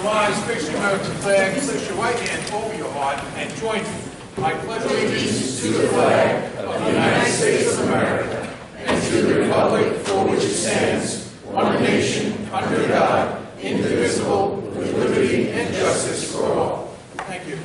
rise, fix your American flag, place your right hand over your heart, and join me. I pledge allegiance to the flag of the United States of America and to the republic for which it stands, one nation, under God, indivisible, with liberty and justice for all. Thank you.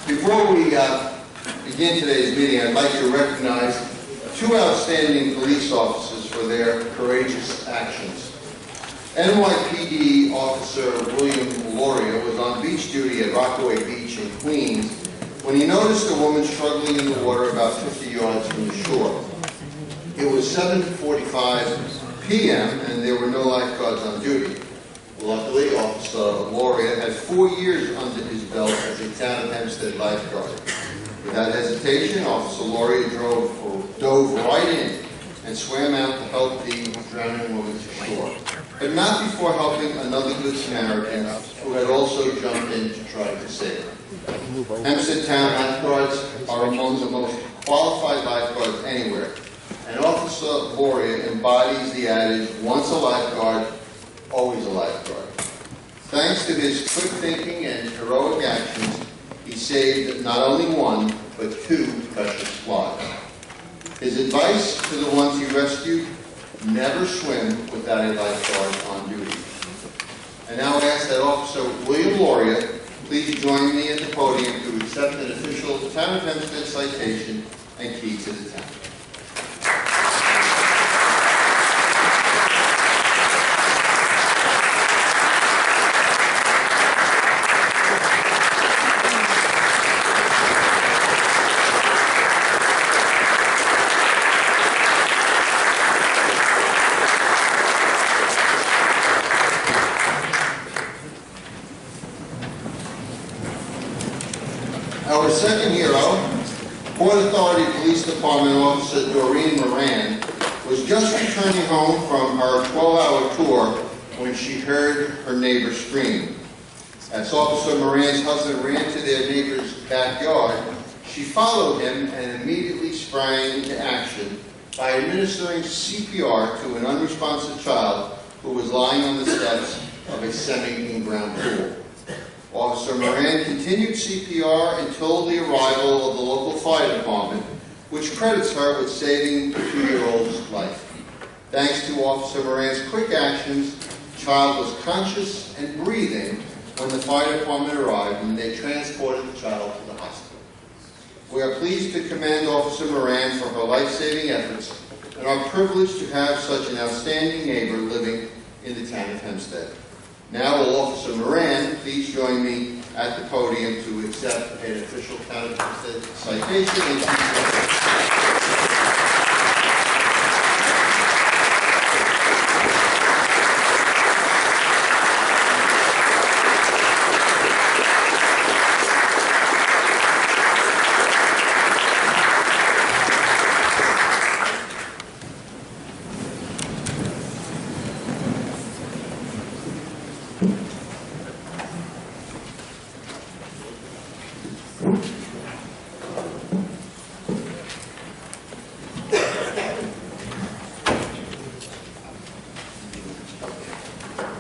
Before we begin today's meeting, I'd like to recognize two outstanding police officers for their courageous actions. NYPD Officer William Loria was on beach duty at Rockaway Beach in Queens when he noticed a woman struggling in the water about 50 yards from the shore. It was 7:45 p.m. and there were no lifeguards on duty. Luckily, Officer Loria had 4 years under his belt as a town of Hempstead lifeguard. Without hesitation, Officer Loria dove right in and swam out to help the drowning woman to shore, but not before helping another Good Samaritan who had also jumped in to try to save her. Hempstead town lifeguards are among the most qualified lifeguards anywhere, and Officer Loria embodies the adage, once a lifeguard, always a lifeguard. Thanks to his quick thinking and heroic actions, he saved not only one, but 2 precious lives. His advice to the ones he rescued, never swim without a lifeguard on duty. And now I ask that Officer William Loria please join me at the podium to accept an official Town of Hempstead citation and key to the town. Our second hero, Port Authority Police Department Officer Doreen Moran, was just returning home from her 12-hour tour when she heard her neighbor scream. As Officer Moran's husband ran to their neighbor's backyard, she followed him and immediately sprang into action by administering CPR to an unresponsive child who was lying on the steps of a semi-in-ground pool. Officer Moran continued CPR until the arrival of the local fire department, which credits her with saving the 2-year-old's life. Thanks to Officer Moran's quick actions, the child was conscious and breathing when the fire department arrived and they transported the child to the hospital. We are pleased to commend Officer Moran for her life-saving efforts and are privileged to have such an outstanding neighbor living in the town of Hempstead. Now will Officer Moran please join me at the podium to accept an official Town of Hempstead citation and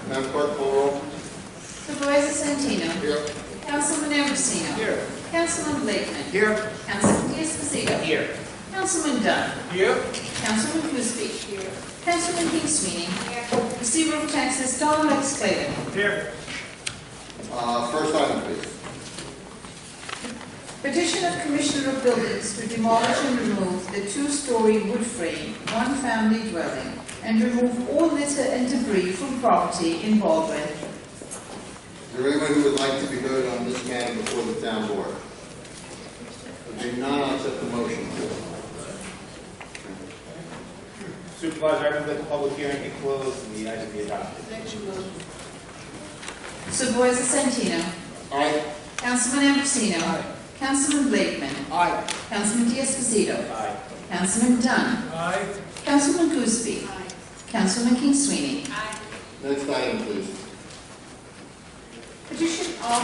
Madam Clerk, call roll. Supervisor Santino. Here. Councilman Ambrosino. Here. Councilman Blakeman. Here. Councilman Esposito. Here. Councilman Dunn. Here. Councilman Crosby. Here. Councilman Kingsweeney. Here. Receiver of taxes, Don Rex Clayton. Here. First item, please. Petition of Commissioner of Buildings to demolish and remove the 2-story wood frame, 1-family dwelling, and remove all litter and debris from property in Baldwin. Is there anyone who would like to be heard on this matter before the town board? There being none, I'll accept the motion. Supervisor, I move that the public hearing be closed and the item be adopted. Supervisor Santino. Aye. Councilman Ambrosino. Councilman Blakeman. Aye. Councilman D'Esposito. Aye. Councilman Dunn. Aye. Councilman Gooseby. Councilman King Sweeney. Next item, please. Petition of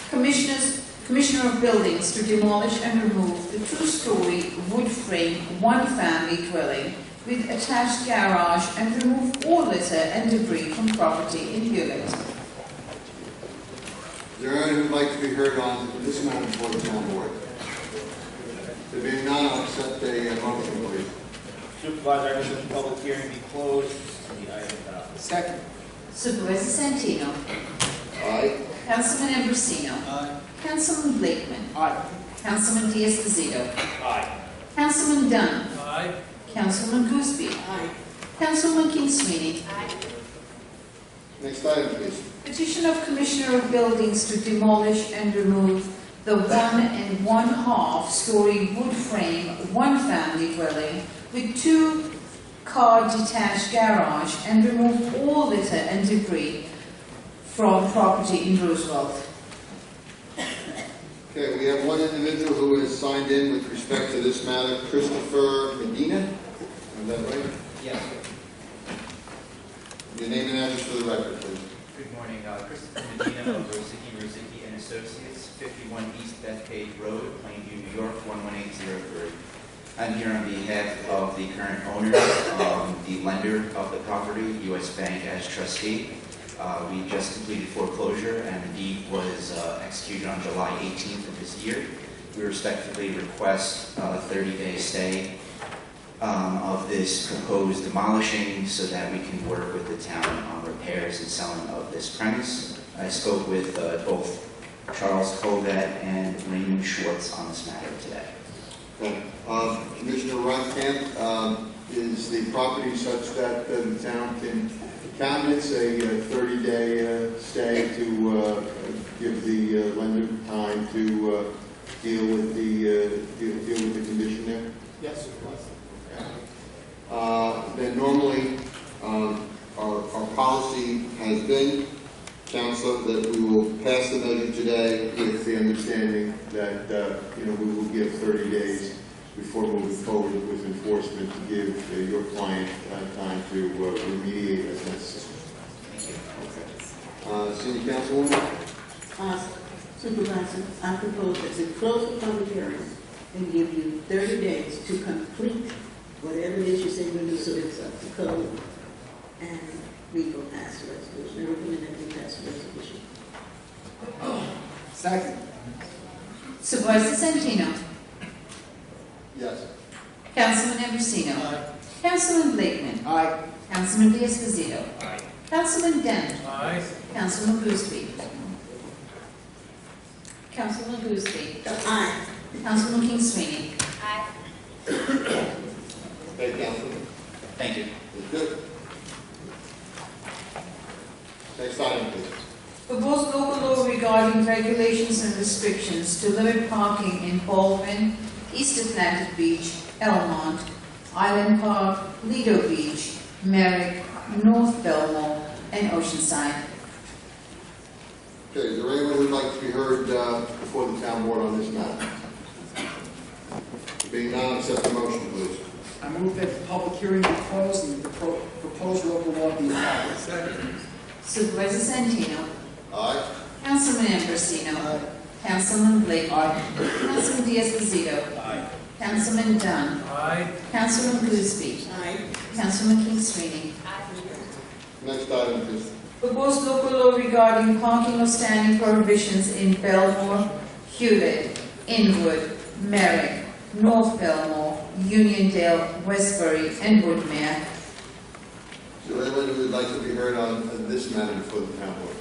Commissioner of Buildings to demolish and remove the two-story wood frame one-family dwelling with attached garage and remove all litter and debris from property in Hewlett. Is there anyone who would like to be heard on this matter before the town board? There being none, I'll accept a motion, please. Supervisor, I move that the public hearing be closed and the item adopted. Second. Supervisor Santino. Aye. Councilman Ambrosino. Aye. Councilman Blakeman. Aye. Councilman D'Esposito. Aye. Councilman Dunn. Aye. Councilman Gooseby. Councilman King Sweeney. Next item, please. Petition of Commissioner of Buildings to demolish and remove the 1 1/2 story wood frame one-family dwelling with two-car detached garage and remove all litter and debris from property in Roosevelt. Okay, we have one individual who has signed in with respect to this matter, Christopher Medina. Is that right? Yes. Your name and address for the record, please. Good morning. Christopher Medina of Rosicki and Associates, 51 East Bethpage Road, Plainview, New York, 11803. I'm here on behalf of the current owner, the lender of the property, U.S. Bank as trustee. We just completed foreclosure and the deed was executed on July 18th of this year. We respectfully request a 30-day stay of this proposed demolishing so that we can work with the town on repairs and selling of this premise. I spoke with both Charles Covet and Raymond Schwartz on this matter today. Okay. Commissioner Ronkamp, is the property such that the town can countenance a 30-day stay to give the lender time to deal with the condition there? Yes, it was. Then normally, our policy has been, Council, that we will pass the measure today with the understanding that we will give 30 days before moving forward with enforcement to give your client time to remediate as necessary. Okay. Senior Councilwoman? Supervisor, I propose that we close the public hearing and give you 30 days to complete whatever it is you say you're going to do, so it's up to code, and we will pass the resolution. I recommend that we pass the resolution. Second. Supervisor Santino. Yes. Councilman Ambrosino. Aye. Councilman Blakeman. Aye. Councilman D'Esposito. Aye. Councilman Dunn. Aye. Councilman Gooseby. Councilman Gooseby. Aye. Councilman King Sweeney. Okay, Councilman. Thank you. Good. Next item, please. Proposed local law regarding regulations and restrictions to limit parking in Baldwin, East Atlantic Beach, Elmont, Island Park, Lido Beach, Merrick, North Belmore, and Oceanside. Okay, is there anyone who would like to be heard before the town board on this matter? Being none, accept the motion, please. I move that the public hearing be closed and the proposed local law be adopted. Second. Supervisor Santino. Aye. Councilman Ambrosino. Councilman Blake. Aye. Councilman D'Esposito. Aye. Councilman Dunn. Aye. Councilman Gooseby. Aye. Councilman King Sweeney. Next item, please. Proposed local law regarding parking or standing prohibitions in Belmore, Hewlett, Inwood, Merrick, North Belmore, Uniondale, Westbury, and Woodmere. Is there anyone who would like to be heard on this matter before the town board?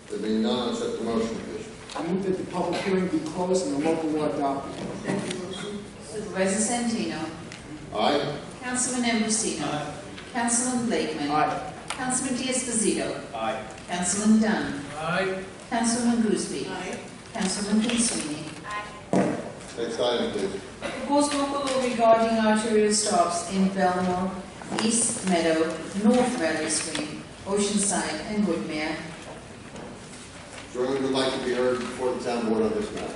There being none, accept the motion, please. I move that the public hearing be closed and the local law adopted. Second motion. Supervisor Santino. Aye. Councilman Ambrosino. Councilman Blakeman. Aye. Councilman D'Esposito. Aye. Councilman Dunn. Aye. Councilman Gooseby. Aye. Councilman King Sweeney. Next item, please. Proposed local law regarding arterial stops in Belmore, East Meadow, North Valley Stream, Oceanside, and Woodmere. to be heard before the town board on this matter?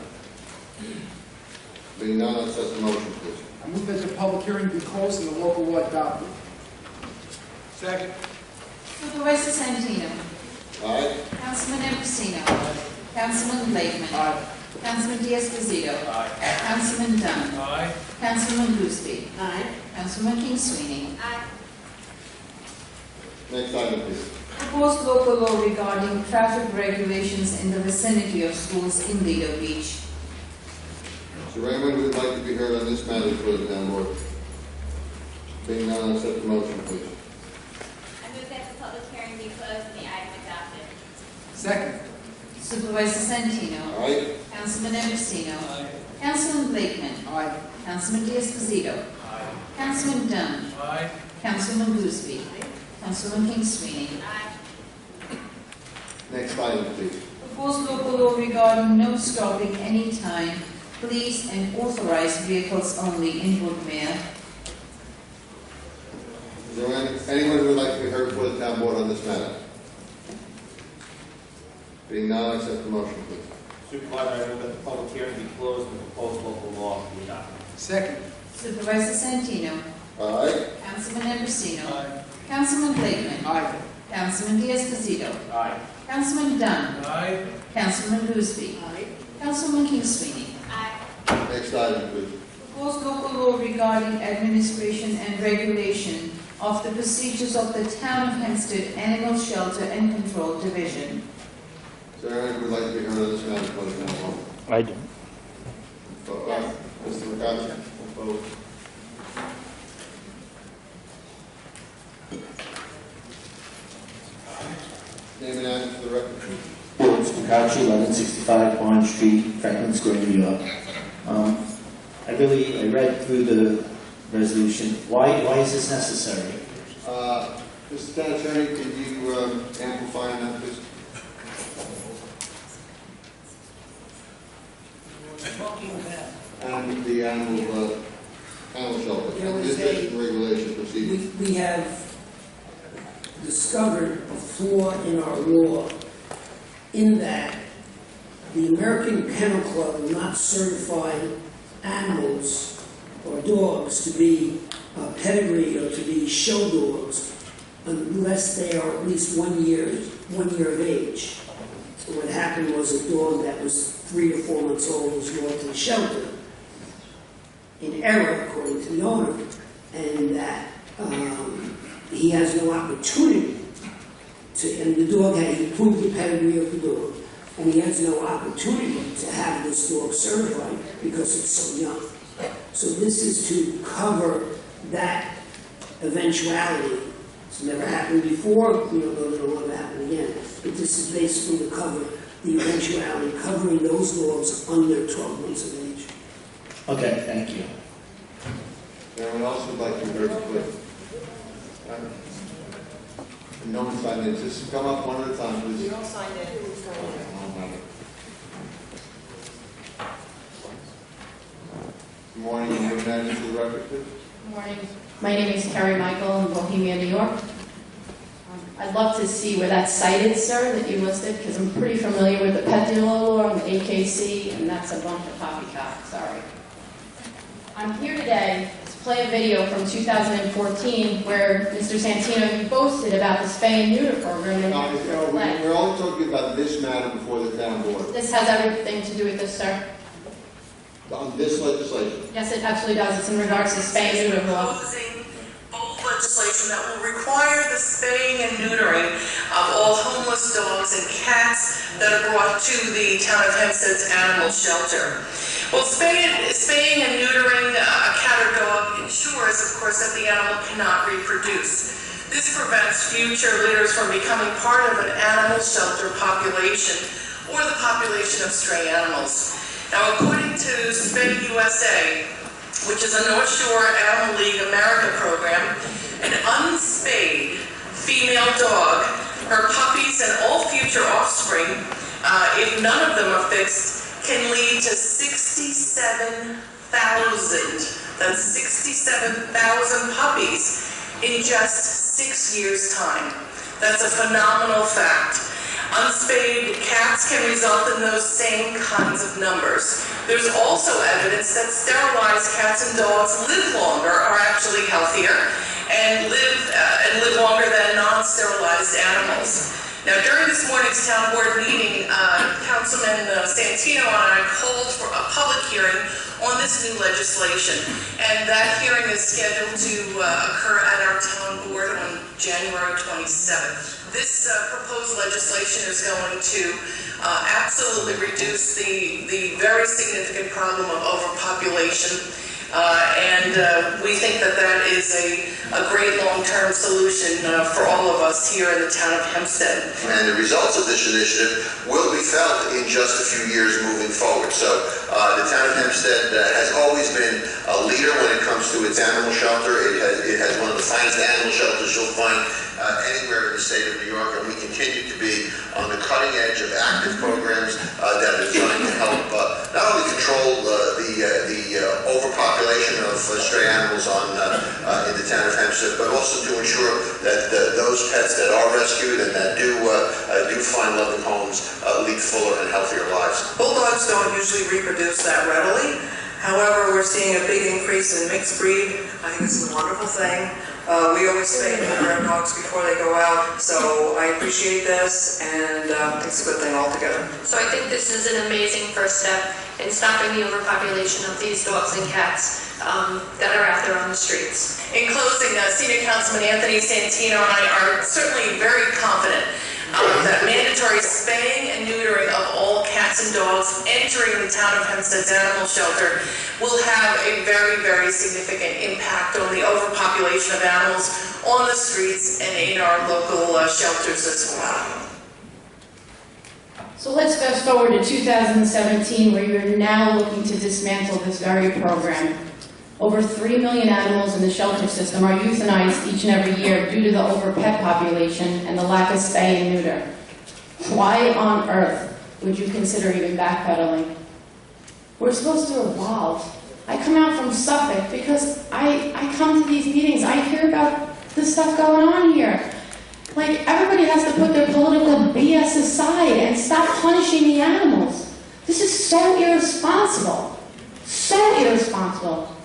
Being none, let's set the motion, please. I move that the public hearing be closed and the local law adopted. Second. Supervisor Santino. Aye? Councilman Ambrosino. Councilman Blakeman. Aye. Councilman Diaz-Pasito. Aye. Councilman Dunn. Aye. Councilman Gooseby. Aye. Councilman King Sweeney. Next item, please. Proposed local law regarding traffic regulations in the vicinity of schools in Lido Beach. Is there anyone who would like to be heard on this matter before the town board? Being none, let's set the motion, please. I move that the public hearing be closed and the item adopted. Second. Supervisor Santino. Aye? Councilman Ambrosino. Aye. Councilman Blakeman. Aye. Councilman Diaz-Pasito. Aye. Councilman Dunn. Aye. Councilman Gooseby. Councilman King Sweeney. Next item, please. Proposed local law regarding no stopping anytime, police and authorized vehicles only in Woodmere. Is there anyone who would like to be heard before the town board on this matter? Being none, accept the motion, please. Supervisor, I move that the public hearing be closed and the proposed local law be adopted. Second. Supervisor Santino. Aye? Councilman Ambrosino. Aye. Councilman Blakeman. Aye. Councilman Diaz-Pasito. Aye. Councilman Dunn. Aye. Councilman Gooseby. Councilman King Sweeney. Next item, please. Proposed local law regarding administration and regulation of the procedures of the Town of Hempstead Animal Shelter and Control Division. Is there anyone who would like to be heard on this matter before the town board? I do. Yes. Mr. McCarthy? Opposed? Name and address for the record, please. Lawrence Picacci, 1165 Orange Street, Franklin Square, New York. I read through the resolution. Why is this necessary? Mr. Town Attorney, can you amplify on that, please? And the animal shelter, There was district regulation procedure. We have discovered a flaw in our law in that the American Kennel Club will not certify animals or dogs to be pedigree or to be show dogs unless they are at least 1 year of age. So what happened was a dog that was 3 or 4 months old was brought to the shelter in error, according to the owner, and that he has no opportunity to, and the dog had, he proved the pedigree of the dog, and he has no opportunity to have this dog certified because it's so young. So this is to cover that eventuality. It's never happened before, we don't know that it'll ever happen again, but this is basically to cover the eventuality, covering those dogs under 12 months of age. Okay, thank you. Anyone else would like to be heard, please? No one signed in. Just come up one at a time, please. You don't sign it. Good morning, and your name for the record, please. Good morning. My name is Carrie Michael in Bohemia, New York. I'd love to see where that's cited, sir, that you listed, because I'm pretty familiar with the pet dealer law and the AKC, and that's a bunch of poppycock, sorry. I'm here today to play a video from 2014 where Mr. Santino, you boasted about the spay and neuter program in your flag. We're only talking about this matter before the town board. This has everything to do with this, sir. On this legislation. Yes, it absolutely does. It's in regards to spay and neuter law. Proposing bold legislation that will require the spaying and neutering of all homeless dogs and cats that are brought to the town of Hempstead's animal shelter. Well, spaying and neutering a cat or dog ensures, of course, that the animal cannot reproduce. This prevents future litters from becoming part of an animal shelter population or the population of stray animals. Now, according to Spay USA, which is a North Shore Animal League America program, an unspayed female dog, her puppies, and all future offspring, if none of them are fixed, can lead to 67,000. That's 67,000 puppies in just 6 years' time. That's a phenomenal fact. Unspayed cats can result in those same kinds of numbers. There's also evidence that sterilized cats and dogs live longer, are actually healthier, and live longer than non-sterilized animals. Now, during this morning's town board meeting, Councilman Santino and I called for a public hearing on this new legislation, and that hearing is scheduled to occur at our town board on January 27th. This proposed legislation is going to absolutely reduce the very significant problem of overpopulation, and we think that that is a great long-term solution for all of us here in the town of Hempstead. And the results of this initiative will be felt in just a few years moving forward. So the town of Hempstead has always been a leader when it comes to its animal shelter. It has one of the finest animal shelters you'll find anywhere in the state of New York, and we continue to be on the cutting edge of active programs that are trying to help not only control the overpopulation of stray animals in the town of Hempstead, but also to ensure that those pets that are rescued and that do find loving homes lead fuller and healthier lives. Bulldogs don't usually reproduce that readily. However, we're seeing a big increase in mixed breed. I think this is a wonderful thing. We always spay and neuter our dogs before they go out, so I appreciate this, and it's a good thing altogether. So I think this is an amazing first step in stopping the overpopulation of these dogs and cats that are out there on the streets. In closing, Senior Councilman Anthony Santino and I are certainly very confident that mandatory spaying and neutering of all cats and dogs entering the town of Hempstead's animal shelter will have a very, very significant impact on the overpopulation of animals on the streets and in our local shelters as well. So let's fast forward to 2017, where you're now looking to dismantle this very program. Over 3 million animals in the shelter system are euthanized each and every year due to the over-pet population and the lack of spay and neuter. Why on earth would you consider even backpedaling? We're supposed to evolve. I come out from Suffolk because I come to these meetings, I hear about the stuff going on here. Like, everybody has to put their political BS aside and stop punishing the animals. This is so irresponsible. So irresponsible.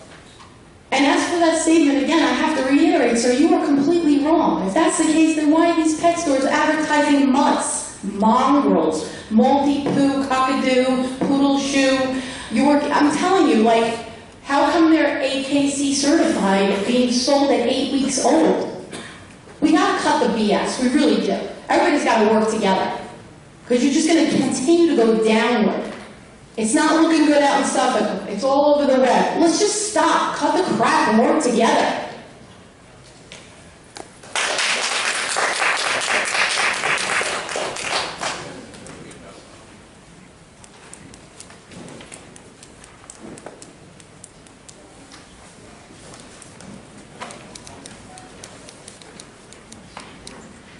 And as for that statement, again, I have to reiterate, sir, you are completely wrong. If that's the case, then why are these pet stores advertising mutts, mongrels, multi-poo, cockadoo, poodle shoe? I'm telling you, like, how come they're AKC certified being sold at 8 weeks old? We gotta cut the BS, we really do. Everybody's gotta work together. Because you're just gonna continue to go downward. It's not looking good out in Suffolk. It's all over the web. Let's just stop, cut the crap, and work together.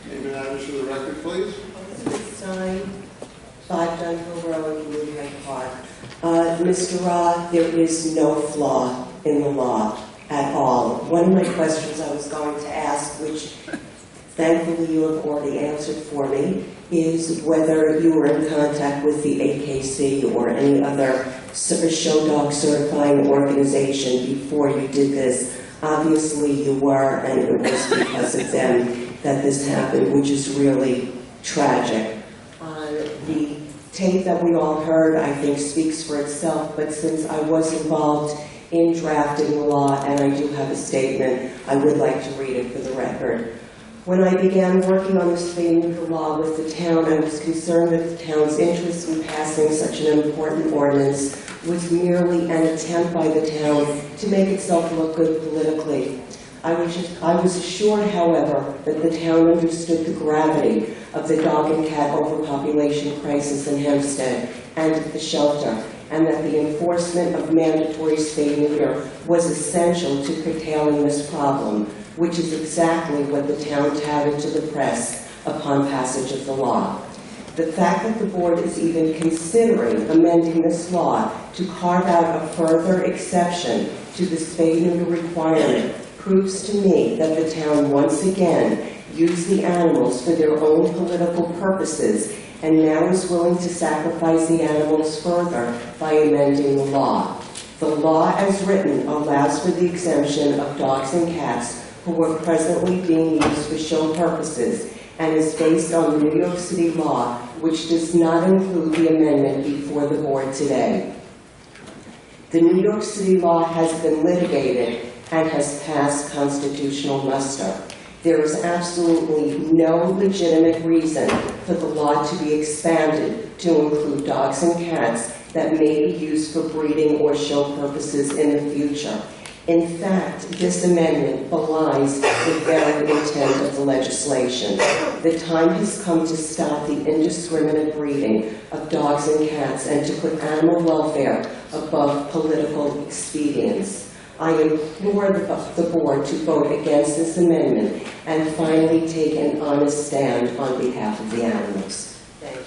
Name and address for the record, please. Sign, 5 Dunhill Road, New Hyde Park. Mr. Ra, there is no flaw in the law at all. One of my questions I was going to ask, which thankfully you have already answered for me, is whether you were in contact with the AKC or any other show dog certifying organization before you did this. Obviously you were, and it was because of them that this happened, which is really tragic. The tape that we all heard, I think, speaks for itself, but since I was involved in drafting the law, and I do have a statement, I would like to read it for the record. When I began working on this spay and neuter law with the town, I was concerned that the town's interest in passing such an important ordinance was merely an attempt by the town to make itself look good politically. I was assured, however, that the town understood the gravity of the dog and cat overpopulation crisis in Hempstead and the shelter, and that the enforcement of mandatory spay and neuter was essential to curtailing this problem, which is exactly what the town touted to the press upon passage of the law. The fact that the board is even considering amending this law to carve out a further exception to the spay and neuter requirement proves to me that the town once again use the animals for their own political purposes and now is willing to sacrifice the animals further by amending the law. The law as written allows for the exemption of dogs and cats who are presently being used for show purposes and is based on the New York City law, which does not include the amendment before the board today. The New York City law has been litigated and has passed constitutional muster. There is absolutely no legitimate reason for the law to be expanded to include dogs and cats that may be used for breeding or show purposes in the future. In fact, this amendment belies the very intent of the legislation. The time has come to stop the indiscriminate breeding of dogs and cats and to put animal welfare above political expedience. I implore the board to vote against this amendment and finally take an honest stand on behalf of the animals. Thank you.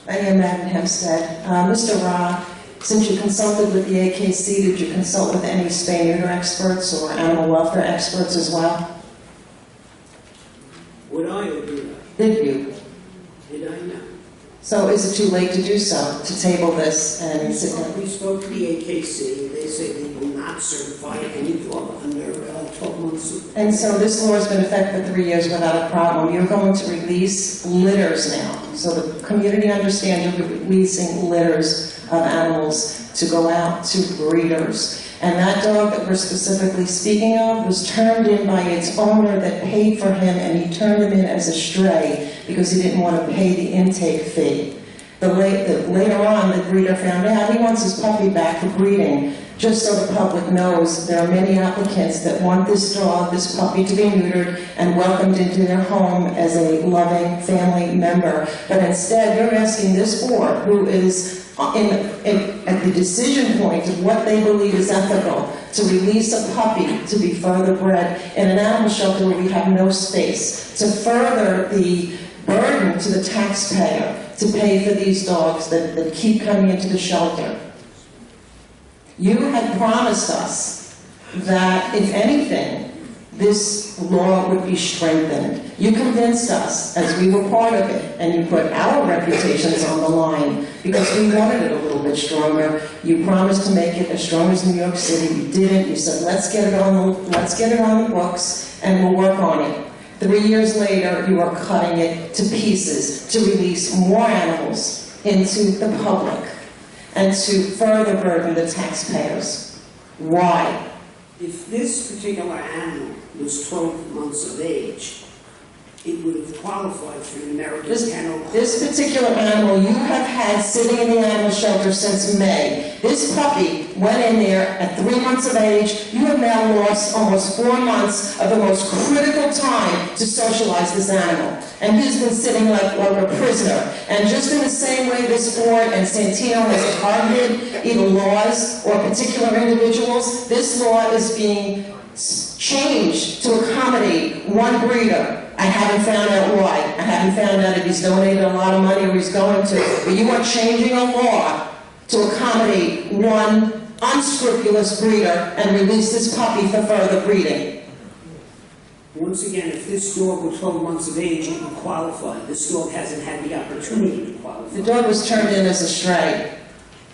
I am Madam Hempstead. Mr. Ra, since you consulted with the AKC, did you consult with any spay-neuter experts or animal welfare experts as well? Would I or did I? Did you? Did I know? So is it too late to do so, to table this and sit down? We spoke to the AKC. They say they will not certify any dog under 12 months. And so this law has been in effect for 3 years without a problem. You're going to release litters now. So the community understands you're releasing litters of animals to go out to breeders. And that dog that we're specifically speaking of was turned in by its owner that paid for him, and he turned him in as a stray because he didn't want to pay the intake fee. Later on, the breeder found out he wants his puppy back for breeding. Just so the public knows, there are many applicants that want this dog, this puppy, to be neutered and welcomed into their home as a loving family member. But instead, you're asking this board, who is at the decision point of what they believe is ethical, to release a puppy to be further bred in an animal shelter where we have no space, to further the burden to the taxpayer to pay for these dogs that keep coming into the shelter. You had promised us that, if anything, this law would be strengthened. You convinced us, as we were part of it, and you put our reputations on the line because we wanted it a little bit stronger. You promised to make it as strong as New York City. You didn't. You said, let's get it on the books, and we'll work on it. 3 years later, you are cutting it to pieces to release more animals into the public and to further burden the taxpayers. Why? If this particular animal was 12 months of age, it would have qualified for an American Kennel Club. This particular animal you have had sitting in the animal shelter since May. This puppy went in there at 3 months of age. You have now lost almost 4 months of the most critical time to socialize this animal. And he's been sitting like a prisoner. And just in the same way this board and Santino has targeted either laws or particular individuals, this law is being changed to accommodate one breeder. I haven't found out why. I haven't found out if he's donated a lot of money or he's going to. But you are changing a law to accommodate one unscrupulous breeder and release this puppy for further breeding. Once again, if this dog were 12 months of age, it would qualify. This dog hasn't had the opportunity to qualify. The dog was turned in as a stray.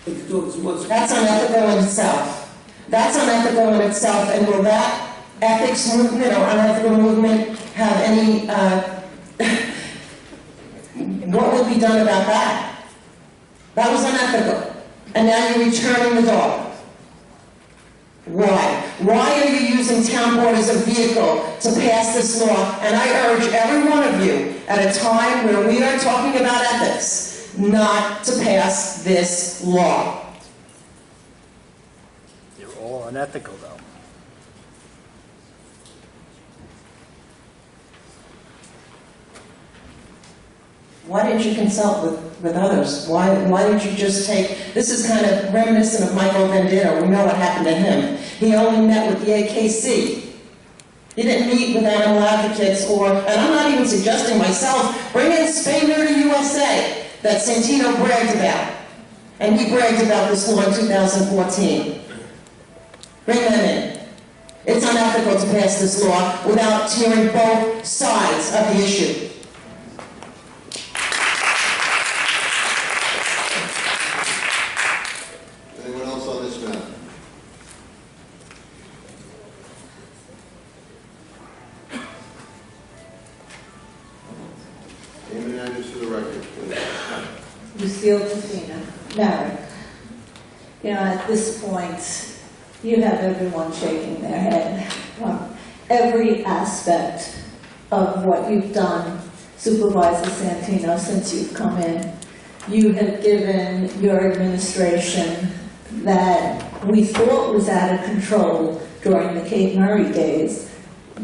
But the dog was... That's unethical in itself. That's unethical in itself, and will that ethics movement or unethical movement have any, what will be done about that? That was unethical. And now you're returning the dog. Why? Why are you using town board as a vehicle to pass this law? And I urge every one of you, at a time where we are talking about ethics, not to pass this law. They're all unethical, though. Why didn't you consult with others? Why didn't you just take, this is kind of reminiscent of Michael Vendetta. We know what happened to him. He only met with the AKC. You didn't meet with animal advocates and I'm not even suggesting myself, bring in Spay Neuter USA that Santino bragged about. And he bragged about this law in 2014. Bring them in. It's unethical to pass this law without hearing both sides of the issue. Anyone else on this matter? Name and address for the record, please. Lucille Tafina, married. You know, at this point, you have everyone shaking their head. Every aspect of what you've done, Supervisor Santino, since you've come in, you have given your administration that we thought was out of control during the Cape Murray days.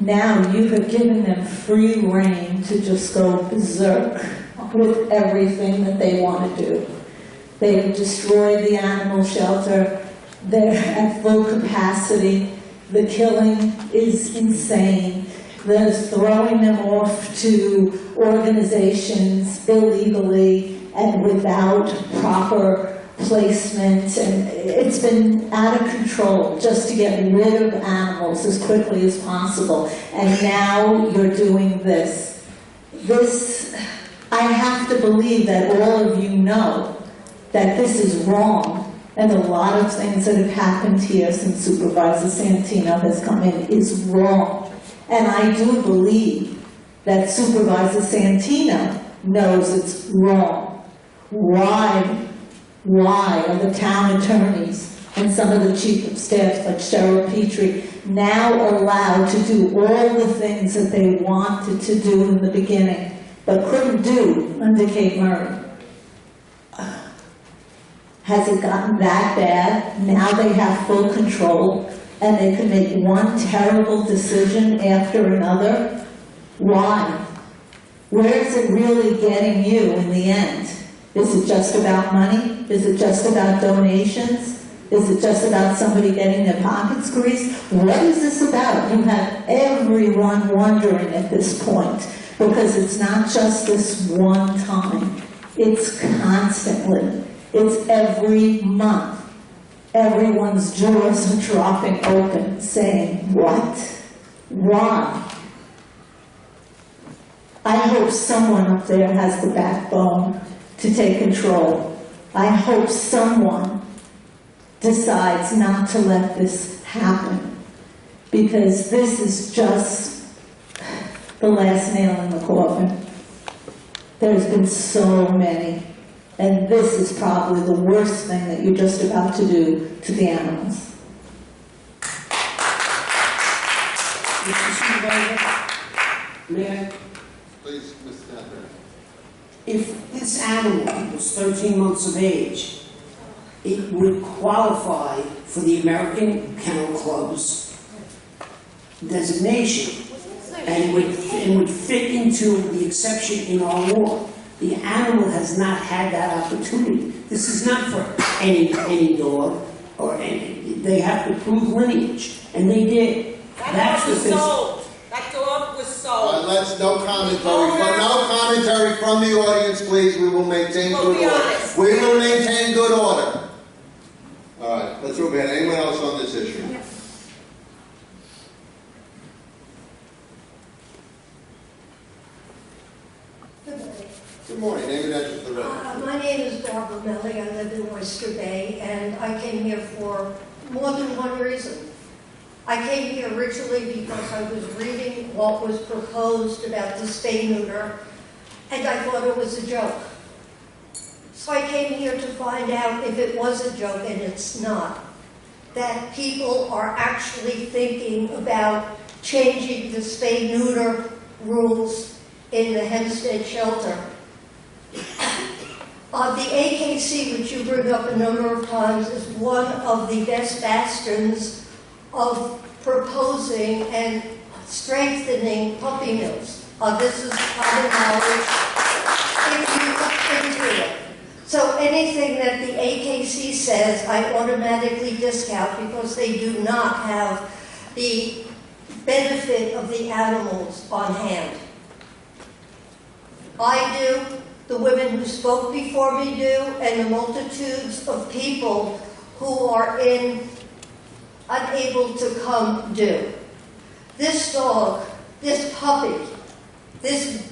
Now you have given them free rein to just go berserk with everything that they want to do. They have destroyed the animal shelter. They're at full capacity. The killing is insane. They're throwing them off to organizations illegally and without proper placement, and it's been out of control just to get rid of animals as quickly as possible. And now you're doing this. I have to believe that all of you know that this is wrong, and a lot of things that have happened here since Supervisor Santino has come in is wrong. And I do believe that Supervisor Santino knows it's wrong. Why are the town attorneys and some of the chief of staff, like Cheryl Petrie, now allowed to do all the things that they wanted to do in the beginning, but couldn't do under Cape Murray? Has it gotten that bad? Now they have full control and they can make one terrible decision after another? Why? Where is it really getting you in the end? Is it just about money? Is it just about donations? Is it just about somebody getting their pockets greased? What is this about? You have everyone wondering at this point, because it's not just this one time. It's constantly. It's every month. Everyone's jaws are dropping open, saying, what? Why? I hope someone up there has the backbone to take control. I hope someone decides not to let this happen, because this is just the last nail in the coffin. There's been so many, and this is probably the worst thing that you're just about to do to the animals. Mr. Supervisor, may I? Please, Mr. Catherine. If this animal was 13 months of age, it would qualify for the American Kennel Club's designation, and it would fit into the exception in our law. The animal has not had that opportunity. This is not for any dog or any. They have to prove lineage, and they did. That dog was sold. That dog was sold. Let's no commentary from the audience, please. We will maintain good order. We will maintain good order. All right, let's move ahead. Anyone else on this issue? Good morning. Name and address for the record. My name is Barbara Melly. I live in Oyster Bay, and I came here for more than one reason. I came here originally because I was reading what was proposed about the spay-neuter, and I thought it was a joke. So I came here to find out if it was a joke, and it's not. That people are actually thinking about changing the spay-neuter rules in the Hempstead shelter. The AKC, which you bring up a number of times, is one of the best bastions of proposing and strengthening puppy mills. This is common knowledge if you look into it. So anything that the AKC says, I automatically discount because they do not have the benefit of the animals on hand. I do, the women who spoke before me do, and the multitudes of people who are unable to come do. This dog, this puppy, this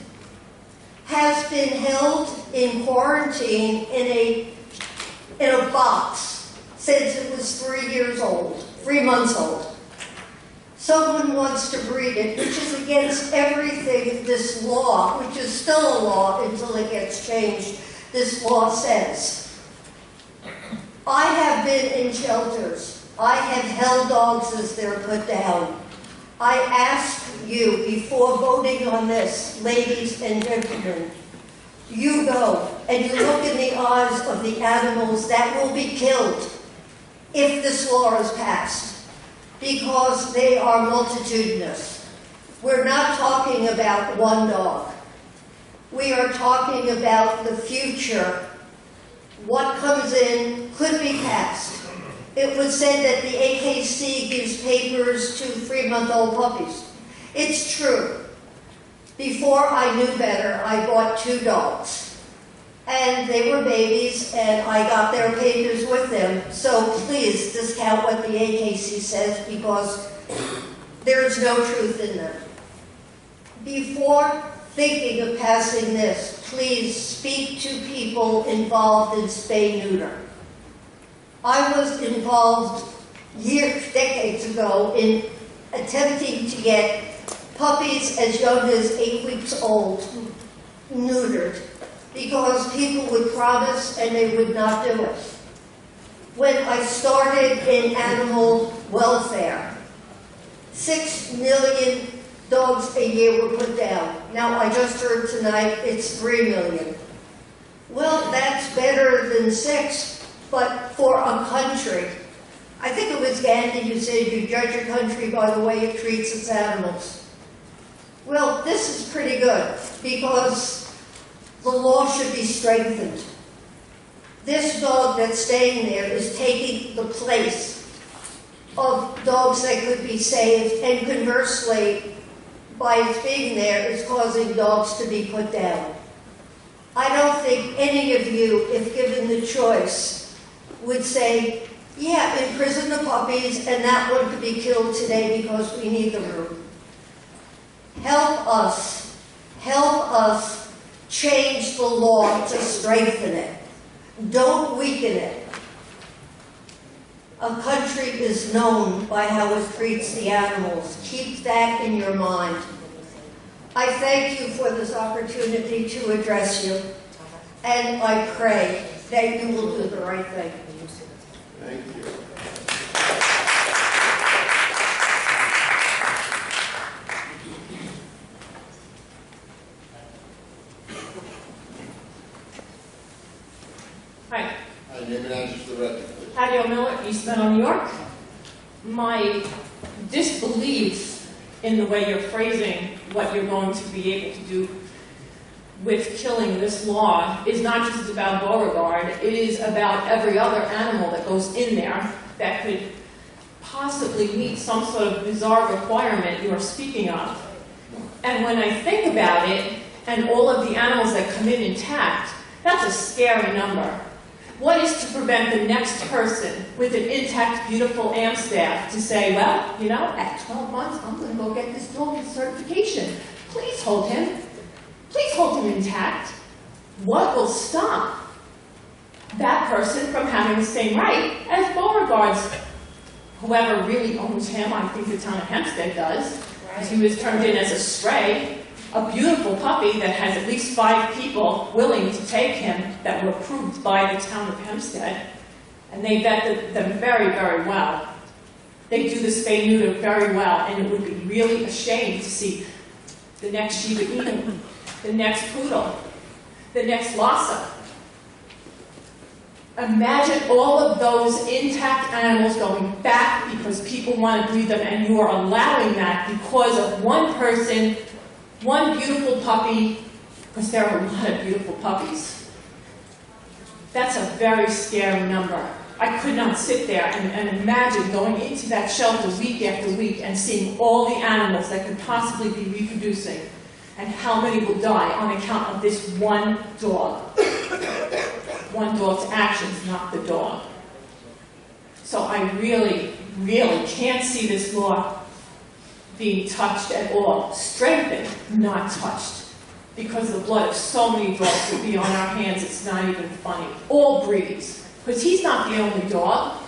has been held in quarantine in a box since it was 3 months old. Someone wants to breed it, which is against everything this law, which is still a law until it gets changed, this law says. I have been in shelters. I have held dogs as they're put down. I ask you, before voting on this, ladies and gentlemen, you go and you look in the eyes of the animals that will be killed if this law is passed, because they are multitudinous. We're not talking about one dog. We are talking about the future. What comes in could be passed. It was said that the AKC gives papers to 3-month-old puppies. It's true. Before I knew better, I bought 2 dogs. And they were babies, and I got their papers with them. So please discount what the AKC says, because there is no truth in them. Before thinking of passing this, please speak to people involved in spay-neuter. I was involved decades ago in attempting to get puppies as young as 8 weeks old neutered, because people would promise and they would not do it. When I started in animal welfare, 6 million dogs a year were put down. Now, I just heard tonight it's 3 million. Well, that's better than 6, but for a country, I think it was Gandhi who said you judge a country by the way it treats its animals. Well, this is pretty good, because the law should be strengthened. This dog that's staying there is taking the place of dogs that could be saved, and conversely, by its being there, is causing dogs to be put down. I don't think any of you, if given the choice, would say, yeah, imprison the puppies and that one could be killed today because we need the room. Help us change the law to strengthen it. Don't weaken it. A country is known by how it treats the animals. Keep that in your mind. I thank you for this opportunity to address you, and I pray that you will do the right thing. Thank you. Hi. Hi, name and address for the record, please. Patio Miller, East Meadow, New York. My disbelief in the way you're phrasing what you're going to be able to do with killing this law is not just about Beauregard, it is about every other animal that goes in there that could possibly meet some sort of bizarre requirement you are speaking of. And when I think about it, and all of the animals that come in intact, that's a scary number. What is to prevent the next person with an intact, beautiful Hempstead to say, well, you know, at 12 months, I'm going to go get this dog his certification. Please hold him. Please hold him intact. What will stop that person from having the same right as Beauregard's? Whoever really owns him, I think the town of Hempstead does, because he was turned in as a stray, a beautiful puppy that has at least 5 people willing to take him that were approved by the town of Hempstead, and they vetted them very, very well. They do the spay-neuter very well, and it would be really a shame to see the next Shiba Inu, the next poodle, the next Lhasa. Imagine all of those intact animals going back because people want to breed them, and you are allowing that because of one person, one beautiful puppy, because there are a lot of beautiful puppies. That's a very scary number. I could not sit there and imagine going into that shelter week after week and seeing all the animals that could possibly be reproducing and how many will die on account of this one dog. One dog's actions, not the dog. So I really, really can't see this law being touched at all. Strengthened, not touched. Because the blood of so many dogs will be on our hands, it's not even funny. All breeds. Because he's not the only dog.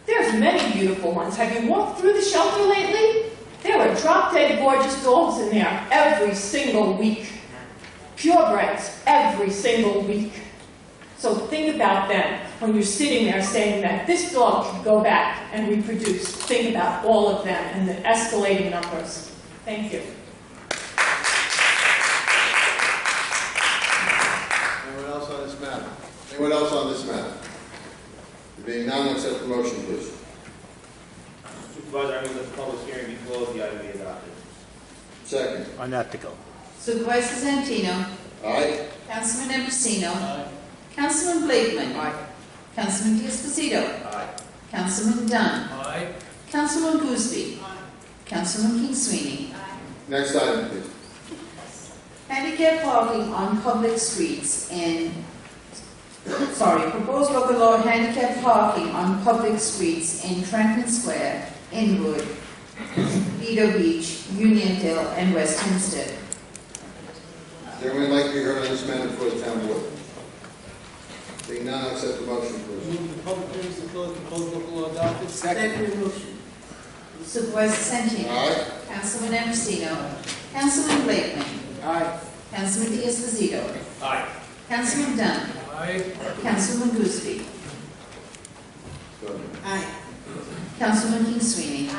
There's many beautiful ones. Have you walked through the shelter lately? There are drop-dead gorgeous dogs in there every single week. Purebreds every single week. So think about them when you're sitting there saying that this dog can go back and reproduce. Think about all of them and the escalating numbers. Thank you. Anyone else on this matter? Anyone else on this matter? There being none, accept the motion, please. Supervisor, I move that the public hearing be closed, the item be adopted. Second. Unethical. Supervisor Santino. Aye. Councilman Ambrosino. Councilman Blakeman. Councilman D'Esposito. Aye. Councilman Dunn. Aye. Councilman Gooseby. Councilman King Sweeney. Next item, please. Handicap parking on public streets in, proposed local law, handicap parking on public streets in Franklin Square, Inwood, Lido Beach, Unionville, and West Hempstead. Is there anyone like to be heard on this matter before the town board? Being none, accept the motion, please. Move the public hearing to close, proposed local law adopted. Second motion. Supervisor Santino. Aye. Councilman Ambrosino. Councilman Blakeman. Aye. Councilman D'Esposito. Aye. Councilman Dunn. Aye. Councilman Gooseby. Aye. Councilman King Sweeney.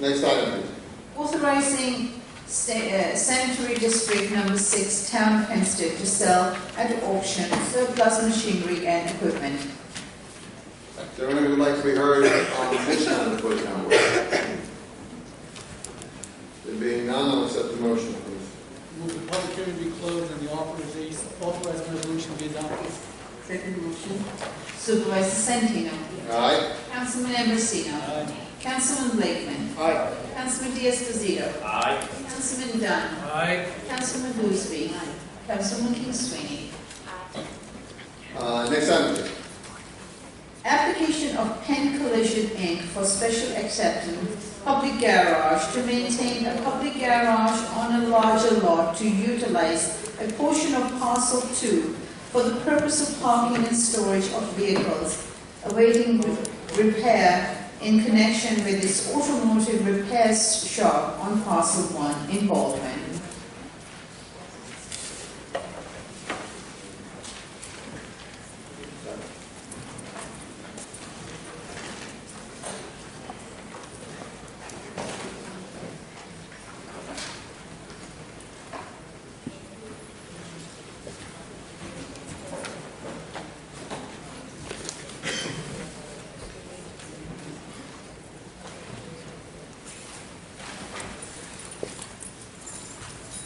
Next item, please. Authorizing Sanitary District Number 6, Town of Hempstead, to sell at auction surplus machinery and equipment. Is there anyone who would like to be heard on this matter before the town board? There being none, I'll accept the motion, please. Move the public hearing be closed and the authorized resolution be adopted. Second motion. Supervisor Santino. Aye. Councilman Ambrosino. Aye. Councilman Blakeman. Aye. Councilman D'Esposito. Aye. Councilman Dunn. Aye. Councilman Gooseby. Councilman King Sweeney. Next item, please. Application of Penn Collision Inc. for special acceptance public garage to maintain a public garage on a larger lot to utilize a portion of parcel 2 for the purpose of parking and storage of vehicles awaiting repair in connection with its automotive repair shop on parcel 1 in Baldwin.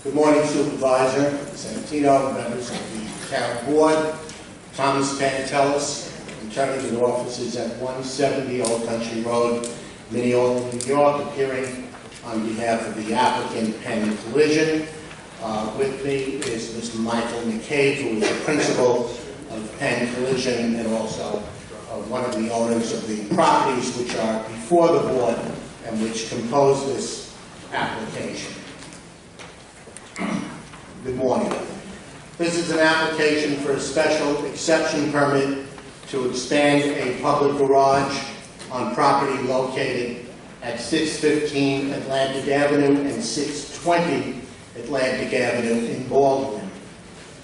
Good morning, Supervisor Santino, members of the Town Board. Thomas Pantelis, attorney in offices at 170 Old Country Road, Minneola, New York, appearing on behalf of the applicant, Penn Collision. With me is Mr. Michael McCabe, who is the principal of Penn Collision and also one of the owners of the properties which are before the board and which compose this application. Good morning. This is an application for a special exception permit to expand a public garage on property located at 615 Atlantic Avenue and 620 Atlantic Avenue in Baldwin.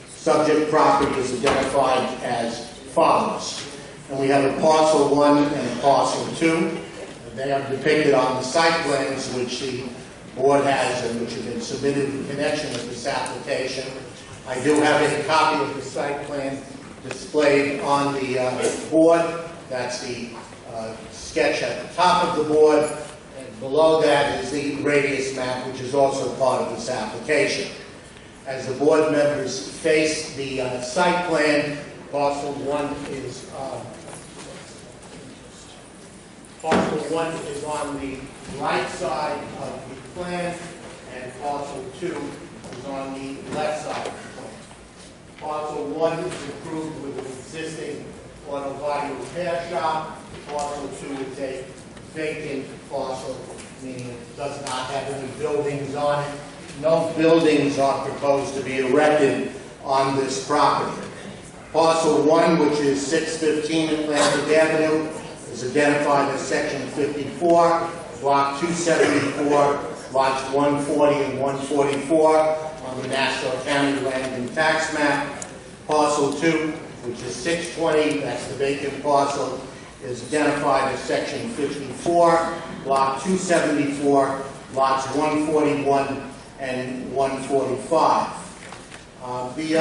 Subject property is identified as follows. And we have a parcel 1 and a parcel 2. They are depicted on the site plans which the board has and which have been submitted in connection with this application. I do have a copy of the site plan displayed on the board. That's the sketch at the top of the board, and below that is the radius map, which is also part of this application. As the board members face the site plan, parcel 1 is Parcel 1 is on the right side of the plan, and parcel 2 is on the left side of the plan. Parcel 1 is approved with an existing auto body repair shop. Parcel 2 is a vacant parcel, meaning it does not have any buildings on it. No buildings are proposed to be erected on this property. Parcel 1, which is 615 Atlantic Avenue, is identified as Section 54, Block 274, Lots 140 and 144 on the Nassau County Land and Tax Map. Parcel 2, which is 620, that's the vacant parcel, is identified as Section 54, Block 274, Lots 141 and 145. The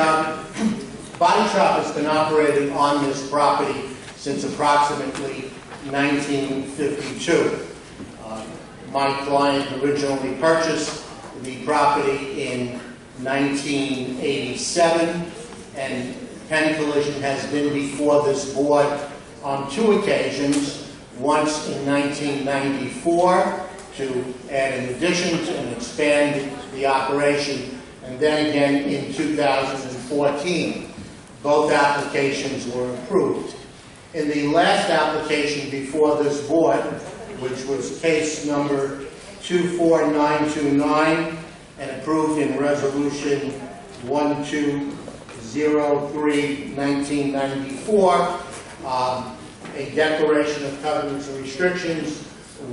body shop has been operating on this property since approximately 1952. My client originally purchased the property in 1987, and Penn Collision has been before this board on 2 occasions, once in 1994 to add an addition and expand the operation, and then again in 2014. Both applications were approved. In the last application before this board, which was case number 24929 and approved in resolution 1203/1994, a declaration of covenants and restrictions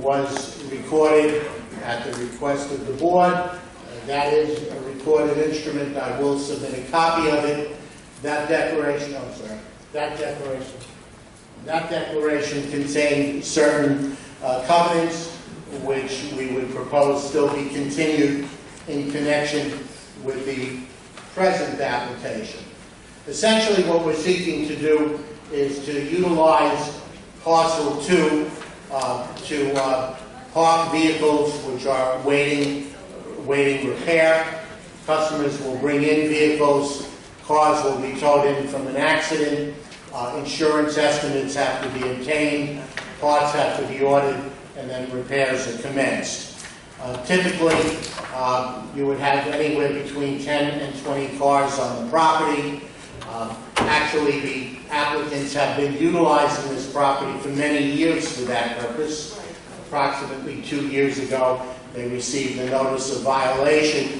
was recorded at the request of the board. That is a recorded instrument. I will submit a copy of it. That declaration contained certain covenants which we would propose still be continued in connection with the present application. Essentially what we're seeking to do is to utilize parcel 2 to park vehicles which are waiting repair. Customers will bring in vehicles, cars will be towed in from an accident, insurance estimates have to be obtained, parts have to be ordered, and then repairs are commenced. Typically, you would have anywhere between 10 and 20 cars on the property. Actually, the applicants have been utilizing this property for many years for that purpose. Approximately 2 years ago, they received a notice of violation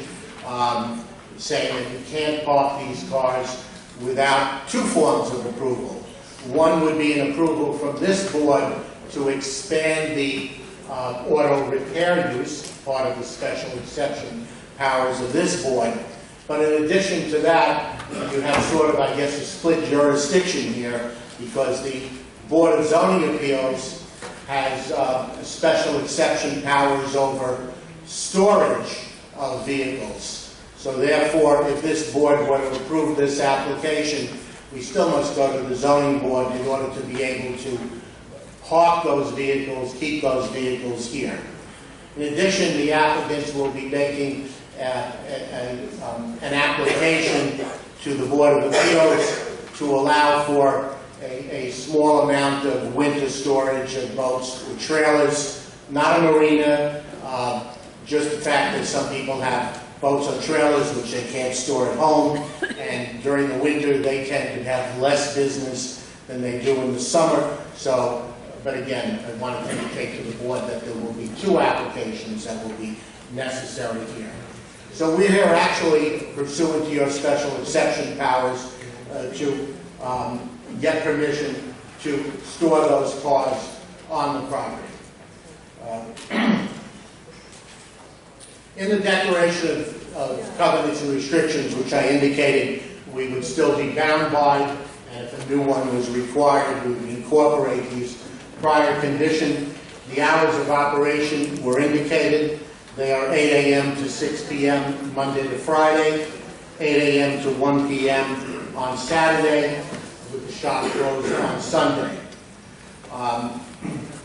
saying that you can't park these cars without 2 forms of approval. One would be an approval from this board to expand the auto repair use, part of the special exception powers of this board. But in addition to that, you have sort of, I guess, a split jurisdiction here, because the Board of Zoning Appeals has special exception powers over storage of vehicles. So therefore, if this board were to approve this application, we still must go to the zoning board in order to be able to park those vehicles, keep those vehicles here. In addition, the applicants will be making an application to the Board of Appeals to allow for a small amount of winter storage of boats with trailers, not a marina, just the fact that some people have boats on trailers which they can't store at home, and during the winter they tend to have less business than they do in the summer. So, but again, I want to indicate to the board that there will be 2 applications that will be necessary here. So we're here actually pursuant to your special exception powers to get permission to store those cars on the property. In the declaration of covenants and restrictions, which I indicated we would still be bound by, and if a new one was required, we would incorporate these prior conditions. The hours of operation were indicated. They are 8 a.m. to 6 p.m. Monday to Friday, 8 a.m. to 1 p.m. on Saturday, with the shop closed on Sunday.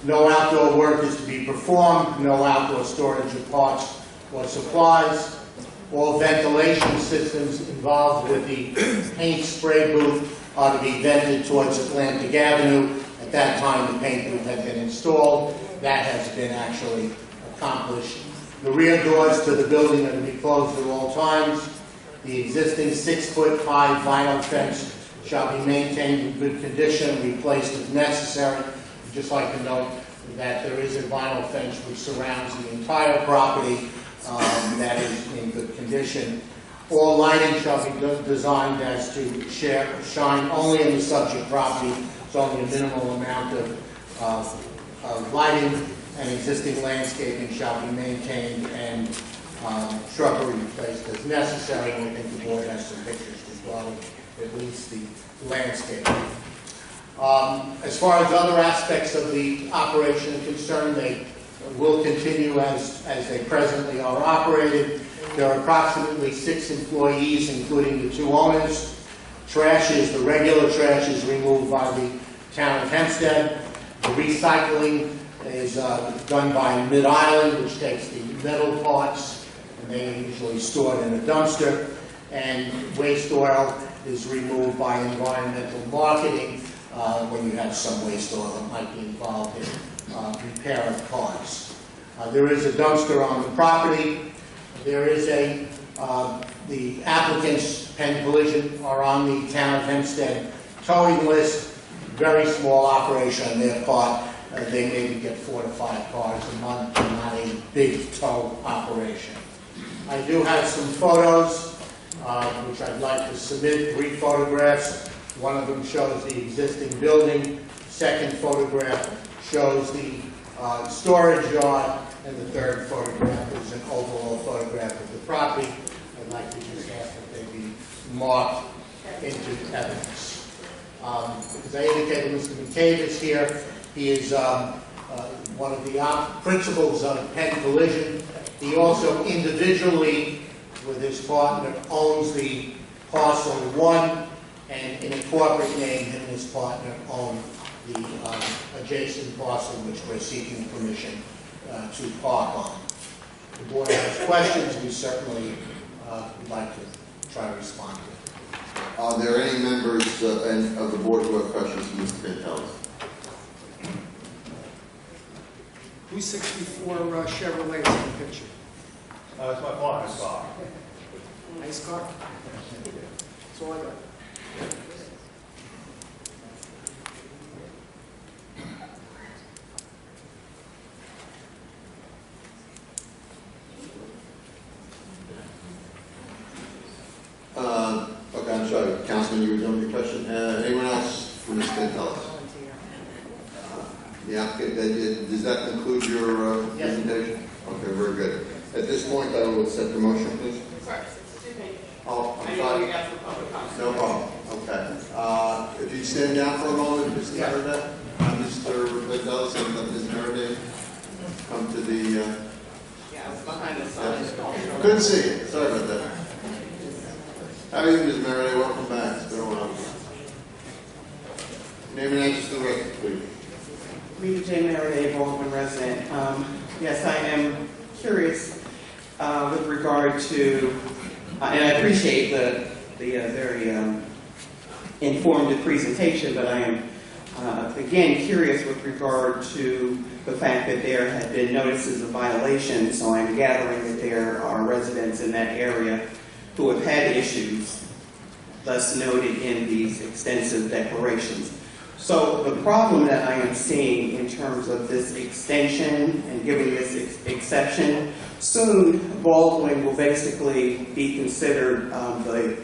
No outdoor work is to be performed, no outdoor storage of parts or supplies. All ventilation systems involved with the paint spray booth are to be vented towards Atlantic Avenue at At that time, the paint booth had been installed. That has been actually accomplished. The rear doors to the building are to be closed at all times. The existing 6-foot-high vinyl fence shall be maintained in good condition, replaced if necessary. I'd just like to note that there is a vinyl fence which surrounds the entire property that is in good condition. All lighting shall be designed as to shine only in the subject property. It's only a minimal amount of lighting, and existing landscaping shall be maintained and shrubbery replaced as necessary. We think the board has some pictures regarding at least the landscape. As far as other aspects of the operation are concerned, they will continue as they presently are operated. There are approximately 6 employees, including the 2 owners. The regular trash is removed by the town of Hempstead. The recycling is done by Mid-Island, which takes the metal parts, and they are usually stored in a dumpster. And waste oil is removed by environmental marketing when you have some waste oil that might be involved in repair of cars. There is a dumpster on the property. There is the applicants, Penn Collision, are on the town of Hempstead towing list. Very small operation on their part. They maybe get 4 to 5 cars a month, and not a big tow operation. I do have some photos, which I'd like to submit, 3 photographs. One of them shows the existing building. Second photograph shows the storage yard, and the third photograph is an overall photograph of the property. I'd like to just ask that they be marked into evidence. As I indicated, Mr. McCabe is here. He is one of the principals of Penn Collision. He also individually, with his partner, owns the parcel 1, and in a corporate name, him and his partner own the adjacent parcel which we're seeking permission to park on. If the board has questions, we certainly would like to try to respond to them. Are there any members of the board who have questions for Mr. Pantelis? 264 Chevrolet is in the picture. It's my father's car. Nice car. That's all I got. Okay, I'm sorry, Councilman, you were done with your question. Anyone else for Mr. Pantelis? The applicant, does that conclude your presentation? Okay, very good. At this point, I will accept the motion, please. Oh, I'm sorry. No problem. Okay. If you stand down for a moment, Mr. Meredith, Mr. Pantelis and Ms. Meredith, come to the. Behind the sign. Couldn't see you. Sorry about that. How are you, Ms. Meredith? Welcome back. It's been a while. Name and address to the record, please. Rita J. Meredith, Baldwin resident. Yes, I am curious with regard to, and I appreciate the very informative presentation, but I am again curious with regard to the fact that there had been notices of violation. So I'm gathering that there are residents in that area who have had issues, thus noted in these extensive declarations. So the problem that I am seeing in terms of this extension and giving this exception, soon Baldwin will basically be considered the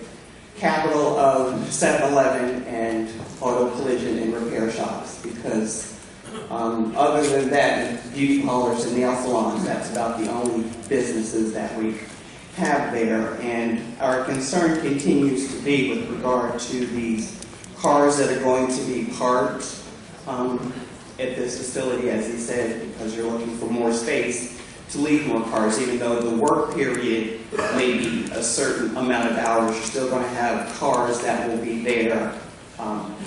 capital of 7-Eleven and auto collision and repair shops, because other than that, beauty parlors and nail salons, that's about the only businesses that we have there. And our concern continues to be with regard to these cars that are going to be parked at this facility, as he said, because you're looking for more space to leave more cars. Even though the work period may be a certain amount of hours, you're still going to have cars that will be there.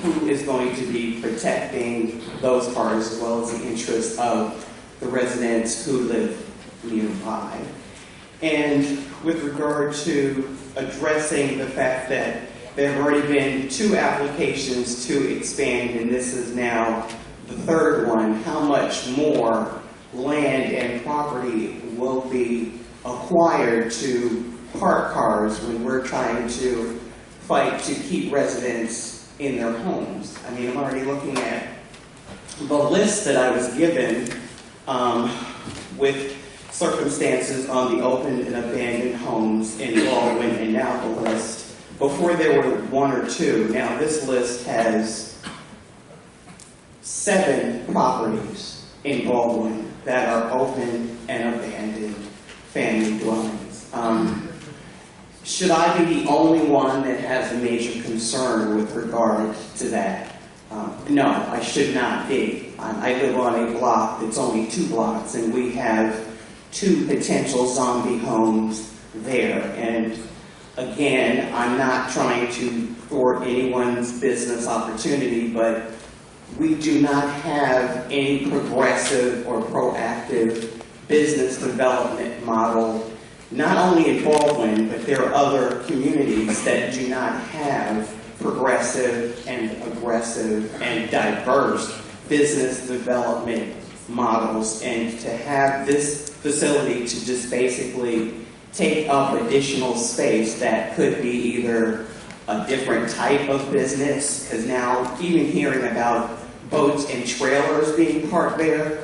Who is going to be protecting those cars, as well as the interests of the residents who live nearby? And with regard to addressing the fact that there have already been 2 applications to expand, and this is now the third one, how much more land and property will be acquired to park cars when we're trying to fight to keep residents in their homes. I mean, I'm already looking at the list that I was given with circumstances on the open and abandoned homes in Baldwin, and now the list. Before there were 1 or 2. Now this list has 7 properties in Baldwin that are open and abandoned family dwellings. Should I be the only one that has a major concern with regard to that? No, I should not be. I live on a block that's only 2 blocks, and we have 2 potential zombie homes there. And again, I'm not trying to thwart anyone's business opportunity, but we do not have any progressive or proactive business development model, not only in Baldwin, but there are other communities that do not have progressive and aggressive and diverse business development models. And to have this facility to just basically take up additional space that could be either a different type of business, because now even hearing about boats and trailers being parked there,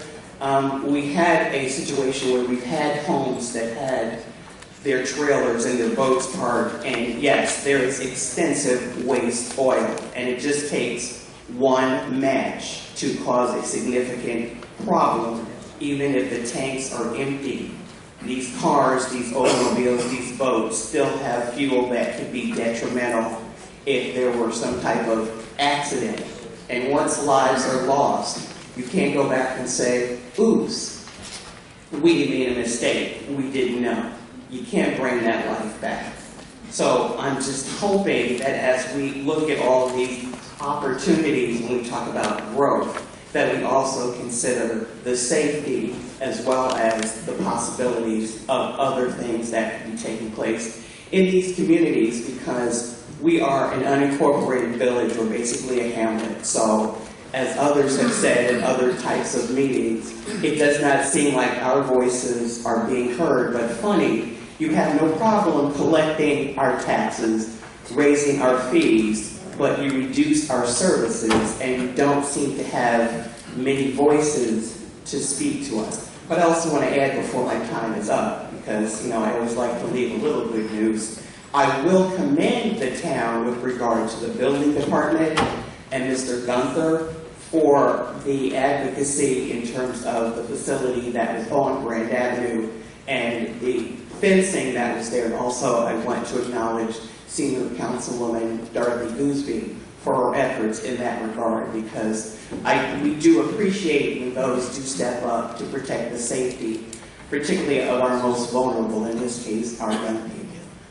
we had a situation where we've had homes that had their trailers and their boats parked, and yes, there is extensive waste oil, and it just takes one match to cause a significant problem, even if the tanks are empty. These cars, these automobiles, these boats still have fuel that could be detrimental if there were some type of accident. And once lives are lost, you can't go back and say, oops, we made a mistake, we didn't know. You can't bring that life back. So I'm just hoping that as we look at all of these opportunities when we talk about growth, that we also consider the safety as well as the possibilities of other things that could be taking place in these communities, because we are an unincorporated village. We're basically a hamlet. So as others have said in other types of meetings, it does not seem like our voices are being heard. But funny, you have no problem collecting our taxes, raising our fees, but you reduce our services, and you don't seem to have many voices to speak to us. But I also want to add before my time is up, because I always like to leave a little good news. I will commend the town with regard to the building department and Mr. Gunther for the advocacy in terms of the facility that was on Grand Avenue and the fencing that was there. And also, I want to acknowledge Senior Councilwoman Dorothy Gooseby for her efforts in that regard, because we do appreciate when those do step up to protect the safety, particularly of our most vulnerable, in this case, our young people.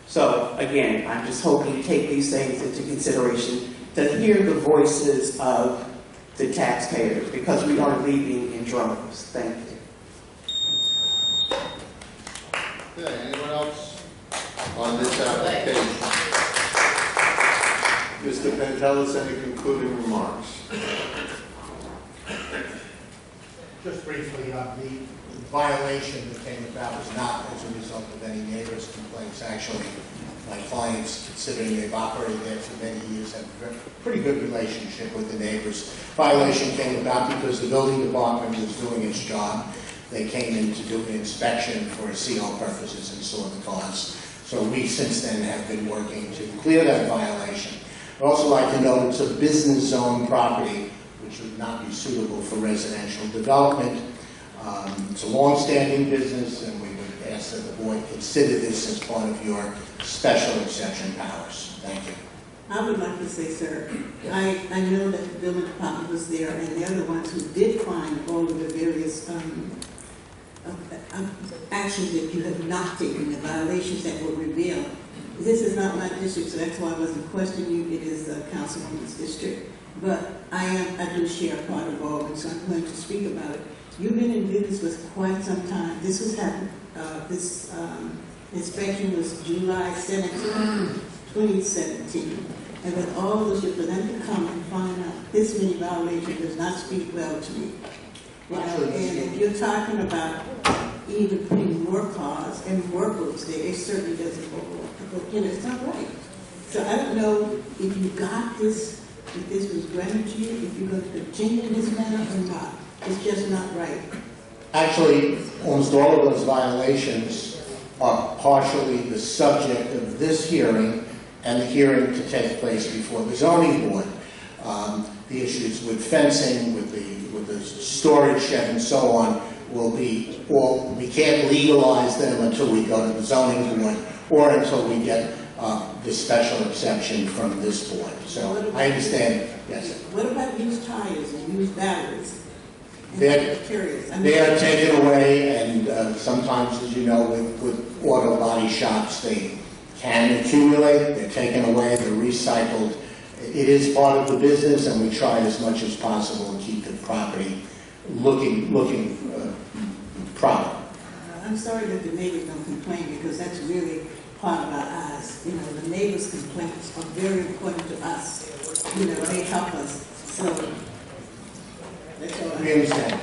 So again, I'm just hoping to take these things into consideration, to hear the voices of the taxpayers, because we are leaving in droves. Thank you. Okay, anyone else on this application? Mr. Pentelis, any concluding remarks? Just briefly, the violation that came about was not as a result of any neighbors' complaints. Actually, my clients, considering they've operated there for many years, have a pretty good relationship with the neighbors. Violation came about because the building department was doing its job. They came in to do an inspection for CO purposes and saw the cause. So we, since then, have been working to clear that violation. I'd also like to note it's a business zone property, which would not be suitable for residential development. It's a long-standing business, and we would ask that the board consider this as part of your special exception powers. Thank you. I would like to say, sir, I know that the building department was there, and the other ones who did find all of the various actions that you have not taken, the violations that were revealed. This is not my district, so that's why I wasn't questioning you. It is the councilwoman's district. But I do share part of Baldwin, so I'm going to speak about it. You've been in business for quite some time. This was happened. This inspection was July 17, 2017. And with all this, for them to come and find out this many violations does not speak well to me. You know, and if you're talking about even putting more cars and more roads there, it certainly doesn't go well. But, you know, it's not right. So I don't know if you got this, if this was granted to you, if you're going to continue in this manner or not. It's just not right. Actually, almost all of those violations are partially the subject of this hearing and the hearing to take place before the zoning board. The issues with fencing, with the storage shed and so on will be, well, we can't legalize them until we go to the zoning board or until we get this special exception from this board. So I understand, yes. What about used tires and used batteries? They are taken away, and sometimes, as you know, with auto body shops, they can accumulate, they're taken away, they're recycled. It is part of the business, and we try as much as possible to keep the property looking proper. I'm sorry that the neighbors don't complain, because that's really part of our eyes. You know, the neighbors' complaints are very important to us. You know, they help us. So, that's all I We understand.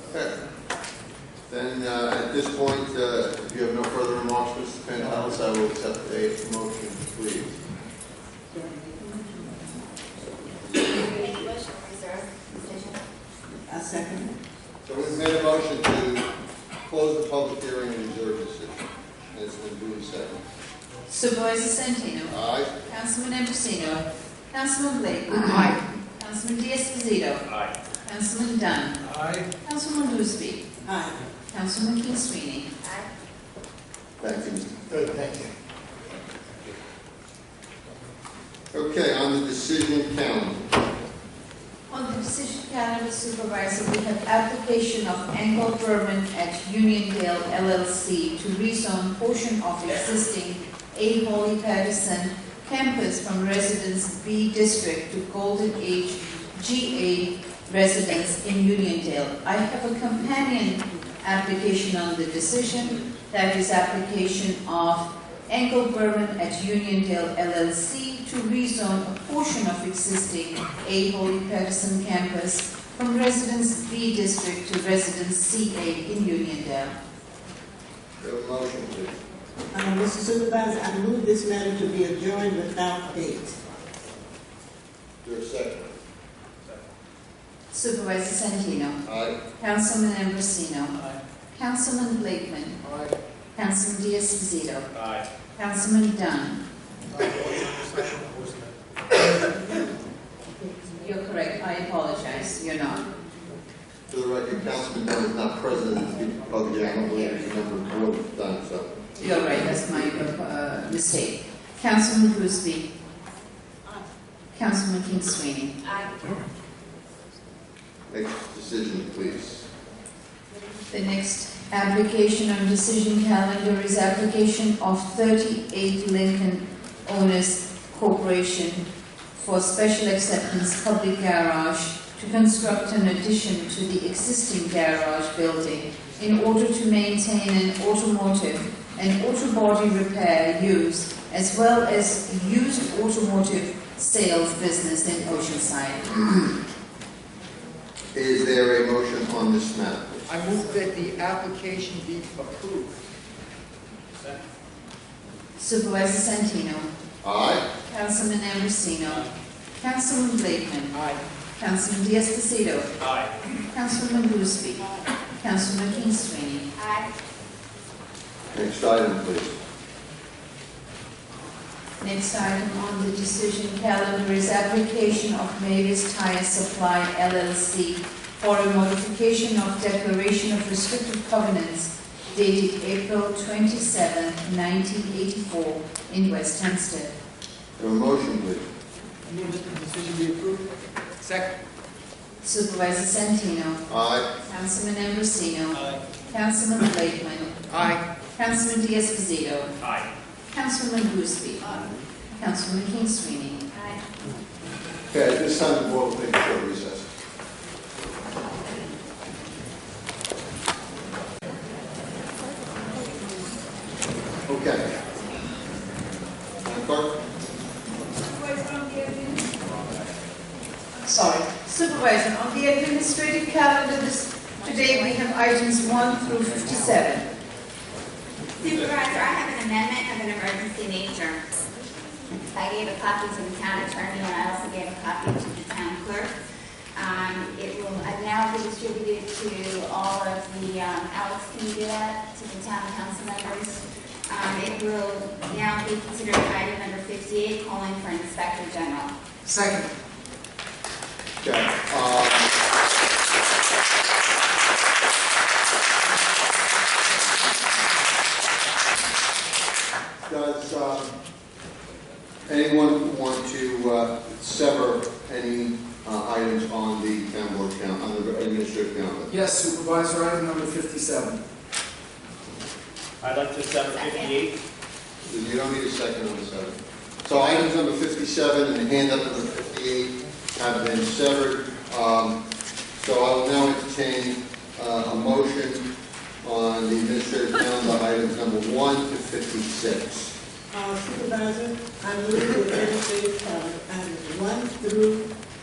Okay. Then at this point, if you have no further remarks, Mr. Pantelis, I will accept a motion, please. I second it. So we've made a motion to close the public hearing and reserve decision. It's been duly seconded. Supervisor Santino. Aye. Councilman Ambrosino. Councilman Blake. Aye. Councilman Diaz-Pasito. Aye. Councilman Dunn. Aye. Councilman Boothby. Aye. Councilman King Sweeney. Thank you, Mr. Good, thank you. Okay, on the decision calendar. On the decision calendar, Supervisor, we have application of Angle Berman at Uniondale LLC to rezone portion of existing A. Holly Patterson campus from Residence B District to Golden Age GA Residence in Uniondale. I have a companion application on the decision. That is application of Angle Berman at Uniondale LLC to rezone a portion of existing A. Holly Patterson campus from Residence B District to Residence CA in Uniondale. We have a motion, please. Mr. Supervisor, I move this matter to be adjourned without date. Is there a second? Supervisor Santino. Aye. Councilman Ambrosino. Aye. Councilman Blakeman. Aye. Councilman Diaz-Pasito. Aye. Councilman Dunn. You're correct. I apologize. You're not. For the record, Councilman Dunn is not president of the public hearing. I don't believe he's a member of the board at the time, so. You're right. That's my mistake. Councilman Boothby. Councilman King Sweeney. Next decision, please. The next application on decision calendar is application of 38 Lincoln Owners Corporation for special acceptance public garage to construct an addition to the existing garage building in order to maintain an automotive and auto body repair use as well as used automotive sales business in Oceanside. Is there a motion on this matter? I move that the application be approved. Supervisor Santino. Aye. Councilman Ambrosino. Councilman Blakeman. Aye. Councilman Diaz-Pasito. Aye. Councilman Boothby. Councilman King Sweeney. Next item, please. Next item on the decision calendar is application of Mavis Tire Supply LLC for a modification of declaration of restrictive covenants dated April 27, 1984 in West Hempstead. Have a motion, please. I move that the decision be approved. Second. Supervisor Santino. Aye. Councilman Ambrosino. Aye. Councilman Blakeman. Aye. Councilman Diaz-Pasito. Aye. Councilman Boothby. Councilman King Sweeney. Okay, at this time, the board will take a short recess. Okay. Madam Clerk? Sorry. Supervisor, on the administrative calendar today we have items 1 through 57. Supervisor, I have an amendment of an emergency nature. I gave a copy to the town attorney and I also gave a copy to the town clerk. It will now be distributed to all of the, Alex, can you do that, to the town council members? It will now be considered item number 58, calling for Inspector General. Second. Okay. Does anyone want to sever any items on the town board count, on the administrative calendar? Yes, Supervisor, item number 57. I'd like to sever 58. You don't need a second on the 7. So items number 57 and hand up number 58 have been severed. So I will now entertain a motion on the administrative calendar items number 1 to 56. Supervisor, I move the administrative calendar items 1 through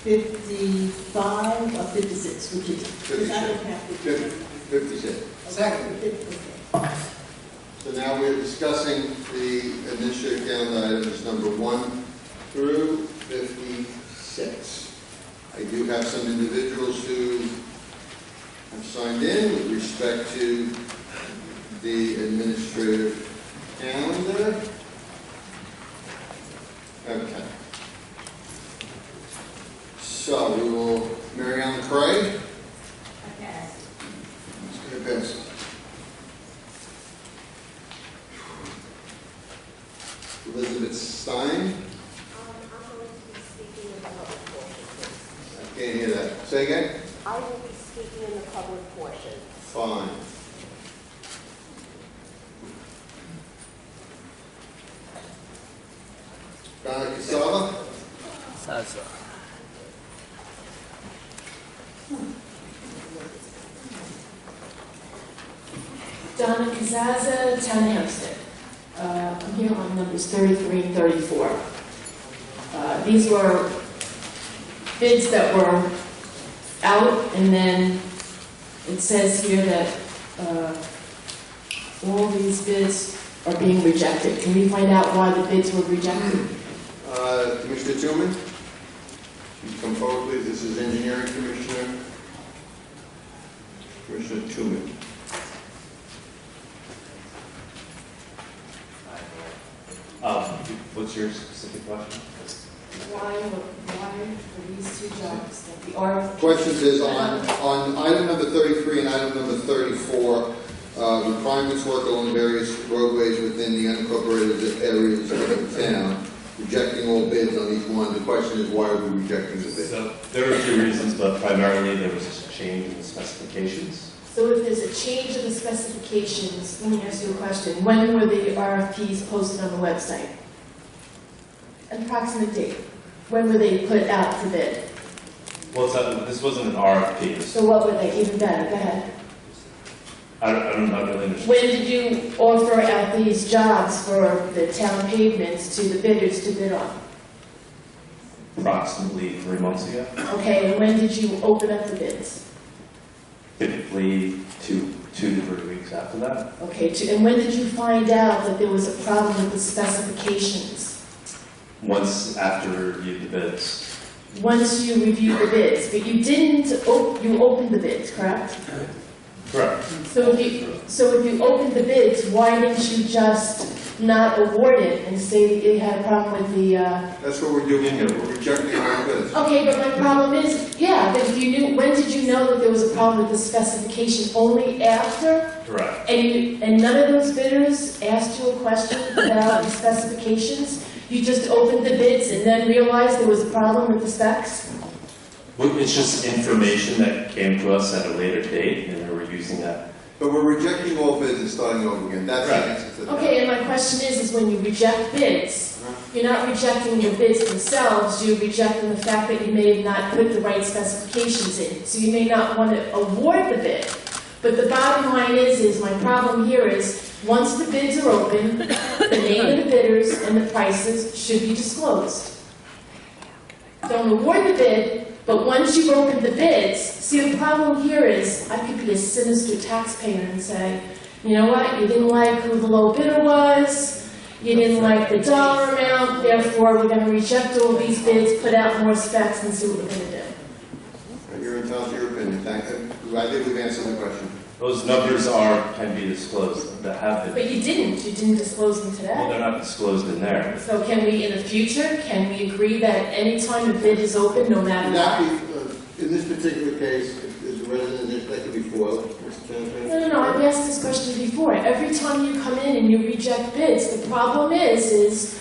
55 or 56, which is, because I don't have 56. Second. So now we're discussing the administrative calendar items number 1 through 56. I do have some individuals who have signed in with respect to the administrative calendar. Okay. So we will, Mary Ellen Craig. Okay, Benson. Elizabeth Stein. I can't hear that. Say again? I will be speaking in the public portion. Fine. Donna Casava. Sasa. Donna Kazaza, Town of Hempstead. I'm here on numbers 33 and 34. These were bids that were out, and then it says here that all these bids are being rejected. Can we find out why the bids were rejected? Commissioner Tillman, come forward, please. This is Engineering Commissioner. Commissioner Tillman. What's your specific question? Why were these two jobs that the RFP? Questions is on item number 33 and item number 34, requirements work along various roadways within the unincorporated areas of the town, rejecting all bids on each one. The question is, why are we rejecting the bid? So there are two reasons, but primarily there was a change in the specifications. So if there's a change in the specifications, let me ask you a question. When were the RFPs posted on the website? Approximate date. When were they put out to bid? Well, this wasn't an RFP. So what were they? Even better. Go ahead. I don't really understand. When did you offer out these jobs for the town pavements to the bidders to bid on? Approximately 3 months ago. Okay, and when did you open up the bids? Typically 2 to 3 weeks after that. Okay, and when did you find out that there was a problem with the specifications? Once after reviewed the bids. Once you reviewed the bids, but you didn't, you opened the bids, correct? Correct. So if you opened the bids, why didn't you just not award it and say that you had a problem with the, That's what we're doing here. We're rejecting all bids. Okay, but my problem is, yeah, but if you knew, when did you know that there was a problem with the specification? Only after? Correct. And none of those bidders asked you a question about the specifications? You just opened the bids and then realized there was a problem with the specs? Well, it's just information that came to us at a later date, and we were using that. But we're rejecting all bids and starting over again. That's Right. the answer to that. Okay, and my question is when you reject bids, you're not rejecting the bids themselves, you're rejecting the fact that you may have not put the right specifications in. So you may not want to award the bid. But the bottom line is my problem here is, once the bids are open, the name of the bidders and the prices should be disclosed. Don't award the bid, But once you've opened the bids, see, the problem here is, I could be a sinister taxpayer and say, you know what, you didn't like who the low bidder was, you didn't like the dollar amount, therefore we're gonna reject all these bids, put out more specs and see what we're gonna do. You're entitled to your opinion. Thank you. I think we've answered the question. Those numbers can be disclosed, that have been. But you didn't disclose them today. Well, they're not disclosed in there. So can we, in the future, can we agree that anytime a bid is open, no matter what? In this particular case, if there's a resident, that could be foiled, Mr. Chairman. No, I've asked this question before. Every time you come in and you reject bids, the problem is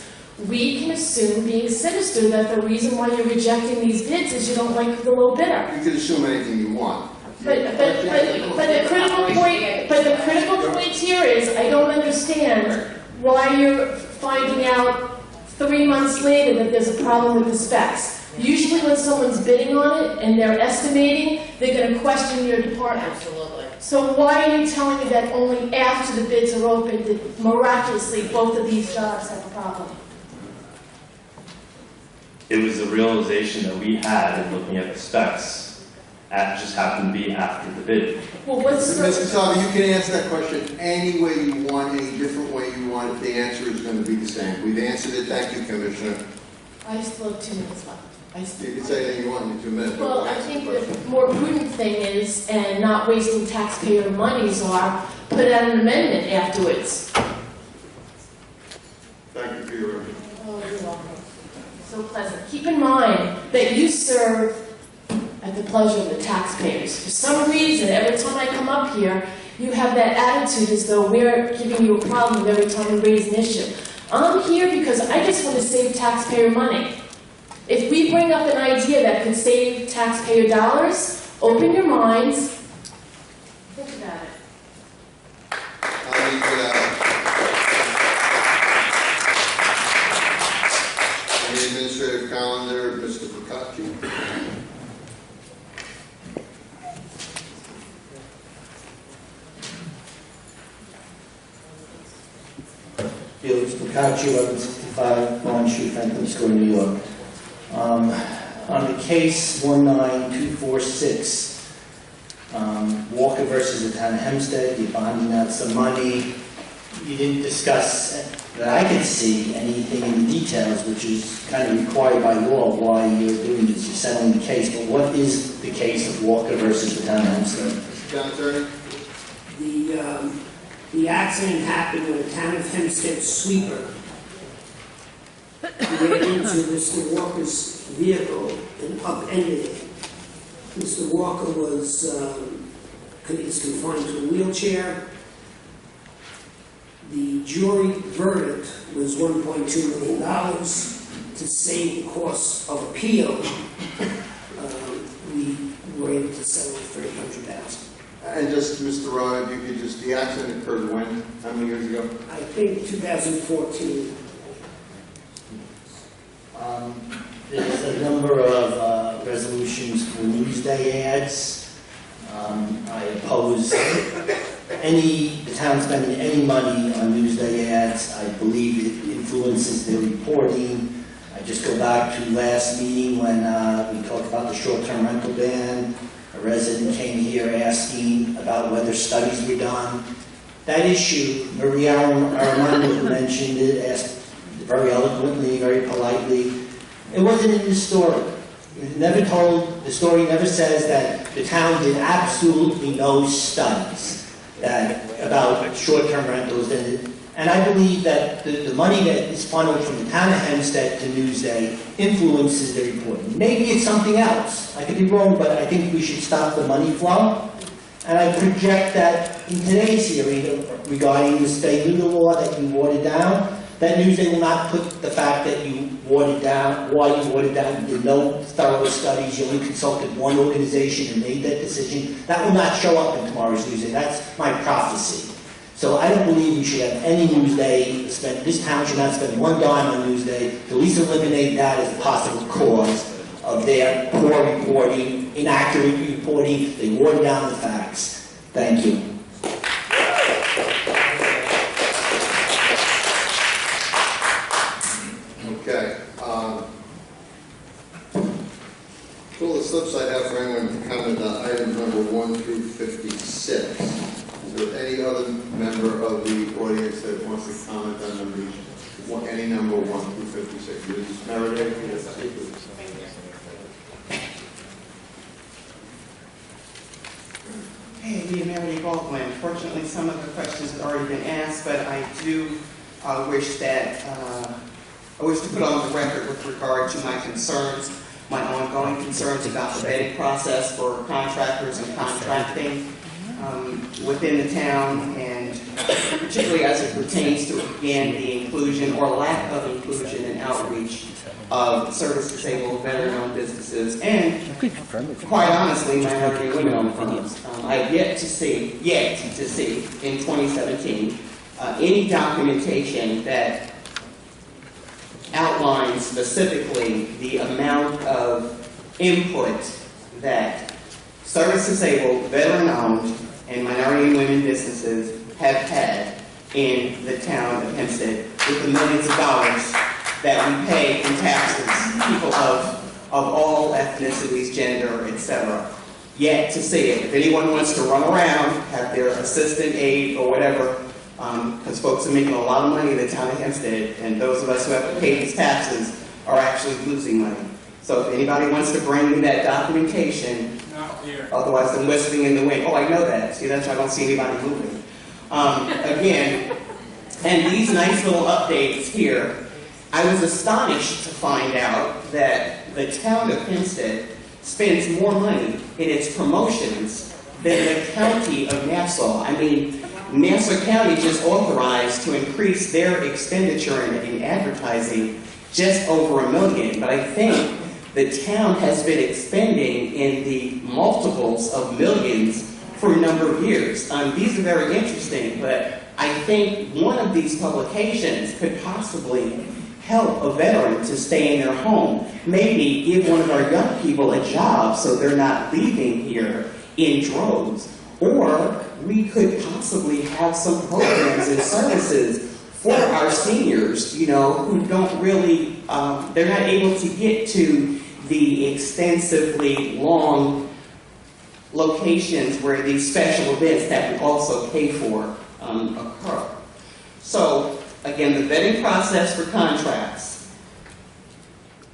we can assume, being sinister, that the reason why you're rejecting these bids is you don't like the low bidder. You can assume anything you want. But the critical point here is, I don't understand why you're finding out 3 months later that there's a problem with the specs. Usually when someone's bidding on it and they're estimating, they're going to question your department. Absolutely. So why are you telling me that only after the bids are open that miraculously both of these jobs have a problem? It was a realization that we had in looking at the specs. It just happened to be after the bid. Well, what's Mr. Salvi, you can answer that question any way you want, any different way you want. The answer is going to be the same. We've answered it. Thank you, Commissioner. I still have 2 minutes left. You can say anything you want in 2 minutes. Well, I think the more prudent thing is, and not wasting taxpayer monies, are put out an amendment afterwards. Thank you for your answer. Oh, you're welcome. So pleasant. Keep in mind that you serve at the pleasure of the taxpayers. For some reason, every time I come up here, you have that attitude as though we're giving you a problem every time you raise an issue. I'm here because I just want to save taxpayer money. If we bring up an idea that could save taxpayer dollars, open your minds, think about it. I'll leave it out. On the administrative calendar, Mr. Bocacci. Felix Bocacci, 1165 Vaughn Street, Franklin Square, New York. On the case 19246, Walker versus the town of Hempstead, you're bonding out some money. You didn't discuss, that I could see, anything in the details, which is kind of required by law why you're doing this, you're settling the case. But what is the case of Walker versus the town of Hempstead? Town Attorney? The accident happened when the town of Hempstead sweeper ran into Mr. Walker's vehicle and upended it. Mr. Walker is confined to a wheelchair. The jury verdict was $1.2 million to save the cost of appeal. We were able to settle $300,000. And just, Mr. Ryan, you could just, the accident occurred when? How many years ago? I think 2014. There's a number of resolutions for Newsday ads. I oppose the town spending any money on Newsday ads. I believe it influences their reporting. I just go back to last meeting when we talked about the short-term rental ban. A resident came here asking about whether studies were done. That issue, Maria Armando mentioned it, asked very eloquently, very politely. It wasn't in the story. It never told, the story never says that the town did absolutely no studies about short-term rentals. And I believe that the money that is funneled from the town of Hempstead to Newsday influences the reporting. Maybe it's something else. I could be wrong, but I think we should stop the money flow. And I project that in today's hearing regarding the state legal law that you watered down, that Newsday will not put the fact that you watered down, why you watered down, you did no thorough studies, you only consulted one organization and made that decision. That will not show up in tomorrow's Newsday. That's my prophecy. So I don't believe we should have any Newsday spent. This town should not spend one dime on Newsday. To at least eliminate that as a possible cause of their poor reporting, inaccurate reporting. They water down the facts. Thank you. Okay. Call the slips I have for anyone to comment on items number 1 through 56. Is there any other member of the audience that wants to comment on any number 1 through 56? Mrs. Meredith, yes, please. Hey, me and Mary Baldwin. Fortunately, some of the questions have already been asked, but I do wish to put on the record with regard to my concerns, my ongoing concerns about the vetting process for contractors and contracting within the town, and particularly as it pertains to, again, the inclusion or lack of inclusion and outreach of service-disabled veteran-owned businesses, and quite honestly, minority and women-owned firms. I've yet to see in 2017 any documentation that outlines specifically the amount of input that service-disabled, veteran-owned, and minority and women businesses have had in the town of Hempstead with the millions of dollars that we pay in taxes, people of all ethnicities, gender, etc. Yet to see it. If anyone wants to run around, have their assistant, aide, or whatever, because folks are making a lot of money in the town of Hempstead, and those of us who have to pay these taxes are actually losing money. So if anybody wants to bring me that documentation, otherwise I'm whistling in the wind. Oh, I know that. See, that's why I don't see anybody moving. Again, and these nice little updates here, I was astonished to find out that the town of Hempstead spends more money in its promotions than the county of Nassau. I mean, Nassau County just authorized to increase their expenditure in advertising just over $1 million, but I think the town has been expending in the multiples of millions for a number of years. These are very interesting, but I think one of these publications could possibly help a veteran to stay in their home. Maybe give one of our young people a job so they're not leaving here in droves. Or we could possibly have some programs and services for our seniors, you know, who don't really, they're not able to get to the extensively long locations where these special events that we also pay for occur. So, again, the vetting process for contracts.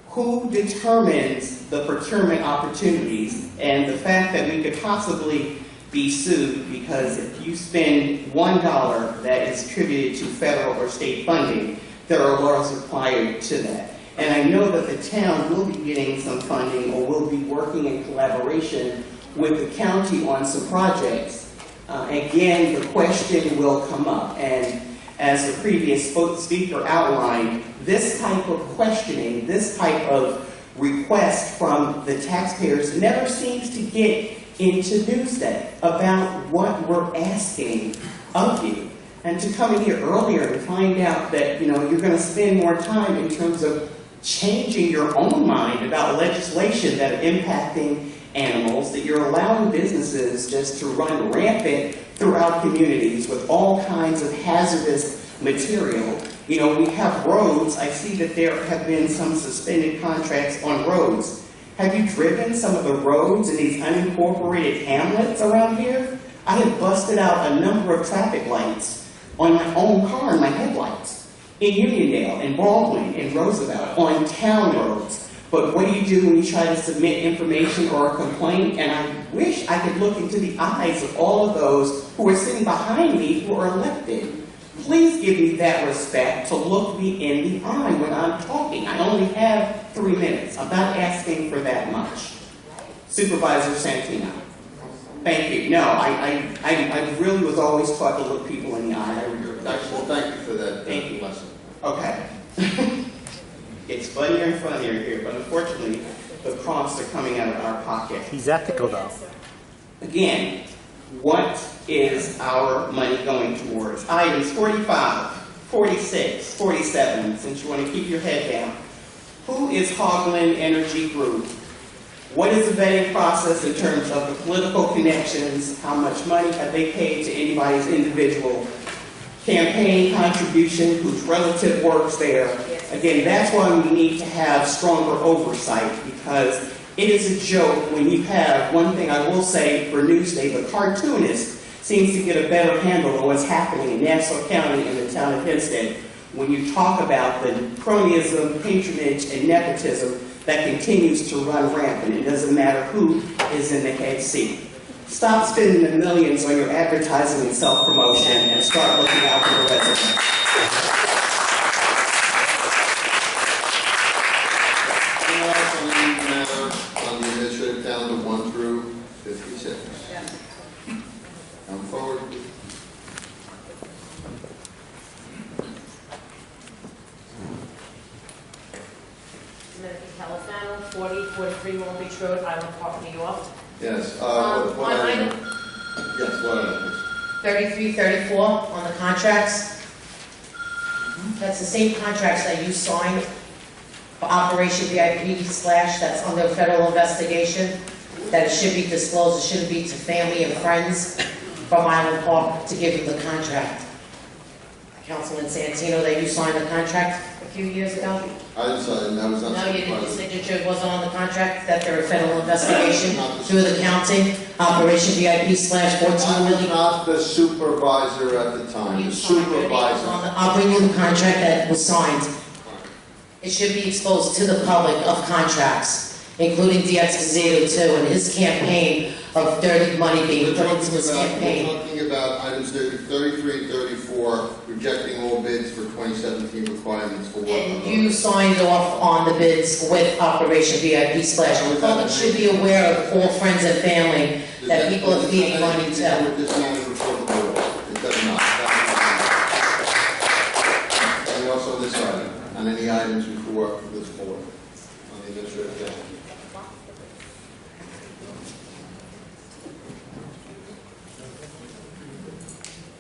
Who determines the procurement opportunities, and the fact that we could possibly be sued because if you spend $1 that is attributed to federal or state funding, there are laws required to that. And I know that the town will be getting some funding or will be working in collaboration with the county on some projects. Again, the question will come up, and as the previous speaker outlined, this type of questioning, this type of request from the taxpayers never seems to get into Newsday about what we're asking of you. And to come in here earlier and find out that, you know, you're going to spend more time in terms of changing your own mind about legislation that are impacting animals, that you're allowing businesses just to run rampant throughout communities with all kinds of hazardous material. You know, we have roads. I see that there have been some suspended contracts on roads. Have you driven some of the roads in these unincorporated hamlets around here? I have busted out a number of traffic lights on my own car and my headlights in Uniondale, in Baldwin, in Roosevelt, on town roads. But what do you do when you try to submit information or a complaint? And I wish I could look into the eyes of all of those who are sitting behind me who are elected. Please give me that respect to look me in the eye when I'm talking. I only have 3 minutes. I'm not asking for that much. Supervisor Santino. Thank you. No, I really was always taught to look people in the eye. Well, thank you for that. Thank you. Lesson. Okay. It's funnier and funnier here, but unfortunately, the costs are coming out of our pocket. He's ethical, though. Again, what is our money going towards? Items 45, 46, 47, since you want to keep your head down. Who is Hogland Energy Group? What is the vetting process in terms of the political connections? How much money have they paid to anybody's individual campaign contribution, whose relative works there? Again, that's why we need to have stronger oversight, because It is a joke when you have, one thing I will say for Newsday, the cartoonist seems to get a better handle on what's happening in Nassau County and the town of Hempstead when you talk about the cronyism, patronage, and nepotism that continues to run rampant. It doesn't matter who is in the head seat. Stop spending the millions on your advertising and self-promotion and start looking out for the residents. On the administrative calendar 1 through 56. Come forward. Timothy Califano, 4043 Long Beach Road, Island Park, New York. Yes. On item Yes, what item, please? 3334 on the contracts. That's the same contracts that you signed for Operation VIP / that's under federal investigation, that it should be disclosed, it shouldn't be to family and friends from Island Park to give them the contract. Councilman Santino, that you signed the contract a few years ago? I didn't sign, that was not. No, you didn't, your signature wasn't on the contract, that they're a federal investigation through the county, Operation VIP / 14 million. Not the supervisor at the time, the supervisor. I'll bring you the contract that was signed. It should be exposed to the public of contracts, including DeExposito too, and his campaign of dirty money being put into his campaign. We're talking about items 33 and 34, rejecting all bids for 2017 requirements for work. And you signed off on the bids with Operation VIP / the public should be aware of all friends and family that people are feeding money to. This matter before the board. It does not. And also this item, on any items before this board, on the administrative calendar.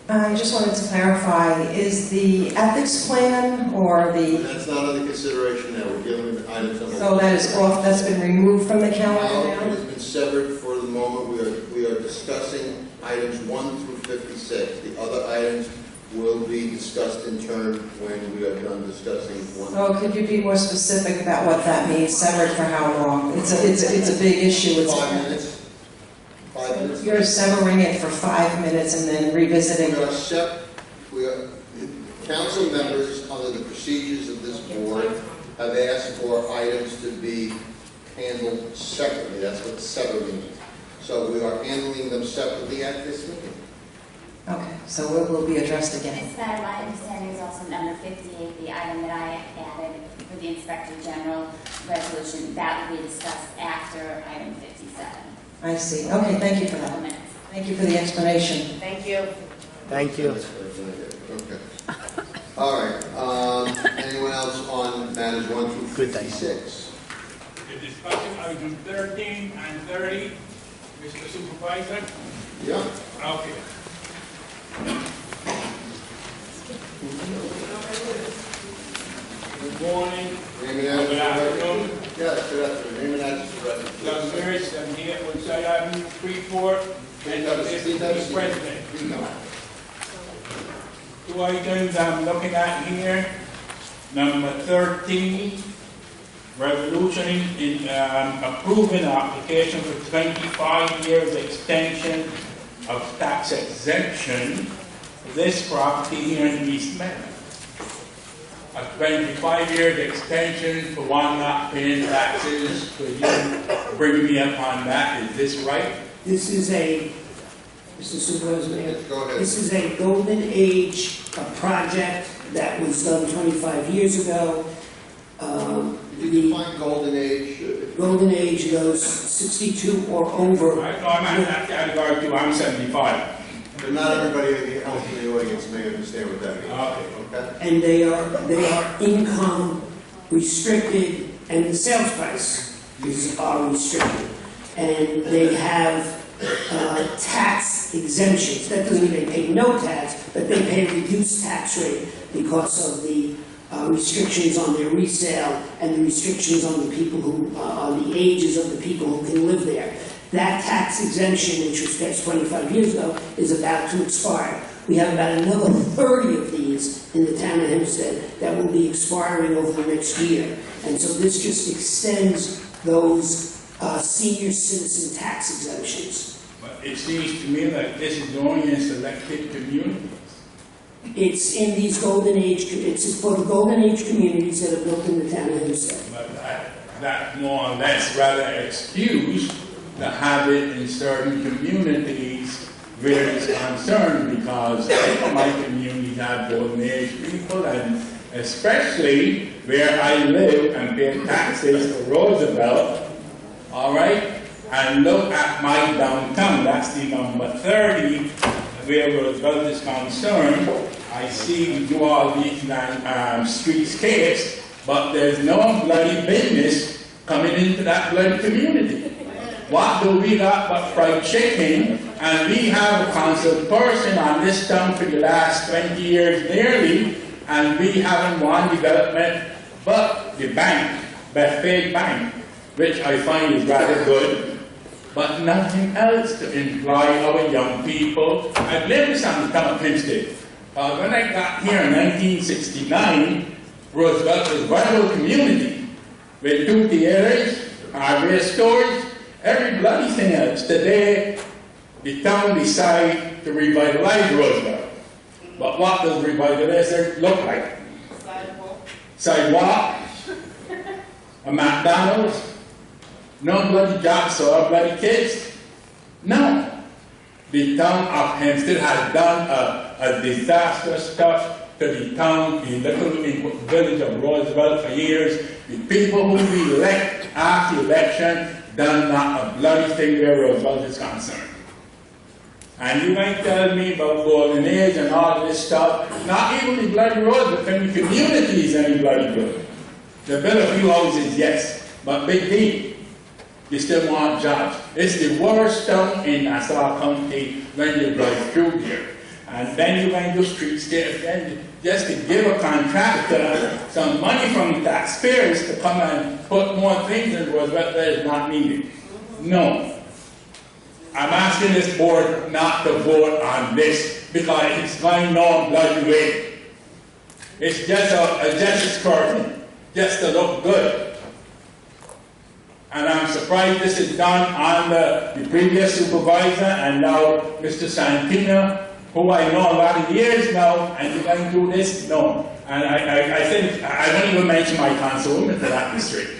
I just wanted to clarify, is the ethics plan or the... That's not under consideration now, we're dealing with items on the... So that is off, that's been removed from the calendar No, now? it has been severed for the moment. We are discussing items 1 through 56. The other items will be discussed in turn when we are done discussing 1. So could you be more specific about what that means, severed for how long? It's a big issue. It's 5 minutes. 5 minutes. You're severing it for 5 minutes and then revisiting. We are council members, under the procedures of this board, have asked for items to be handled separately. That's what sever means. So we are handling them separately at this meeting. Okay, so it will be addressed again. Mr. Madam, my understanding is also number 58, the item that I added for the Inspector General resolution, that will be discussed after item 57. I see. Okay, thank you for that. Thank you for the explanation. Thank you. Thank you. Okay. All right. Anyone else on matters 1 through 56? The discussion items 13 and 30, Mr. Supervisor? Yeah. Okay. Good morning. Good afternoon. Yes, good afternoon. Name and address for the record. Doug Lewis, I'm here at Woodside Avenue, Freeport, and the President. Two items I'm looking at here. Number 13, resolution in approving application for 25 years extension of tax exemption for this property here in East Meadow. A 25-year extension for one not paying taxes. Could you bring me up on that? Is this right? This is a, Mr. Supervisor, go ahead. This is a golden age project that was done 25 years ago. You define golden age? Golden age goes 62 or over. I'm at that category too. I'm 75. But not everybody else in the audience may understand what that means. Okay. And they are income restricted, and the sales price are restricted. And they have tax exemptions. That doesn't mean they pay no tax, but they pay a reduced tax rate because of the restrictions on their resale and the restrictions on the people who, on the ages of the people who can live there. That tax exemption, which was passed 25 years ago, is about to expire. We have about another 30 of these in the town of Hempstead that will be expiring over the next year. And so this just extends those senior citizen tax exemptions. But it seems to me like this is only in selected communities. It's in these golden age, it's for the golden age communities that are built in the town of Hempstead. But that more or less rather excuse to have it in certain communities where it's concerned, because my community have golden age people, and especially where I live and pay taxes for Roosevelt, all right? And look at my downtown, that's the number 30, where Roosevelt is concerned. I see we do all these streetscapes, but there's no bloody business coming into that bloody community. What do we got but fried chicken? And we have a council person on this town for the last 20 years nearly, and we haven't one development but the bank, Bethpage Bank, which I find is rather good, but nothing else to employ our young people. I've lived in the town of Hempstead. When I got here in 1969, Roosevelt was a viable community with 2 theaters, hardware stores, every bloody thing else. Today, the town decided to revitalize Roosevelt. But what does revitalize look like? Sidewalk, a McDonald's, no bloody jobs for bloody kids. No. The town of Hempstead has done a disastrous stuff to the town, the little village of Roosevelt for years. The people who we elect after the election done not a bloody thing where Roosevelt is concerned. And you might tell me about golden age and all this stuff. Not even the bloody Roosevelt in the community is any bloody good. They built a few houses, yes, but big deal. You still want jobs. It's the worst town in Nassau County when you drive through here. And then you went to streetscapes, and just to give a contractor some money from the taxpayers to come and put more things in Roosevelt that is not needed. No. I'm asking this board not to vote on this because it's going no bloody way. It's just a skirting, just to look good. And I'm surprised this is done on the previous supervisor and now Mr. Santina, who I know a lot of years now, and you're going to do this? No. And I think, I won't even mention my councilwoman for that district.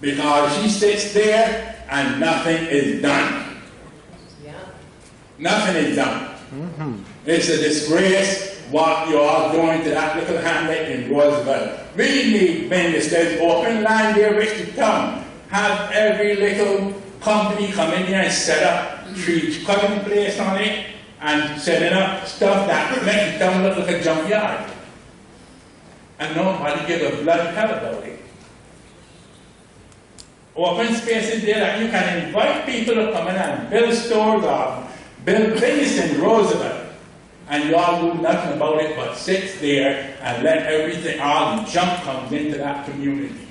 Because she sits there and nothing is done. Yeah. Nothing is done. It's a disgrace what you are doing to that little hamlet in Roosevelt. We need ministers, open land there with the town. Have every little company come in here and set up trees, cutting place on it, and setting up stuff that makes the town look like a junkyard. And nobody give a bloody hell about it. Open spaces there that you can invite people to come in and build stores or build business in Roosevelt. And you all do nothing about it but sit there and let everything, all the junk comes into that community.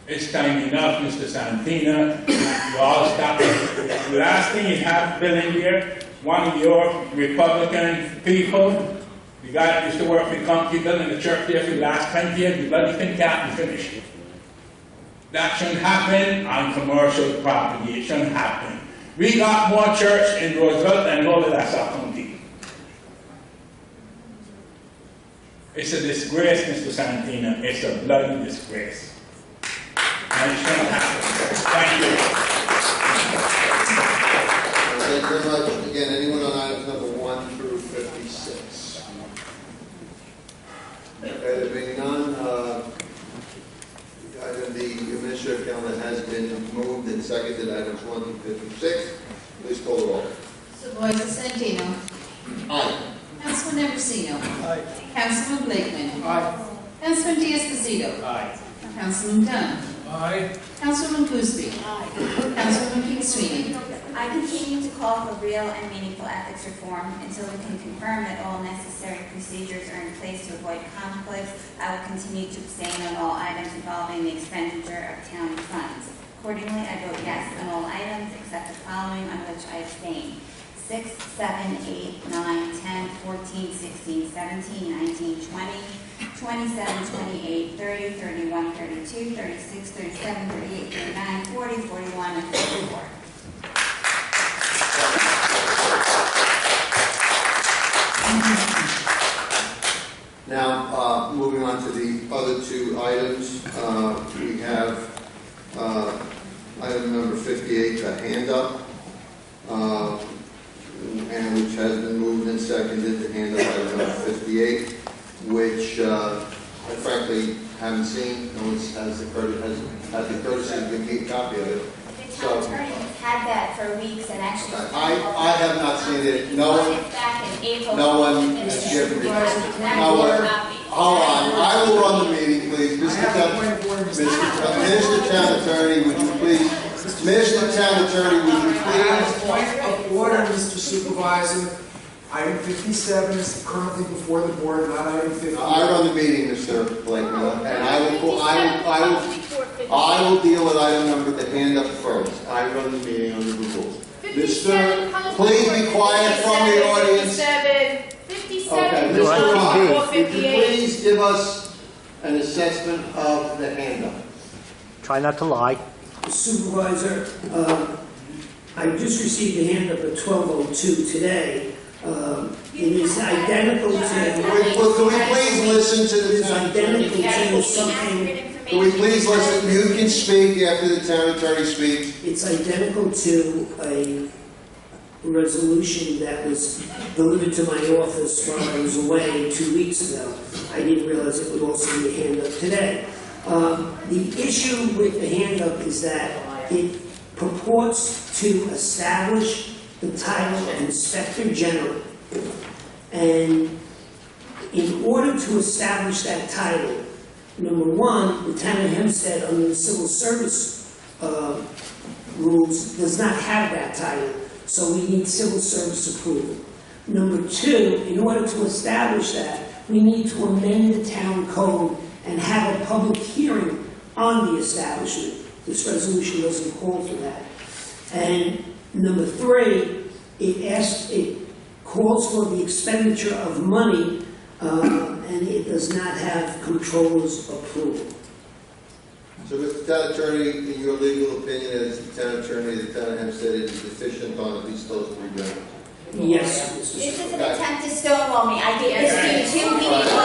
It's time enough, Mr. Santina. You all stop it. The last thing you have built in here, one of your Republican people, the guy that used to work for the company building the church there for the last 20 years, the bloody thing can't be finished. That shouldn't happen on commercial property. It shouldn't happen. We got more church in Roosevelt than all of Nassau County. It's a disgrace, Mr. Santina. It's a bloody disgrace. And it shouldn't happen. Thank you. Thank you very much. Again, anyone on items number 1 through 56? Okay, there being none, the administrative calendar has been moved and seconded. Items 1 through 56. Please call the roll. Supervisor Santino. Aye. Councilman Neversino. Aye. Councilman Blakeman. Aye. Councilman Diaz-Pasito. Aye. Councilman Dunn. Aye. Councilman Gooseby. Councilman King Sweeney. I continue to call for real and meaningful ethics reform until we can confirm that all necessary procedures are in place to avoid conflicts. I will continue to abstain on all items involving the expenditure of town funds. Accordingly, I vote yes on all items except the following on which I abstain. 6, 7, 8, 9, 10, 14, 16, 17, 19, 20, 27, 28, 30, 31, 32, 36, 37, 38, 39, 40, 41, and 44. Now, moving on to the other two items, we have item number 58, the hand up, and which has been moved and seconded to hand up item number 58, which I frankly haven't seen. No one has the courtesy to give me a copy of it. The town attorney has had that for weeks and actually. I have not seen it. No one. Back in April. No one has given me. No one. Hold on. I will run the meeting, please. Mr. Town Attorney, would you please? Mr. Town Attorney, would you please? Point of order, Mr. Supervisor. Item 57 is currently before the board, not item 58. I run the meeting, Mr. Blakeman, and I will deal with item number, the hand up first. I run the meeting under the rules. Mr. Please be quiet from the audience. 57. Okay, Mr. Rock, would you please give us an assessment of the hand up? Try not to lie. Supervisor, I just received a hand up at 12:02 today. It is identical to. Can we please listen to the town attorney? Identical to something. Can we please listen? You can speak after the town attorney speaks. It's identical to a resolution that was delivered to my office while I was away 2 weeks ago. I didn't realize it would also be a hand up today. The issue with the hand up is that it purports to establish the title of Inspector General. And in order to establish that title, number one, the town of Hempstead under the civil service rules does not have that title, so we need civil service approval. Number two, in order to establish that, we need to amend the town code and have a public hearing on the establishment. This resolution doesn't call for that. And number three, it calls for the expenditure of money, and it does not have controller's approval. So, Mr. Town Attorney, in your legal opinion, as the Town Attorney of the Town of Hempstead, it is deficient on at least those three grounds? Yes. This is an attempt to stonewall me. I gave this to you 2 weeks ago.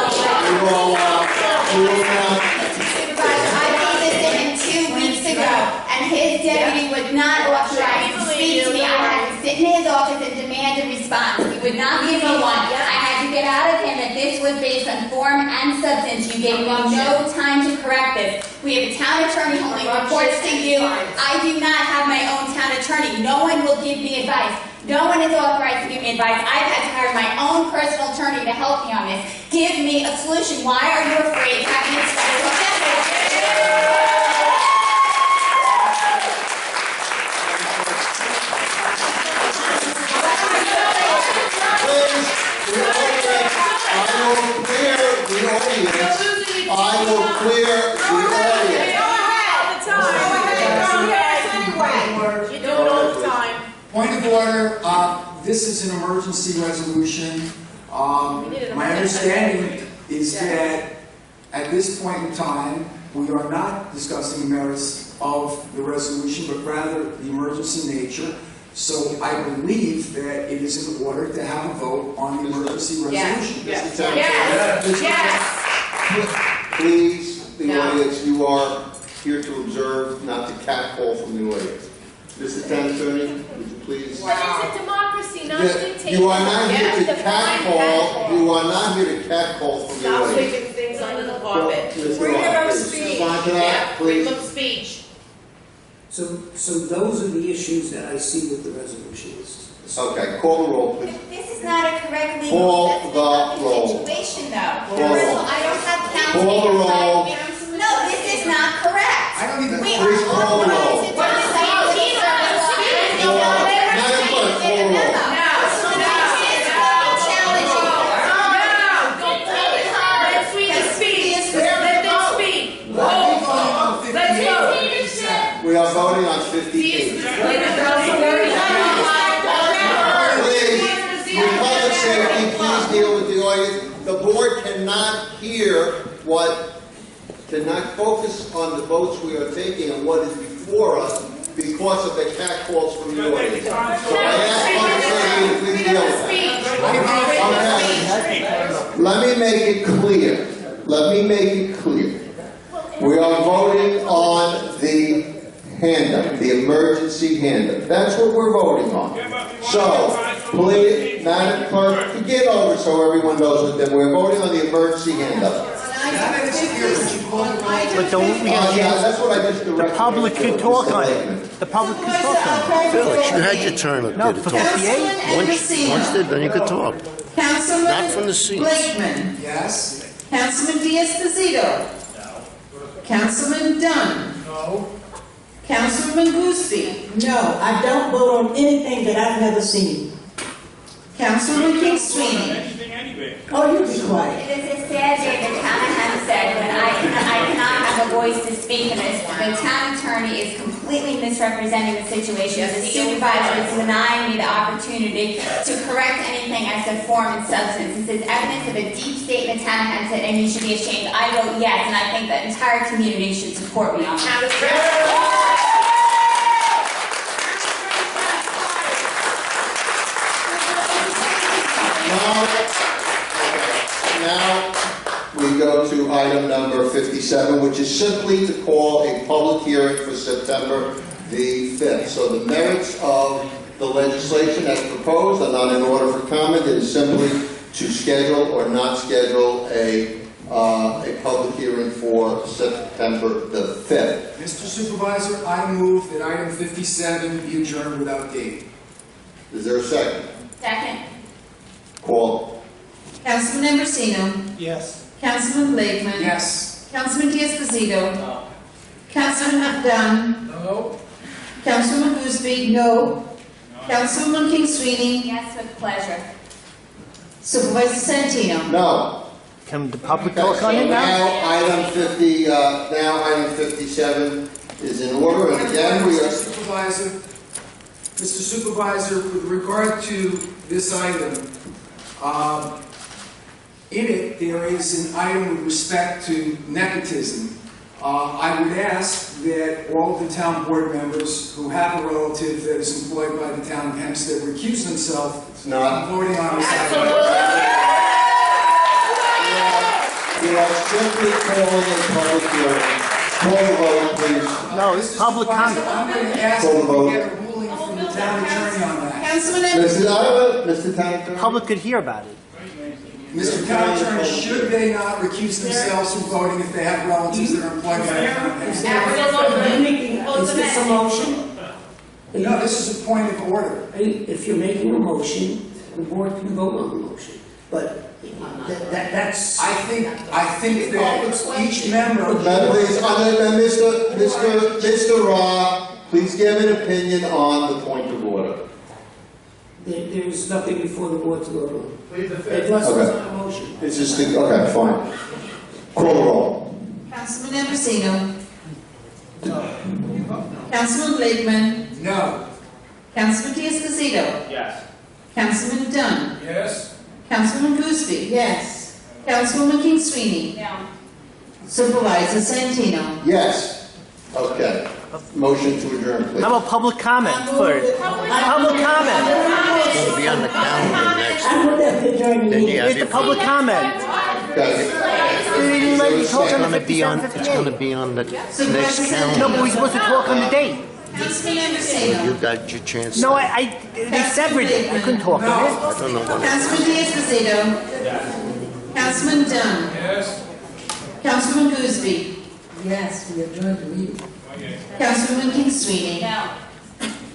Supervisor, I gave this to him 2 weeks ago, and his deputy would not authorize to speak to me. I had to sit in his office and demand a response. He would not give me one. I had to get out of him that this was based on form and substance. You gave me no time to correct this. We have a town attorney who only reports to you. I do not have my own town attorney. No one will give me advice. No one is authorized to give me advice. I've had to hire my own personal attorney to help me on this. Give me a solution. Why are you afraid to have an inspector? I will clear the audience. You do it all the time. Point of order, this is an emergency resolution. My understanding is that at this point in time, we are not discussing the merits of the resolution, but rather the emergency nature. So I believe that it is in order to have a vote on the emergency resolution. Yes. Please, the audience, you are here to observe, not to catcall from the audience. Mr. Town Attorney, would you please? But it's a democracy, not a dictatorship. You are not here to catcall. You are not here to catcall from the Stop audience. sweeping things under the carpet. Freedom of speech. Freedom of speech. So those are the issues that I see with the resolution. Okay, call the roll, please. This is not a correct legal Call assessment the of the roll. situation, though. Call the roll. I don't have counsel. Call the roll. No, this is not correct. I don't even. We are Please call the roll. authorized to do the same thing. Madam Clerk, call the roll. We are voting on 58. Please, for public safety, please deal with the audience. The board cannot hear cannot focus on the votes we are taking and what is before us because of the catcalls from the audience. So I ask you to please deal with that. Let me make it clear. Let me make it clear. We are voting on the handout, the emergency handout. That's what we're voting on. So, please, Madam Clerk, get over so everyone knows that we're voting on the emergency handout. But don't we that's what I just directed. The public can talk on it. The public can talk on it. Felix, you had your turn up there to for talk. 58. Once they're done, you could talk. Councilman Not from the seats. Blakeman. Yes? Councilman Diaz-Pasito. Councilman Dunn. No. Councilman Gooseby. No, I don't vote on anything that I've never seen. Councilman King Sweeney. Oh, you be quiet. It is a sad day in the town of Hempstead when I cannot have a voice to speak in this. The town attorney is completely misrepresenting the situation. The supervisor is denying me the opportunity to correct anything as to form and substance. This is evidence of a deep state in the town of Hempstead, and you should be ashamed. I vote yes, and I think the entire community should support me on that. Now, we go to item number 57, which is simply to call a public hearing for September the 5th. So the merits of the legislation as proposed are not in order for comment. It is simply to schedule or not schedule a public hearing for September the 5th. Mr. Supervisor, I move that item 57 be adjourned without date. Is there a second? Second. Call. Councilman Ambrosino. Yes. Councilman Blakeman. Yes. Councilman Diaz-Pasito. No. Councilman Dunn. No. Councilman Gooseby. No. Councilman King Sweeney. Yes, with pleasure. Supervisor Santino. No. Can the public talk on it now? Now item 57 is in order, and again we are... Mr. Supervisor, with regard to this item, in it there is an item with respect to nepotism. I would ask that all of the town board members who have a relative that is employed by the town of Hempstead recuse themselves from voting on this item. We are simply calling a public hearing. Call the vote, please. No, it's public comment. I'm going to ask if we get a ruling from the town attorney on that. Councilman Mr. Town Attorney? Public could hear about it. Mr. Town Attorney, should they not recuse themselves from voting if they have relatives that are employed by the town of Hempstead? Is this a motion? No, this is a point of order. If you're making a motion, the board can vote on the motion. But that's... I think that each member... Mr. Ra, please give an opinion on the point of order. There's nothing before the board to vote on. Plead the fifth. Unless it's not a motion. It's just, okay, fine. Call the roll. Councilman Ambrosino. Councilman Blakeman. No. Councilman Diaz-Pasito. Yes. Councilman Dunn. Yes. Councilman Gooseby. Yes. Councilwoman King Sweeney. No. Supervisor Santino. Yes. Okay. Motion to adjourn, please. How about public comment first? Public comment. It's going to be on the calendar next. I would have to adjourn the Then you meeting. have Here's the your... public comment. They didn't let you talk on the 57-58. On the next Supervisor calendar. No, but we're supposed to talk on the date. Councilman Ambrosino. You got your chance. No, they severed it. You couldn't talk on it. I don't know what. Councilman Diaz-Pasito. Councilman Dunn. Yes. Councilman Gooseby. Yes, we adjourned the meeting. Councilwoman King Sweeney. No.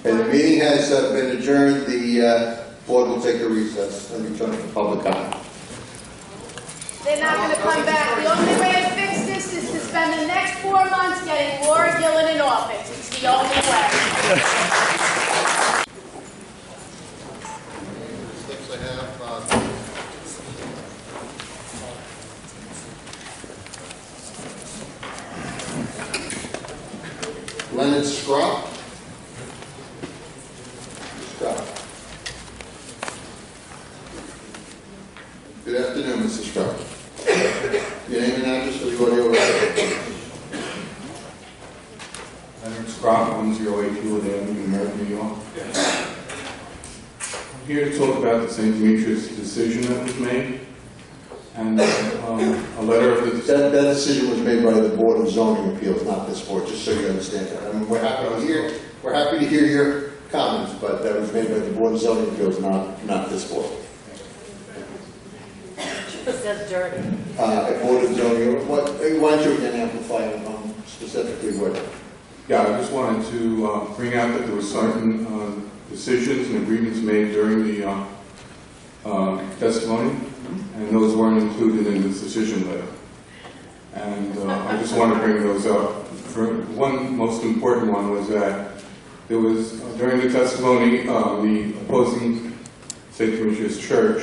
And the meeting has been adjourned. The board will take a recess and return for public comment. They're not going to come back. The only way to fix this is to spend the next 4 months getting Laura Gillen in office. It's the only way. Leonard Scrop. Good afternoon, Mr. Scrop. from New York. I'm here to talk about the St. Demetrius decision that was made, and a letter of the... That decision was made by the Board of Zoning Appeals, not this board, just so you understand that. I mean, we're happy to hear your comments, but that was made by the Board of Zoning Appeals, not this board. That's dirty. Board of Zoning, why don't you again amplify on specifically what? Yeah, I just wanted to bring out that there were certain decisions and agreements made during the testimony, and those weren't included in this decision letter. And I just want to bring those up. One most important one was that there was, during the testimony, the opposing St. Demetrius Church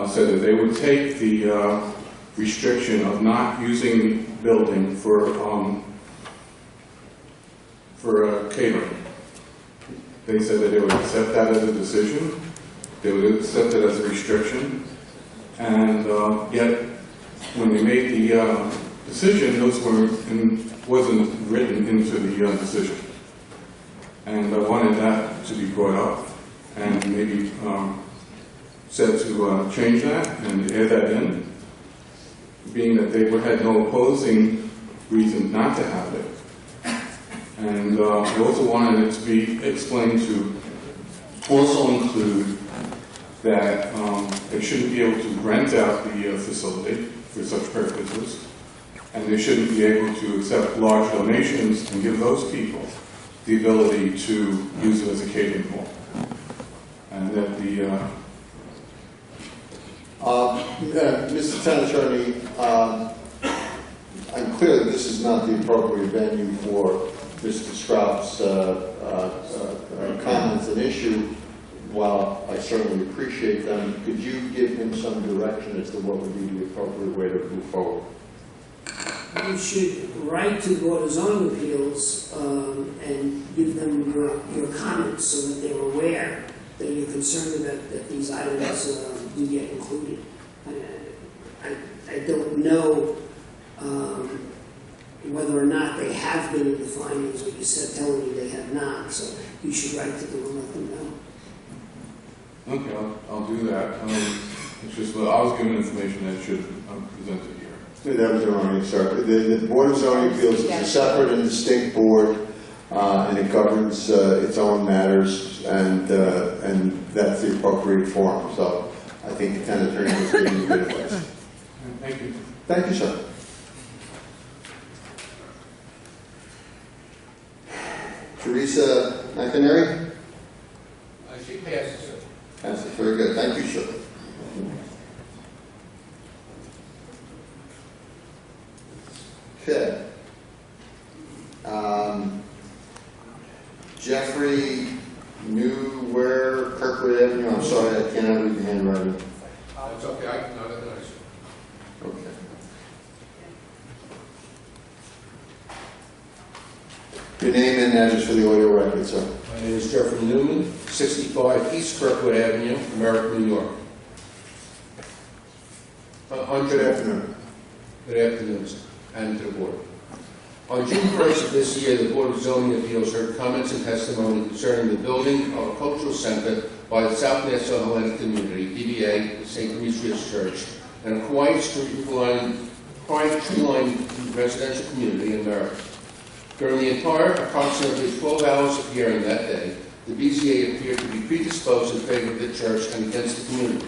said that they would take the restriction of not using the building for catering. They said that they would accept that as a decision, they would accept it as a restriction, and yet when they made the decision, those wasn't written into the decision. And I wanted that to be brought up and maybe said to change that and add that in, being that they had no opposing reason not to have it. And I also wanted it to be explained to also include that they shouldn't be able to rent out the facility for such purposes, and they shouldn't be able to accept large donations and give those people the ability to use it as a catering hall. And that the Mr. Town Attorney, I'm clear that this is not the appropriate venue for Mr. Stroup's comments and issue. While I certainly appreciate them, could you give him some direction as to what would be the appropriate way to move forward? You should write to the Board of Zoning Appeals and give them your comments so that they're aware that you're concerned that these items do get included. I don't know whether or not they have been in the findings, but you said telling me they have not, so you should write to them and let them know. okay, I'll do that. It's just that I was given information that should present it here. That was erroneous, sir. The Board of Zoning Appeals is a separate and distinct board, and it governs its own matters, and that's the appropriate forum. So I think the town attorney was giving you good advice. Thank you. Thank you, sir. Teresa McInerney? She passes, sir. That's very good. Thank you, sir. Okay. Jeffrey Newware, Kirkwood Avenue. I'm sorry, I cannot read the handwriting. It's okay, I can know that, sir. Okay. Your name and address for the audio record, sir. My name is Jeffrey Newman, 65 East Kirkwood Avenue, Merrick, New York. Good afternoon. Good afternoon, and to the board. On June 1st of this year, the Board of Zoning Appeals heard comments and testimony concerning the building of a cultural center by the South Nassau Hellenic Community, DBA, St. Demetrius Church, and a quiet tree-lined residential community in Merrick. During the entire approximately 12 hours of hearing that day, the BZA appeared to be predisposed in favor of the church and against the community.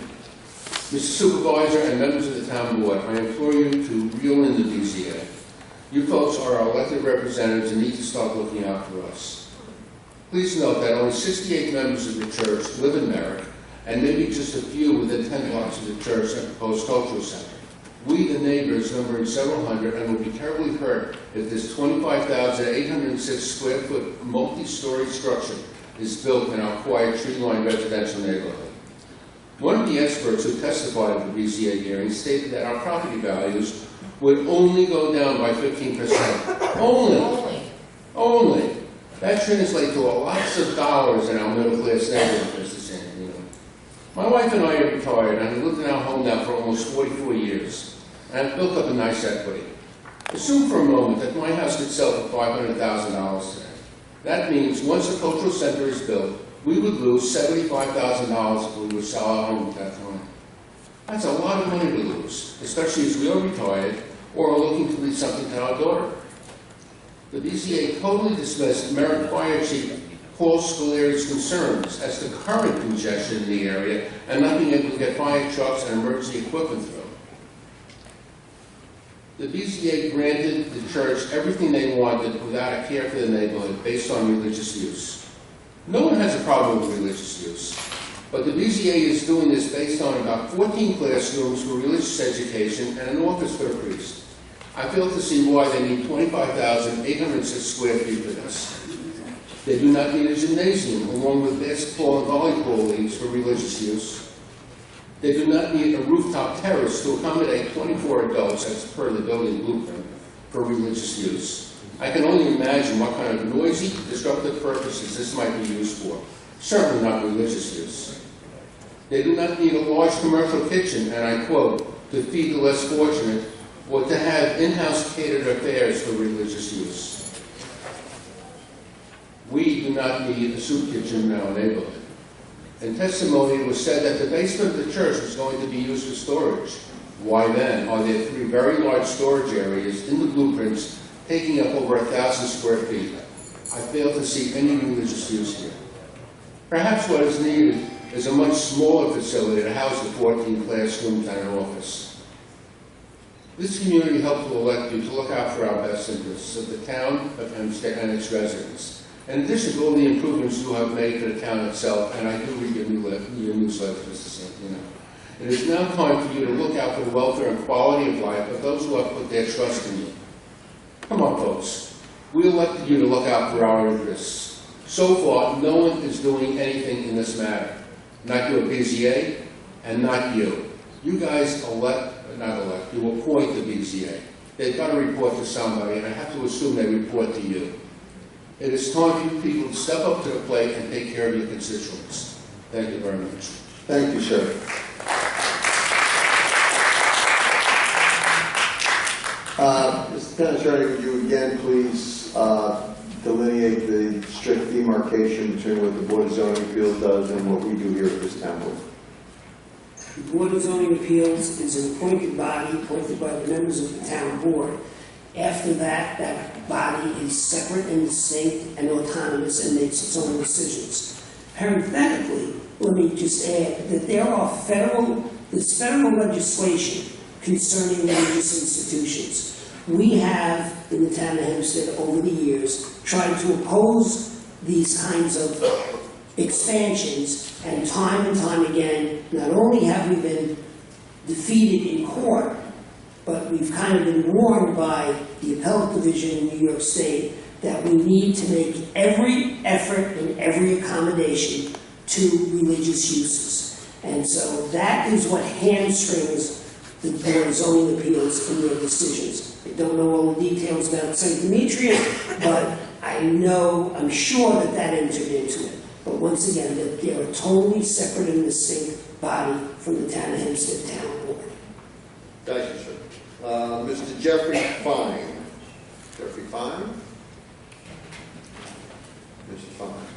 Mr. Supervisor and members of the town board, I implore you to reel in the BZA. You folks are our elected representatives and need to start looking out for us. Please note that only 68 members of the church live in Merrick, and maybe just a few within 10 blocks of the church and proposed cultural center. We, the neighbors, numbering several hundred, and will be terribly hurt if this 25,806 square foot multi-story structure is built in our quiet tree-lined residential neighborhood. One of the experts who testified at the BZA hearing stated that our property values would only go down by 15%. Only. That translates to lots of dollars in our middle-class neighborhood, Mr. Sandino. My wife and I are retired, and have lived in our home now for almost 44 years, and I've built up a nice equity. Assume for a moment that my house could sell for $500,000 today. That means once the cultural center is built, we would lose $75,000 if we would sell our home at that time. That's a lot of money to lose, especially as we are retired or are looking to leave something to our daughter. The BCA totally dismissed Merritt Fire Chief Paul Scolari's concerns as to current congestion in the area and not being able to get fire trucks and emergency equipment through. The BCA granted the church everything they wanted without a care for the neighborhood based on religious use. No one has a problem with religious use, but the BCA is doing this based on about 14 classrooms for religious education and an office for a priest. I fail to see why they need 25,806 square feet for this. They do not need a gymnasium along with basketball and volleyball leagues for religious use. They do not need a rooftop terrace to accommodate 24 adults as per the building blueprint for religious use. I can only imagine what kind of noisy, disruptive purposes this might be used for. Certainly not religious use. They do not need a large commercial kitchen, and I quote, to feed the less fortunate or to have in-house catered affairs for religious use. We do not need a soup kitchen in our neighborhood. In testimony, it was said that the basement of the church was going to be used for storage. Why then are there 3 very large storage areas in the blueprints taking up over 1,000 square feet? I fail to see any religious use here. Perhaps what is needed is a much smaller facility to house the 14 classrooms and an office. This community helped to elect you to look out for our best interests of the town of Hempstead and its residents. In addition to all the improvements you have made for the town itself, and I do read your newsletter, Mr. Santino, it is now time for you to look out for the welfare and quality of life of those who have put their trust in you. Come on, folks. We elected you to look out for our interests. So far, no one is doing anything in this matter. Not your BZA, and not you. You guys you appoint the BZA. They've got to report to somebody, and I have to assume they report to you. It is time for you people to step up to the plate and take care of your constituents. Thank you very much. Thank you, sir. Mr. Town Attorney, would you again please delineate the strict demarcation between what the Board of Zoning Appeals does and what we do here at this town board? The Board of Zoning Appeals is an appointed body appointed by the members of the town board. After that, that body is separate and distinct and autonomous and makes its own decisions. Parenthetically, let me just add that there's federal legislation concerning religious institutions. We have, in the town of Hempstead over the years, tried to oppose these kinds of expansions, and time again, not only have we been defeated in court, but we've kind of been warned by the appellate division in New York State that we need to make every effort and every accommodation to religious uses. And so that is what hamstrings the Board of Zoning Appeals in their decisions. I don't know all the details about St. Demetrius, but I'm sure that entered into it. But once again, that they're a totally separate and distinct body from the town of Hempstead Town Board. Thank you, sir. Mr. Jeffrey Fine. Jeffrey Fine? Mr. Fine.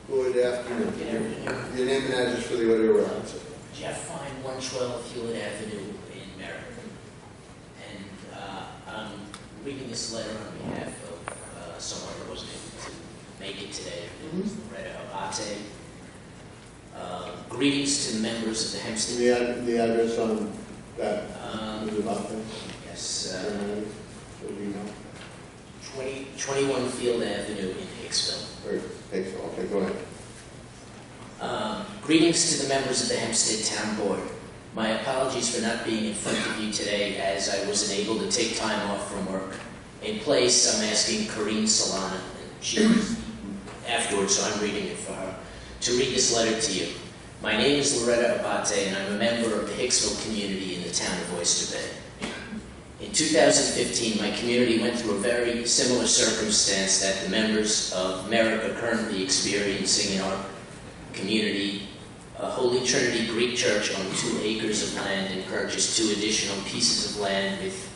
Good afternoon. Good afternoon. Your name and address for the audio record, sir. Jeff Fine, 112 Hewlett Avenue in Merritt. And I'm reading this letter on behalf of someone who wasn't able to make it today, Loretta Abate. Greetings to the members of the Hempstead. The address on that is about that? Yes. 21 Field Avenue in Hicksville. Hicksville, okay, go ahead. Greetings to the members of the Hempstead Town Board. My apologies for not being in front of you today as I wasn't able to take time off from work. In place, I'm asking Corrine Solana, and she afterwards, so I'm reading it for her, to read this letter to you. My name is Loretta Abate, and I'm a member of the Hicksville community in the town of Oyster Bay. In 2015, my community went through a very similar circumstance that the members of Merritt are currently experiencing in our community. A Holy Trinity Greek Church owned 2 acres of land and purchased 2 additional pieces of land with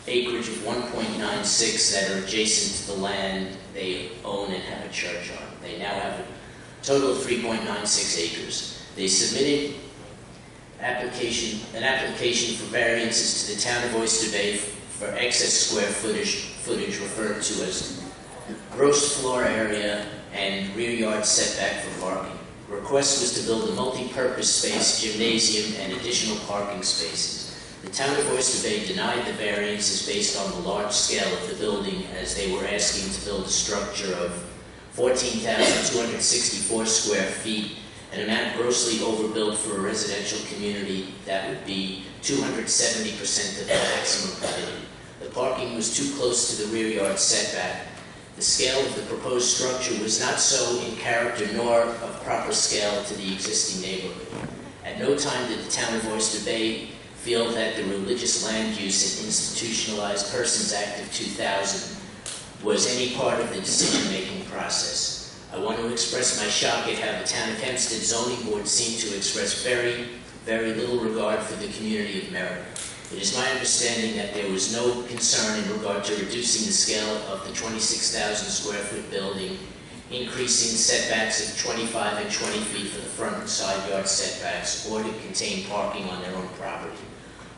acreage of 1.96 that are adjacent to the land they own and have a church on. They now have a total of 3.96 acres. They submitted an application for variances to the town of Oyster Bay for excess square footage referred to as gross floor area and rear yard setback for parking. The request was to build a multi-purpose space, gymnasium, and additional parking spaces. The town of Oyster Bay denied the variances based on the large scale of the building, as they were asking to build a structure of 14,264 square feet, an amount grossly overbuilt for a residential community that would be 270% of the maximum permitted. The parking was too close to the rear yard setback. The scale of the proposed structure was not so in character nor of proper scale to the existing neighborhood. At no time did the town of Oyster Bay feel that the Religious Land Use and Institutionalized Persons Act of 2000 was any part of the decision-making process. I want to express my shock at how the town of Hempstead zoning board seemed to express very, very little regard for the community of Merritt. It is my understanding that there was no concern in regard to reducing the scale of the 26,000 square foot building, increasing setbacks of 25 and 20 feet for the front and side yard setbacks, or to contain parking on their own property.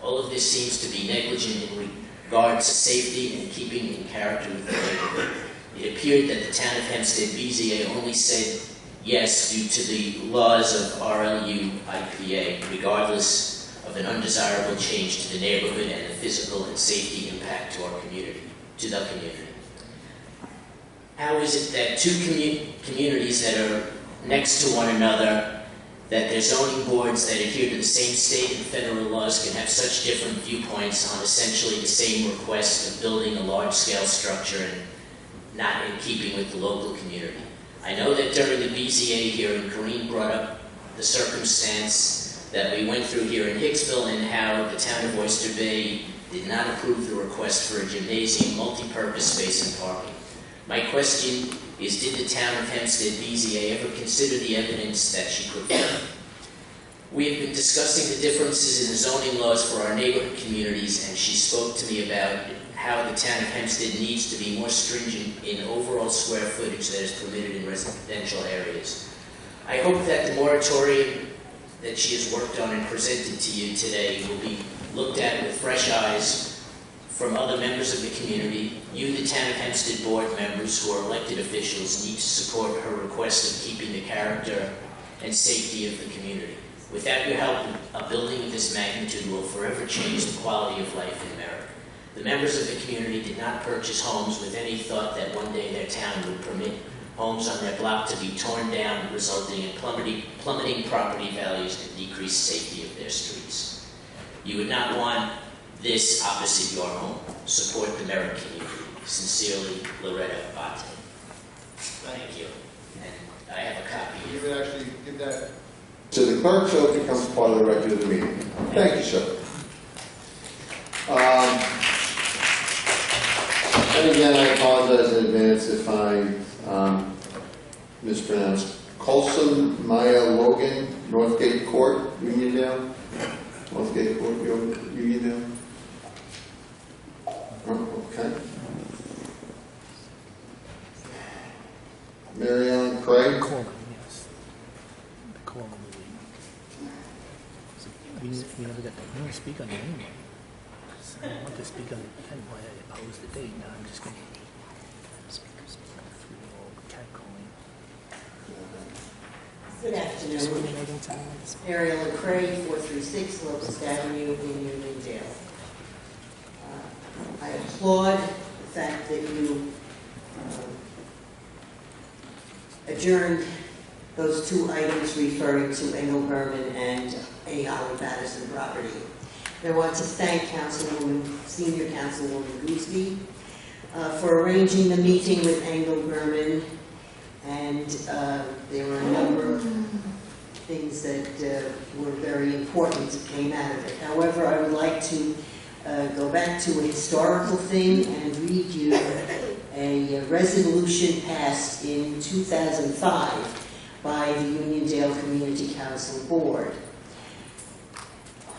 All of this seems to be negligent in regard to safety and keeping in character with the neighborhood. It appeared that the town of Hempstead BZA only said yes due to the laws of RLU IPA, regardless of an undesirable change to the neighborhood and the physical and safety impact to our community, to the community. How is it that two communities that are next to one another, that their zoning boards that adhere to the same state and federal laws can have such different viewpoints on essentially the same request of building a large-scale structure and not in keeping with the local community? I know that during the BZA hearing, Kareem brought up the circumstance that we went through here in Hicksville and how the town of Oyster Bay did not approve the request for a gymnasium, multi-purpose space, and parking. My question is, did the town of Hempstead BZA ever consider the evidence that she put forth? We have been discussing the differences in the zoning laws for our neighborhood communities, and she spoke to me about how the town of Hempstead needs to be more stringent in overall square footage that is permitted in residential areas. I hope that the moratorium that she has worked on and presented to you today will be looked at with fresh eyes from other members of the community. You, the town of Hempstead board members who are elected officials, need to support her request of keeping the character and safety of the community. Without your help, a building of this magnitude will forever change the quality of life in America. The members of the community did not purchase homes with any thought that one day their town would permit homes on their block to be torn down, resulting in plummeting property values and decreased safety of their streets. You would not want this opposite your home. Support the Merritt community. Sincerely, Loretta Abate. Thank you. And I have a copy. You would actually give that to the clerk so it becomes part of the record of the meeting. Thank you, sir. And again, I apologize in advance if I mispronounced. Colson Maya Logan, Northgate Court, Uniondale. Northgate Court, Uniondale. Oh, okay. Marianne Craig. We never got to speak on the name. I want to speak on the why I opposed the date. Now I'm just going to Good afternoon. Ariel Craig, 436 Locust Avenue in Uniondale. I applaud the fact that you adjourned those two items referring to Engel Berman and A. Holly Patterson property. I want to thank Senior Councilwoman Gooseby for arranging the meeting with Engel Berman, and there were a number of things that were very important that came out of it. However, I would like to go back to a historical thing and read you a resolution passed in 2005 by the Uniondale Community Council Board.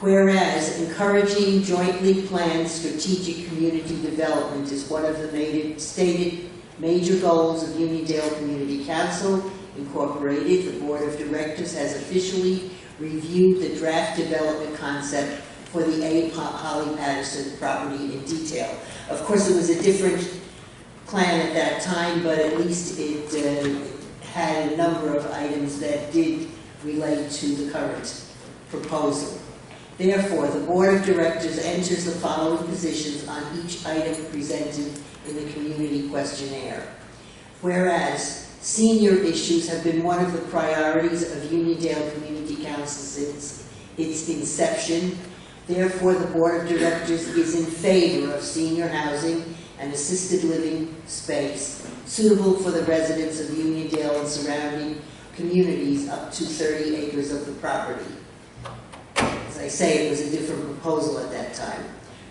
Whereas encouraging jointly planned strategic community development is one of the stated major goals of Uniondale Community Council Incorporated, the Board of Directors has officially reviewed the draft development concept for the A. Holly Patterson property in detail. Of course, it was a different plan at that time, but at least it had a number of items that did relate to the current proposal. Therefore, the Board of Directors enters the following positions on each item presented in the community questionnaire. Whereas senior issues have been one of the priorities of Uniondale Community Council since its inception, therefore the Board of Directors is in favor of senior housing and assisted living space suitable for the residents of Uniondale and surrounding communities up to 30 acres of the property. As I say, it was a different proposal at that time.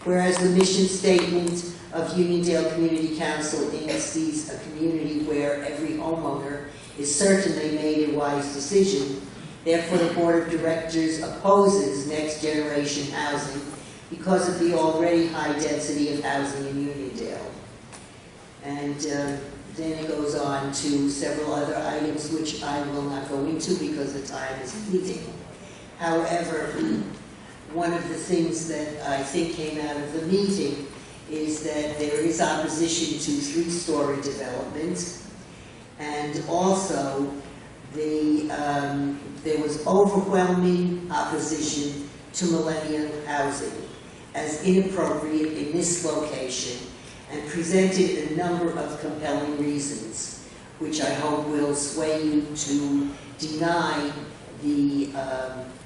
Whereas the mission statement of Uniondale Community Council sees a community where every homeowner is certain they made a wise decision, therefore the Board of Directors opposes next generation housing because of the already high density of housing in Uniondale. And then it goes on to several other items which I will not go into because the time is fleeting. However, one of the things that I think came out of the meeting is that there is opposition to three-story development, and also there was overwhelming opposition to millennium housing as inappropriate in this location, and presented a number of compelling reasons, which I hope will sway you to deny the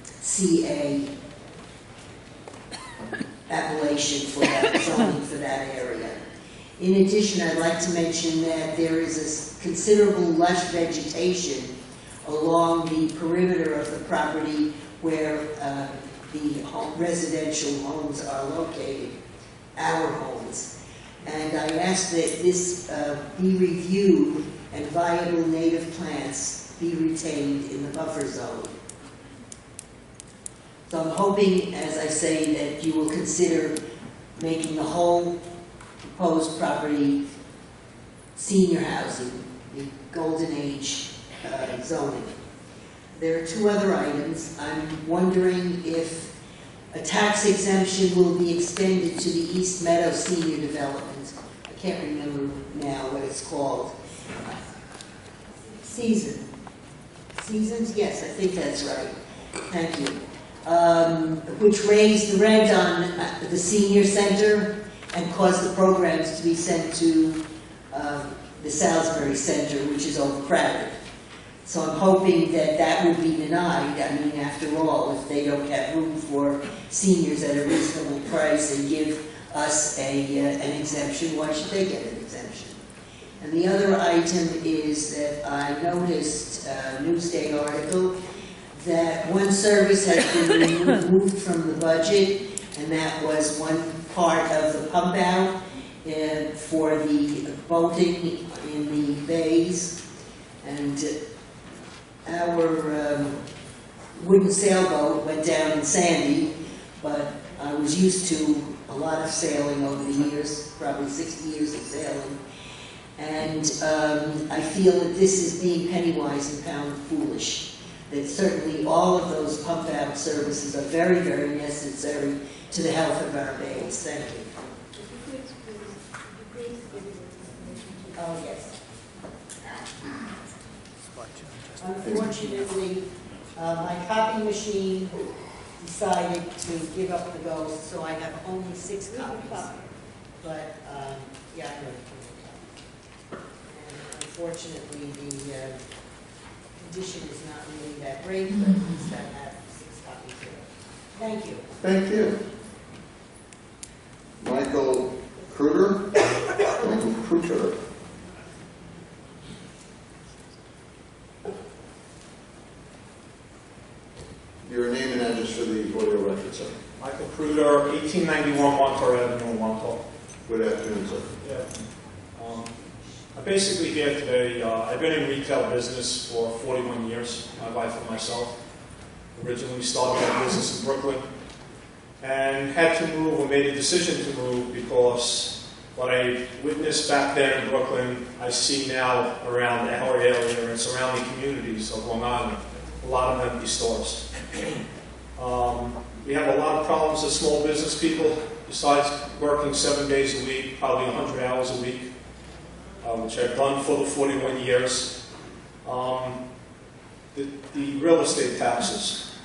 CA appellation for that zoning for that area. In addition, I'd like to mention that there is a considerable lush vegetation along the perimeter of the property where the residential homes are located, our homes. And I ask that this be reviewed and viable native plants be retained in the buffer zone. So I'm hoping, as I say, that you will consider making the whole proposed property senior housing, the golden age zoning. There are two other items. I'm wondering if a tax exemption will be extended to the East Meadow Senior Development. I can't remember now what it's called. Seasons? Yes, I think that's right. Thank you. Which raised the rent on the senior center and caused the programs to be sent to the Salisbury Center, which is overcrowded. So I'm hoping that that will be denied. I mean, after all, if they don't have room for seniors at a reasonable price and give us an exemption, why should they get an exemption? And the other item is that I noticed a Newsday article that one service has been removed from the budget, and that was one part of the pump out for the boating in the bays. And our wooden sailboat went down in Sandy, but I was used to a lot of sailing over the years, probably 60 years of sailing. And I feel that this is being penny wise and pound foolish. That certainly all of those pump out services are very, very necessary to the health of our bays. Thank you. Oh, yes. Unfortunately, my copy machine decided to give up the ghost, so I have only 6 copies. But, yeah, I'm ready for the copy. And unfortunately, the condition is not really that great, but at least I have 6 copies here. Thank you. Thank you. Michael Kruger. Michael Kruger. Your name and address for the audio record, sir. Michael Kruger, 1891 Montauk Avenue in Montauk. Good afternoon, sir. Yeah. I'm basically here today. I've been in retail business for 41 years, my wife and myself. Originally started my business in Brooklyn, and had to move or made a decision to move because what I witnessed back then in Brooklyn, I see now around our area and surrounding communities of Long Island, a lot of empty stores. We have a lot of problems as small business people, besides working 7 days a week, probably 100 hours a week, which I've done for the 41 years. The real estate taxes.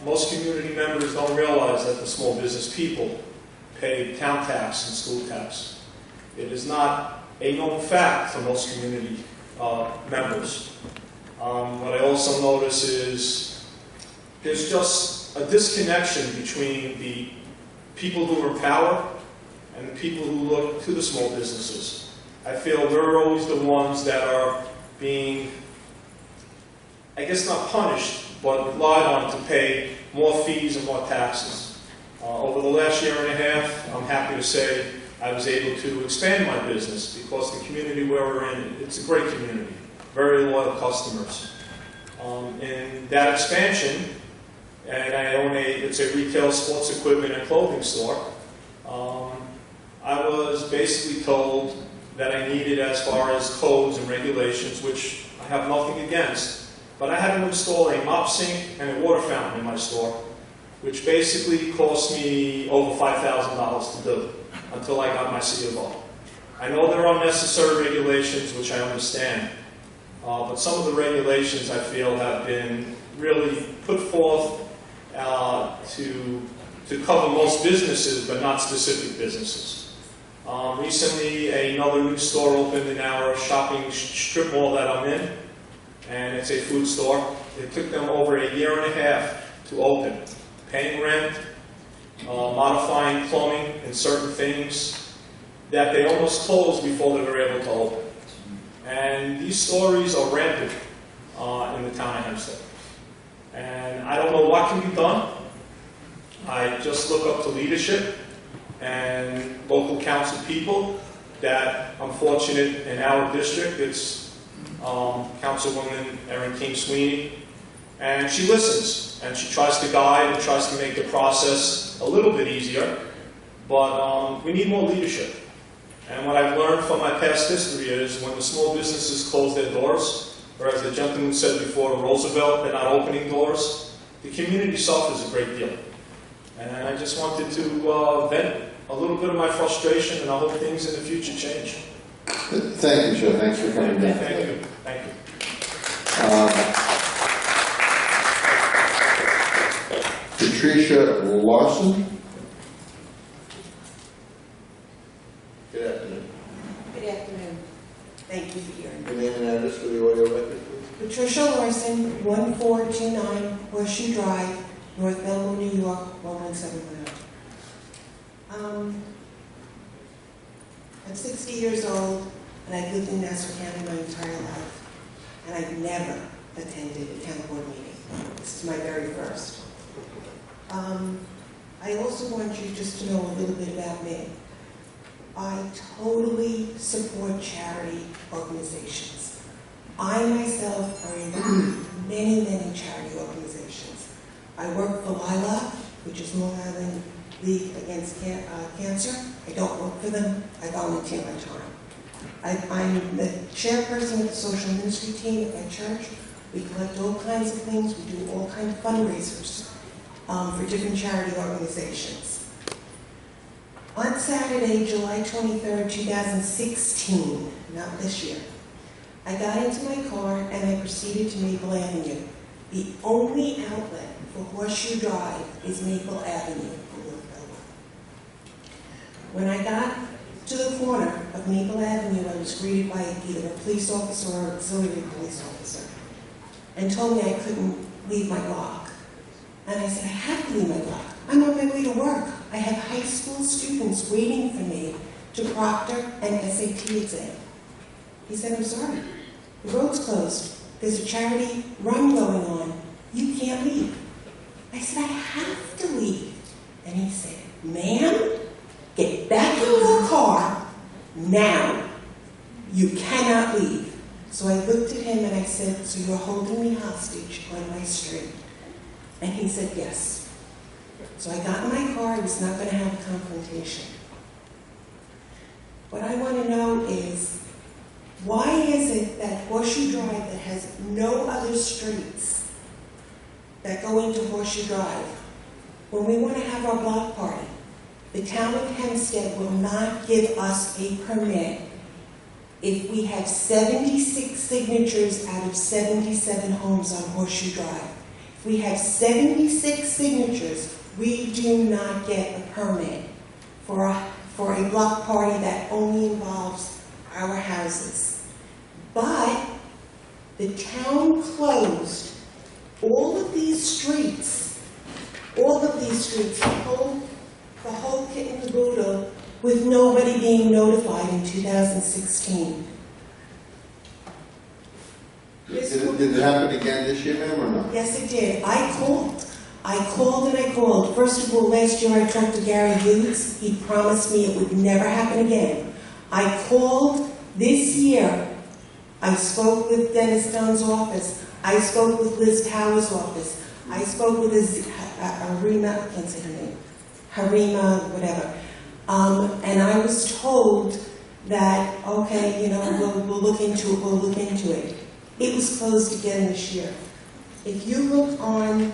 Most community members don't realize that the small business people pay town tax and school tax. It is not a known fact for most community members. What I also notice is there's just a disconnection between the people who are in power and the people who look to the small businesses. I feel we're always the ones that are being, I guess not punished, but relied on to pay more fees and more taxes. Over the last year and a half, I'm happy to say I was able to expand my business because the community where we're in, it's a great community, very loyal customers. In that expansion, and I own it's a retail sports equipment and clothing store, I was basically told that I needed as far as codes and regulations, which I have nothing against, but I had to install a mop sink and a water fountain in my store, which basically cost me over $5,000 to do until I got my C of O. I know there are necessary regulations, which I understand, but some of the regulations I feel have been really put forth to cover most businesses, but not specific businesses. Recently, another new store opened in our shopping strip mall that I'm in, and it's a food store. It took them over a year and a half to open, paying rent, modifying plumbing and certain things that they almost closed before they were able to open. And these stories are rampant in the town of Hempstead. And I don't know what can be done. I just look up to leadership and local council people that I'm fortunate in our district. It's Councilwoman Erin King Sweeney. And she listens, and she tries to guide and tries to make the process a little bit easier. But we need more leadership. And what I've learned from my past history is when the small businesses close their doors, or as the gentleman said before, Roosevelt, they're not opening doors, the community suffers a great deal. And I just wanted to vent a little bit of my frustration, and I hope things in the future change. Thank you, Joe. Thanks for coming down. Thank you. Thank you. Patricia Larson. Good afternoon. Good afternoon. Thank you for hearing me. Your name and address for the audio record, please. Patricia Larson, 1429 Horseshoe Drive, North Belleville, New York, 11710. I'm 60 years old, and I've lived in Nassau County my entire life, and I've never attended a town board meeting. This is my very first. I also want you just to know a little bit about me. I totally support charity organizations. I myself are in many, many charity organizations. I work for LILA, which is Long Island League Against Cancer. I don't work for them. I volunteer my time. I'm the chairperson of the social ministry team at my church. We collect all kinds of things. We do all kinds of fundraisers for different charity organizations. On Saturday, July 23rd, 2016, not this year, I got into my car and I proceeded to Maple Avenue. The only outlet for Horseshoe Drive is Maple Avenue in North Belleville. When I got to the corner of Maple Avenue, I was greeted by either a police officer or an auxiliary police officer and told me I couldn't leave my block. And I said, I have to leave my block. I'm on my way to work. I have high school students waiting for me to proctor an SAT exam. He said, I'm sorry. The road's closed. There's a charity run going on. You can't leave. I said, I have to leave. And he said, ma'am, get back in your car now. You cannot leave. So I looked at him and I said, so you're holding me hostage on my street? And he said, yes. So I got in my car, I was not going to have a confrontation. What I want to know is, why is it that Horseshoe Drive, that has no other streets that go into Horseshoe Drive, when we want to have our block party, the town of Hempstead will not give us a permit if we have 76 signatures out of 77 homes on Horseshoe Drive. If we have 76 signatures, we do not get a permit for a block party that only involves our houses. But the town closed all of these streets, the whole kit and caboodle, with nobody being notified in 2016. Did it happen again this year, ma'am, or not? Yes, it did. I called and I called. First of all, last year I talked to Gary Hughes. He promised me it would never happen again. I called this year. I spoke with Dennis Dunn's office. I spoke with Liz Power's office. I spoke with Harima, I can't say her name, Harima, whatever. And I was told that, okay, you know, we'll look into it. It was closed again this year. If you look on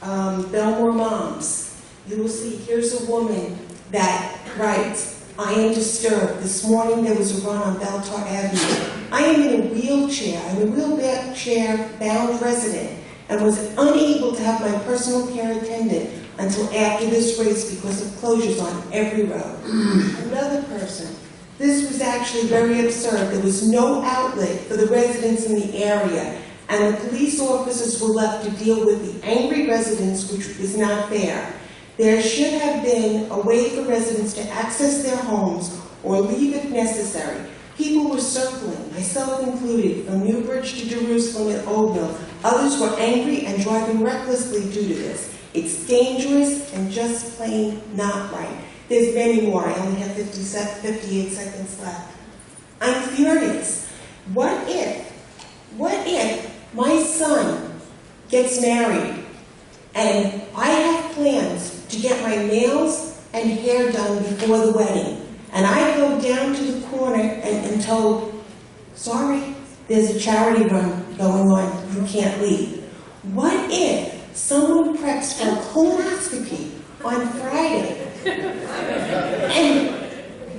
Belmore Moms, you will see here's a woman that writes, I am disturbed. This morning there was a run on Beltar Avenue. I am in a wheelchair. I'm a wheelchair-bound resident and was unable to have my personal care attended until after this race because of closures on every road. Another person. This was actually very absurd. There was no outlet for the residents in the area, and the police officers were left to deal with the angry residents, which is not fair. There should have been a way for residents to access their homes or leave if necessary. People were circling, myself included, from Newbridge to Jerusalem and Oakville. Others were angry and driving recklessly due to this. It's dangerous and just plain not right. There's many more. I only have 58 seconds left. I'm furious. What if my son gets married and I have plans to get my nails and hair done before the wedding, and I go down to the corner and told, sorry, there's a charity run going on, you can't leave. What if someone preps for a colonoscopy on Friday and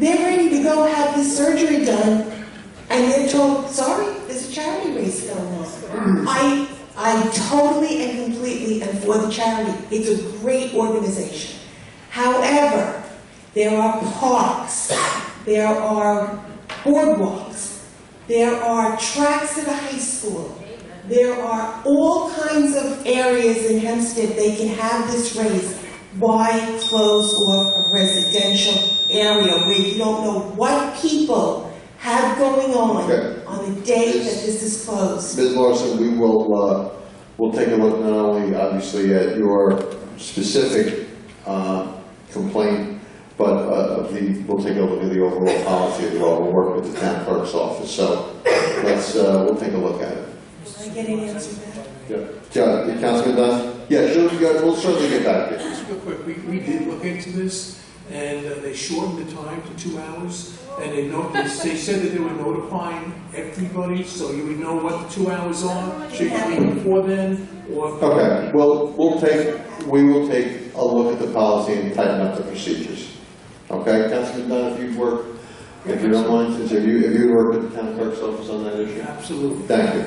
they're ready to go have this surgery done and they're told, sorry, there's a charity race going on? I totally and completely am for the charity. It's a great organization. However, there are parks, there are boardwalks, there are tracks at a high school, there are all kinds of areas in Hempstead they can have this race. Why close off a residential area where you don't know what people have going on the day that this is closed? Ms. Larson, we will we'll take a look not only obviously at your specific complaint, but we'll take a look at the overall policy as well. We'll work with the town clerk's office. So we'll take a look at it. Can I get an answer to that? Yeah. Councilman Dunn? Yeah, sure, we'll certainly get back to you. Just real quick, we did look into this, and they shortened the time to 2 hours, and they said that they were notifying everybody, so you would know what the 2 hours are. Should it be before then, or? Okay, well, we will take a look at the policy and tighten up the procedures. Okay, Councilman Dunn, if you don't mind, since have you worked at the town clerk's office on that issue? Absolutely. Thank you.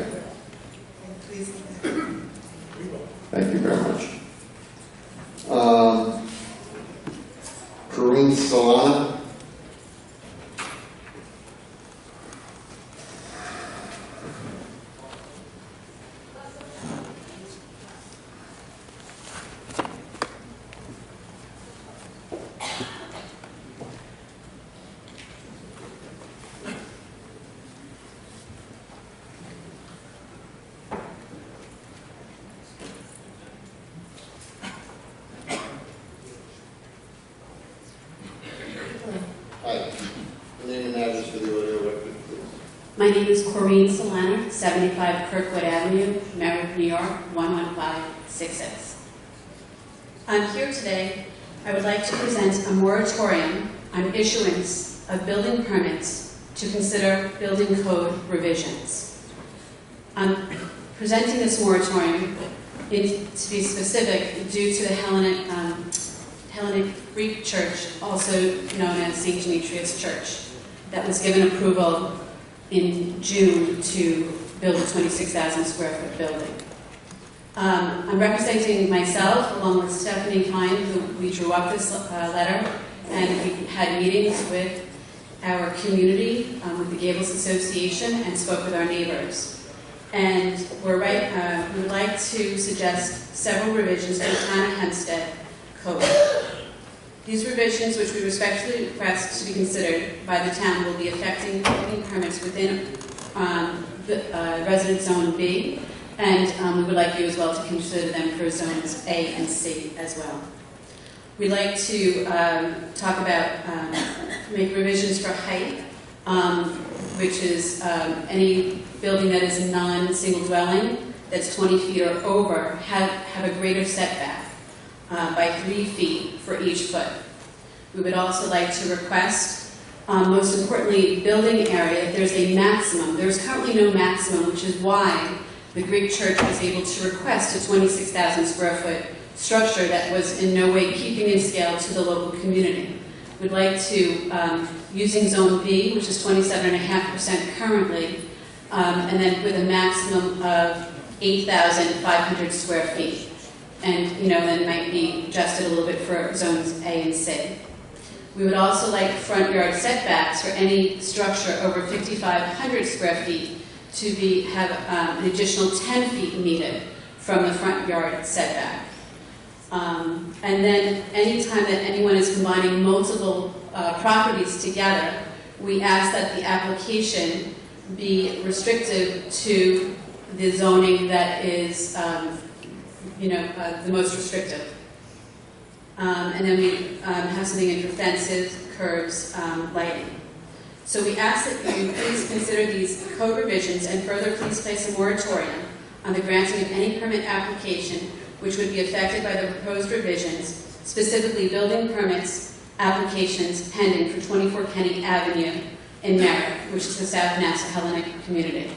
Thank you very much. Corinne Solana. My name is Corinne Solana, 75 Kirkwood Avenue, Merritt, New York, 11566. I'm here today, I would like to present a moratorium on issuance of building permits to consider building code revisions. I'm presenting this moratorium, to be specific, due to the Hellenic Greek Church, also known as St. Demetrius Church, that was given approval in June to build a 26,000 square foot building. I'm representing myself along with Stephanie Klein, who we drew up this letter, and we had meetings with our community, with the Gables Association, and spoke with our neighbors. And we would like to suggest several revisions to the Town of Hempstead Code. These revisions, which we respectfully request to be considered by the town, will be affecting building permits within the Resident Zone B, and we would like you as well to consider them for zones A and C as well. We'd like to talk about make revisions for height, which is any building that is non-single dwelling that's 20 feet or over have a greater setback by 3 feet for each foot. We would also like to request, most importantly, building area, if there's a maximum. There's currently no maximum, which is why the Greek Church was able to request a 26,000 square foot structure that was in no way keeping in scale to the local community. We'd like to, using Zone B, which is 27.5% currently, and then with a maximum of 8,500 square feet. And, then might be adjusted a little bit for zones A and C. We would also like front yard setbacks for any structure over 5,500 square feet to have an additional 10 feet needed from the front yard setback. And then anytime that anyone is combining multiple properties together, we ask that the application be restrictive to the zoning that is the most restrictive. And then we have something in for fences, curbs, lighting. So we ask that you please consider these code revisions and further please place a moratorium on the granting of any permit application which would be affected by the proposed revisions, specifically building permits applications pending for 24 Kenny Avenue in Merritt, which is the South Nassau Hellenic community.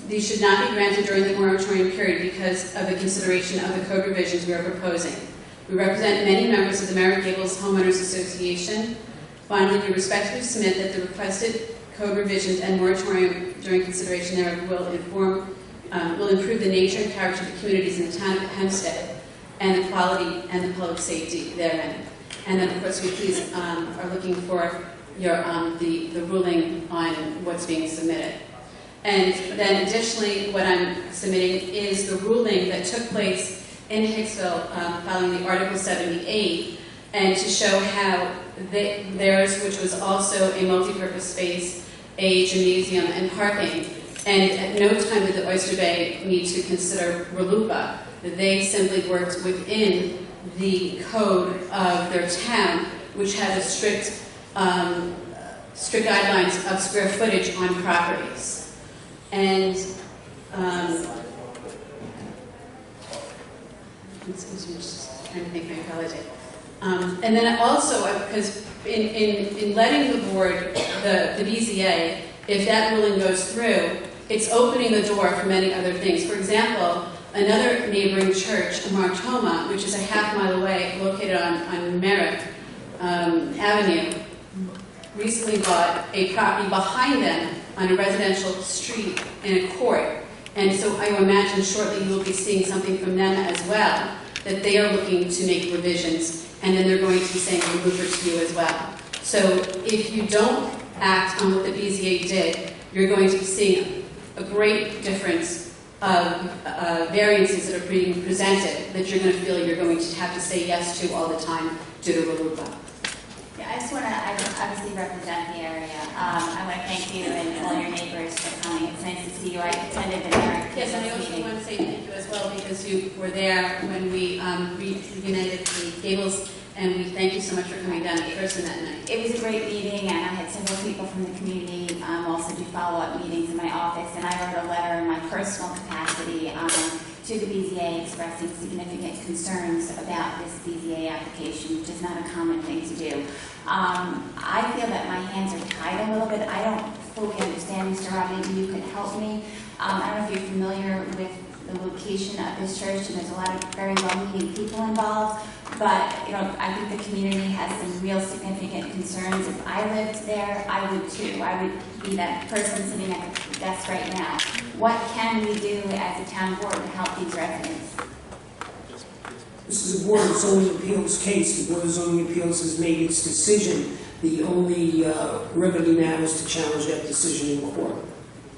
These should not be granted during the moratorium period because of the consideration of the code revisions we are proposing. We represent many members of the Merritt Gables Homeowners Association. Finally, we respectfully submit that the requested code revisions and moratorium during consideration thereof will improve the nature and character of the communities in the town of Hempstead and the quality and the public safety therein. And then, of course, we please are looking for your the ruling on what's being submitted. And then additionally, what I'm submitting is the ruling that took place in Hicksville following the Article 78, and to show how theirs, which was also a multi-purpose space, a gymnasium, and parking, and at no time did the Oyster Bay need to consider RLUIPA. They simply worked within the code of their town, which has a strict guidelines of square footage on properties. And excuse me, just trying to think my apology. And then also, because in letting the board, the BZA, if that ruling goes through, it's opening the door for many other things. For example, another neighboring church, Martoma, which is a half-mile away, located on Merritt Avenue, recently bought a property behind them on a residential street in a court. And so I imagine shortly you will be seeing something from them as well, that they are looking to make revisions, and then they're going to be saying RLUIPA to you as well. So if you don't act on what the BZA did, you're going to be seeing a great difference of variances that are being presented that you're going to feel you're going to have to say yes to all the time due to RLUIPA. Yeah, I just want to obviously represent the area. I want to thank you and all your neighbors for coming. It's nice to see you. I attended the Merritt Yes, and I also meeting. want to say thank you as well because you were there when we reunited the Gables, and we thank you so much for coming down in person that night. It was a great meeting, and I had several people from the community also do follow-up meetings in my office, and I wrote a letter in my personal capacity to the BZA expressing significant concerns about this BZA application, which is not a common thing to do. I feel that my hands are tied a little bit. I don't fully understand, Mr. Rob, maybe you could help me. I don't know if you're familiar with the location of this church, and there's a lot of very well-meaning people involved, but I think the community has some real significant concerns. If I lived there, I would too. I would be that person sitting at the desk right now. What can we do as a town board to help these residents? This is a Board of Zoning Appeals case. The Board of Zoning Appeals has made its decision. The only remedy now is to challenge that decision in court.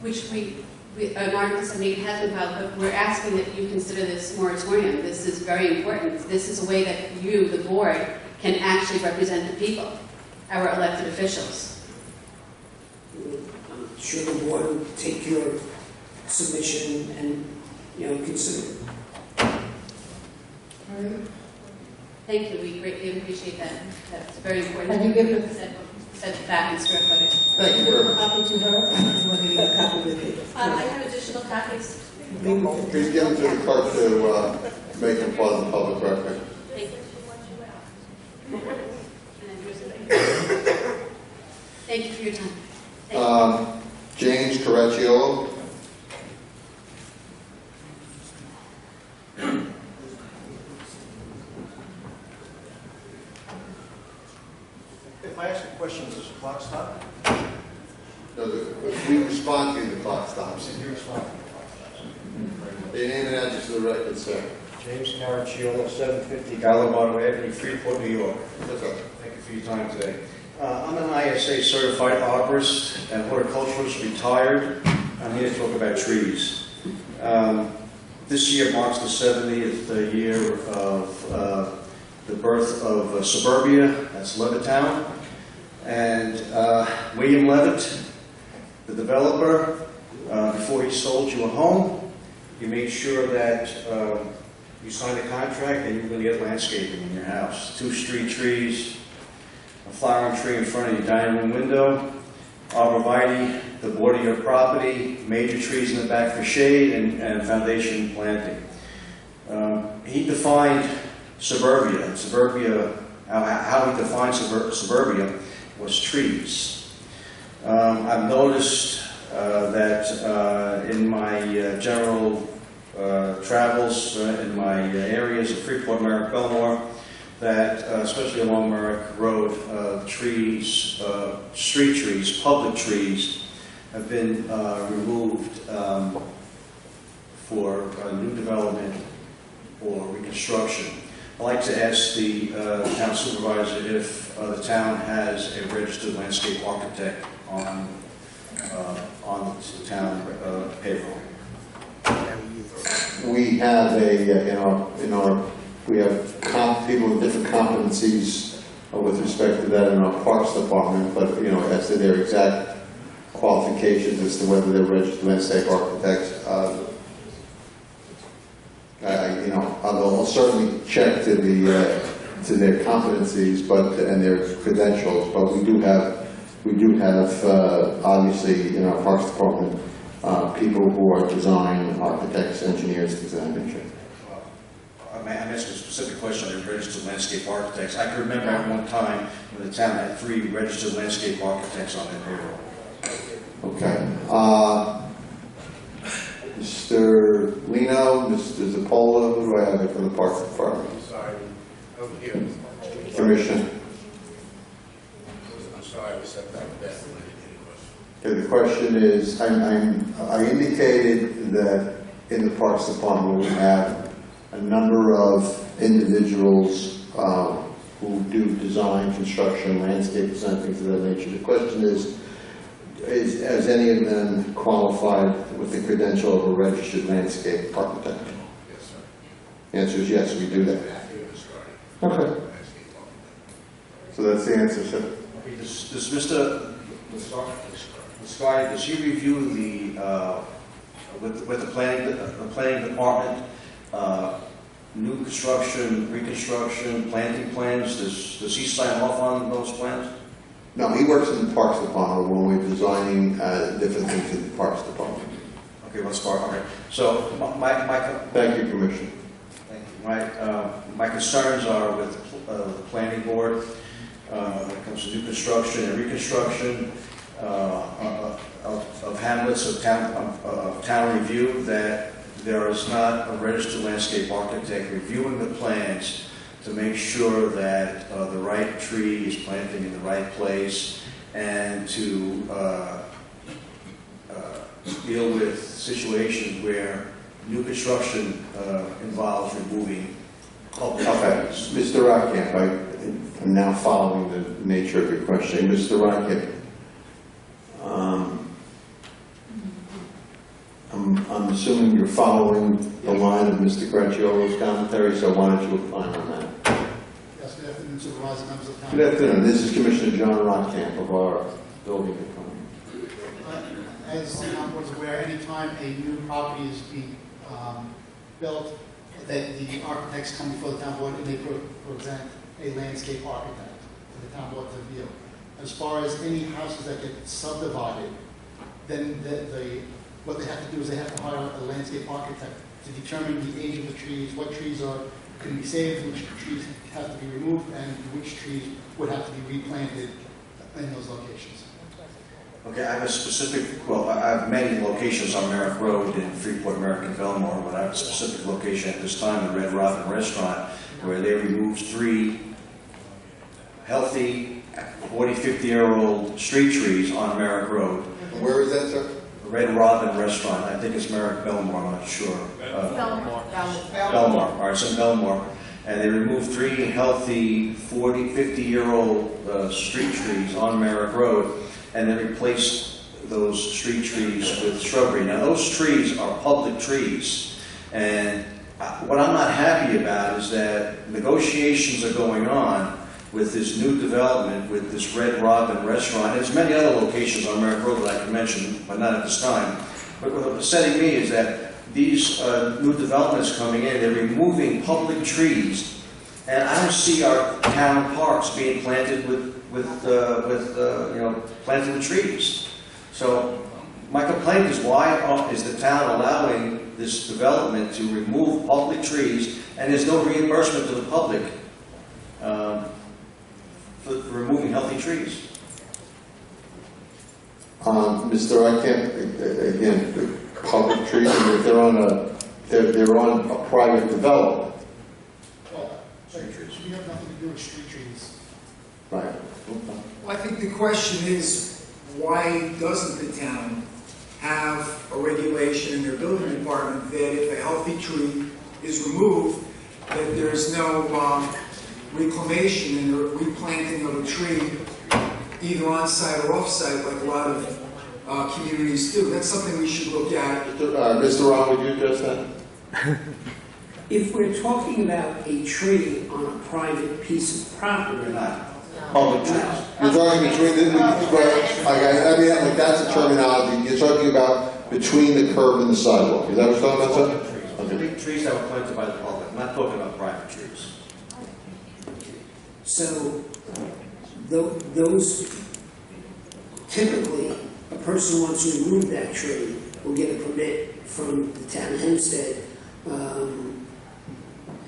Which an Article 78 has been filed, but we're asking that you consider this moratorium. This is very important. This is a way that you, the board, can actually represent the people, our elected officials. I'm sure the board will take your submission and, consider it. All right. Thank you. We greatly appreciate that. That's very important. Have you given Set back in square footage. Thank you very much. Copy to her? Or do you have a copy with you? I have additional copies. Please give them to the clerk to make them part of the public record. Thank you. Thank you for your time. James Correcciolo. If I ask a question, does the clock stop? No, we respond to you, the clock stops. You respond. Your name and address to the record, sir. James Caracciolo, 750 Galliano Avenue, Freeport, New York. Yes, sir. Thank you for your time today. I'm an ISA certified arborist and horticulturalist, retired. I'm here to talk about trees. This year marks the 70th year of the birth of Suburbia, that's Levittown. And William Levitt, the developer, before he sold you a home, you made sure that you signed a contract and you were going to get landscaping in your house. 2 street trees, a flowering tree in front of your dining room window, arborvitae, the border of your property, major trees in the back for shade, and foundation planting. He defined suburbia. How he defined suburbia was trees. I've noticed that in my general travels in my areas of Freeport, Merrick, Belmore, that especially along Merrick Road, trees, street trees, public trees, have been removed for new development or reconstruction. I'd like to ask the town supervisor if the town has a registered landscape architect on the town payroll. We have we have people with different competencies with respect to that in our Parks Department, but as to their exact qualifications as to whether they're registered landscape architects, I'll certainly check to their competencies, and their credentials. But we do have obviously in our Parks Department people who are design architects, engineers, things of that nature. I'm asking a specific question on the registered landscape architects. I can remember at one time when the town had 3 registered landscape architects on their payroll. Okay. Mr. Lino, Mr. Zappola, who do I have for the Parks Department? Sorry, over here. Commissioner. I'm sorry, I was set back there. Okay, the question is, I indicated that in the Parks Department we have a number of individuals who do design, construction, landscape design, things of that nature. The question is has any of them qualified with the credential of a registered landscape architect? Yes, sir. The answer is yes, we do that. Okay. So that's the answer, sir. Okay, does Mr. Muscari, does he review the with the planning department new construction, reconstruction, planting plans? Does he sign off on those plans? No, he works in the Parks Department when we're designing different things in the Parks Department. Okay, let's start, all right. So my Thank you, Commissioner. Thank you. My concerns are with the planning board when it comes to new construction and reconstruction of hamlets of town review, that there is not a registered landscape architect reviewing the plans to make sure that the right tree is planted in the right place, and to deal with situations where new construction involves removing public trees. Mr. Rockamp, I'm now following the nature of your question. Mr. Rockamp, I'm assuming you're following the line of Mr. Gracciolo's commentary, so why don't you opine on that? Yes, good afternoon, Supervisor, members of the Good afternoon. This is Commissioner John Rockamp of our building department. As the board is aware, anytime a new property is being built, that the architects come before the town board and they present a landscape architect to the town board to review. As far as any houses that get subdivided, then what they have to do is they have to hire a landscape architect to determine the age of the trees, what trees can be saved, which trees have to be removed, and which trees would have to be replanted in those locations. Okay, I have a specific, well, I have many locations on Merrick Road in Freeport, American, Belmore, but I have a specific location at this time, the Red Robin Restaurant, where they removed 3 healthy 40, 50-year-old street trees on Merrick Road. Where is that, sir? Red Robin Restaurant, I think it's Merrick Belmore, I'm not sure. Belmore. Belmore, all right, it's in Belmore. And they removed 3 healthy 40, 50-year-old street trees on Merrick Road, and then replaced those street trees with shrubbery. Now, those trees are public trees, and what I'm not happy about is that negotiations are going on with this new development, with this Red Robin Restaurant. There's many other locations on Merrick Road that I can mention, but not at this time. But what's upsetting me is that these new developments coming in, they're removing public trees, and I don't see our town parks being planted with planted with trees. So my complaint is, why is the town allowing this development to remove public trees, and there's no reimbursement to the public for removing healthy trees? Mr. Rockamp, again, the public trees, they're on a private development. Street trees. We have nothing to do with street trees. Right. Well, I think the question is, why doesn't the town have a regulation in their building department that if a healthy tree is removed, that there's no reclamation and replanting of a tree, either on-site or off-site, like a lot of communities do? That's something we should look at. Mr. Ron, would you address that? If we're talking about a tree on a private piece of property, Public trees. You're talking between like that's a terminology. You're talking about between the curb and the sidewalk. Is that what you're talking about, sir? Okay. Trees that were planted by the public. I'm not talking about private trees. so those, typically, a person wants to remove that tree will get a permit from the town of Hempstead,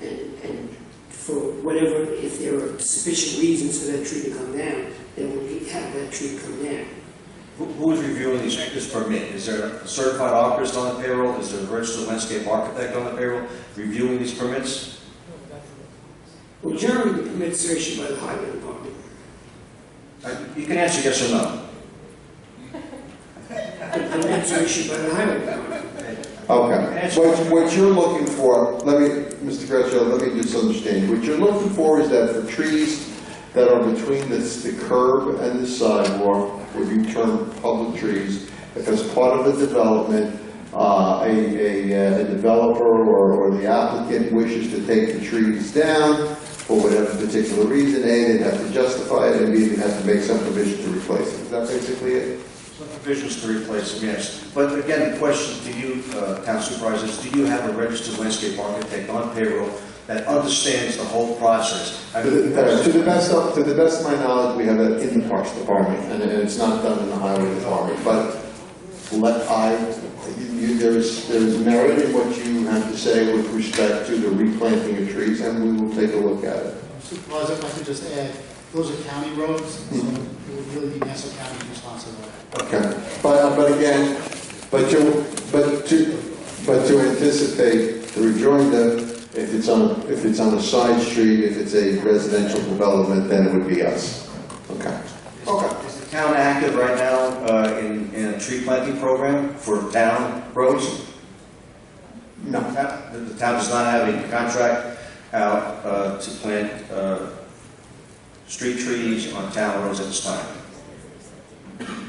and for whatever, if there are sufficient reasons for that tree to come down, they will have that tree come down. Who is reviewing this permit? Is there a certified arborist on the payroll? Is there a registered landscape architect on the payroll reviewing these permits? Well, generally, the permits are issued by the highway department. You can answer yes or no. The permits are issued by the highway department. Okay. What you're looking for, Mr. Gracciolo, let me just understand. What you're looking for is that for trees that are between the curb and the sidewalk, would be termed public trees, if as part of the development, a developer or the applicant wishes to take the trees down for whatever particular reason, they'd have to justify it, and B, they'd have to make some provision to replace it. Is that basically it? Some provisions to replace them, yes. But again, the question to you, Town Supervisor, is do you have a registered landscape architect on payroll that understands the whole process? To the best of my knowledge, we have that in the Parks Department, and it's not done in the Highway Department. But there's merit in what you have to say with respect to the replanting of trees, and we will take a look at it. Supervisor, if I could just add, those are county roads, so it would really be Nassau County's responsibility. Okay, but again, but to anticipate the rejoinder, if it's on a side street, if it's a residential development, then it would be us. Okay. Okay. Is the town active right now in a tree planting program for town roads? No. The town does not have a contract out to plant street trees on town roads at this time.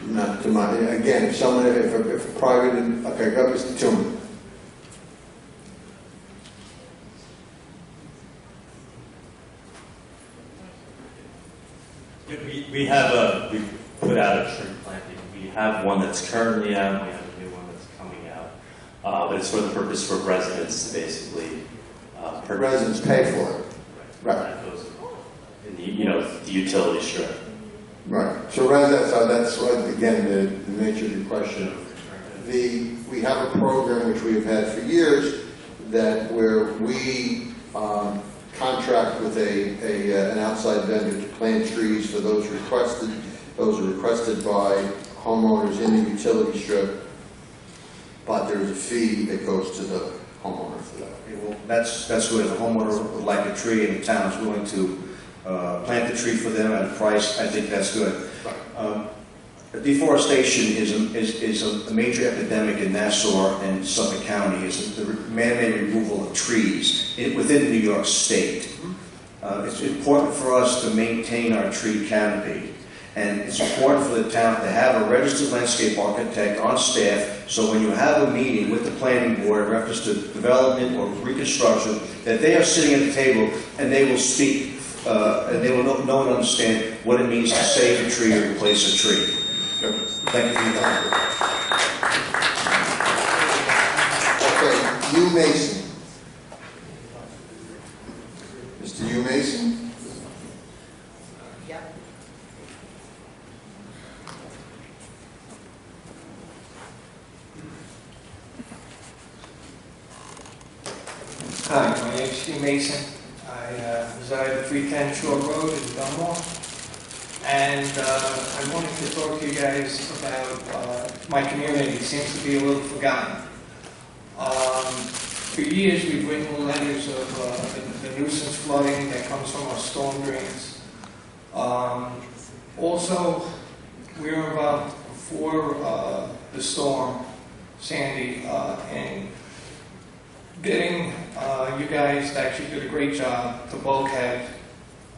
Not to my, again, if someone, if a private, okay, go Mr. Tillman. We put out a tree planting. We have one that's currently out, and we have a new one that's coming out. But it's for the purpose for residents to basically Residents pay for it. Right. That goes in the utility strip. Right. So that's what, again, the nature of your question. We have a program which we have had for years where we contract with an outside vendor to plant trees for those requested. Those are requested by homeowners in the utility strip, but there's a fee that goes to the homeowner for that. Okay, well, that's good. If a homeowner would like a tree and the town is willing to plant the tree for them at a price, I think that's good. Deforestation is a major epidemic in Nassau and Suffolk County. It's the man-made removal of trees within New York State. It's important for us to maintain our tree canopy, and it's important for the town to have a registered landscape architect on staff, so when you have a meeting with the planning board in reference to development or reconstruction, that they are sitting at the table and they will speak and they will know and understand what it means to save a tree or replace a tree. Thank you for your time. Okay, Hugh Mason. Mr. Hugh Mason? Yep. Hi, my name is Hugh Mason. I reside at 310 Shore Road in Belmore. And I wanted to talk to you guys about my community. It seems to be a little forgotten. For years, we've written letters of the nuisance flooding that comes from our storm drains. Also, we were involved before the storm, Sandy, in getting you guys actually did a great job to bulkhead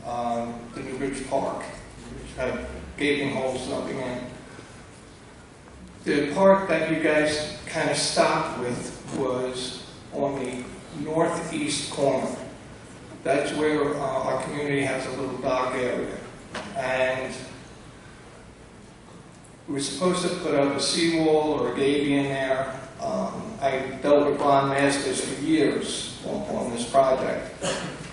the Newbridge Park. Had gaping holes dumping in. The part that you guys kind of stopped with was on the northeast corner. That's where our community has a little dock area. And we were supposed to put up a seawall or a gabion there. I dealt with Ron Masters for years on this project.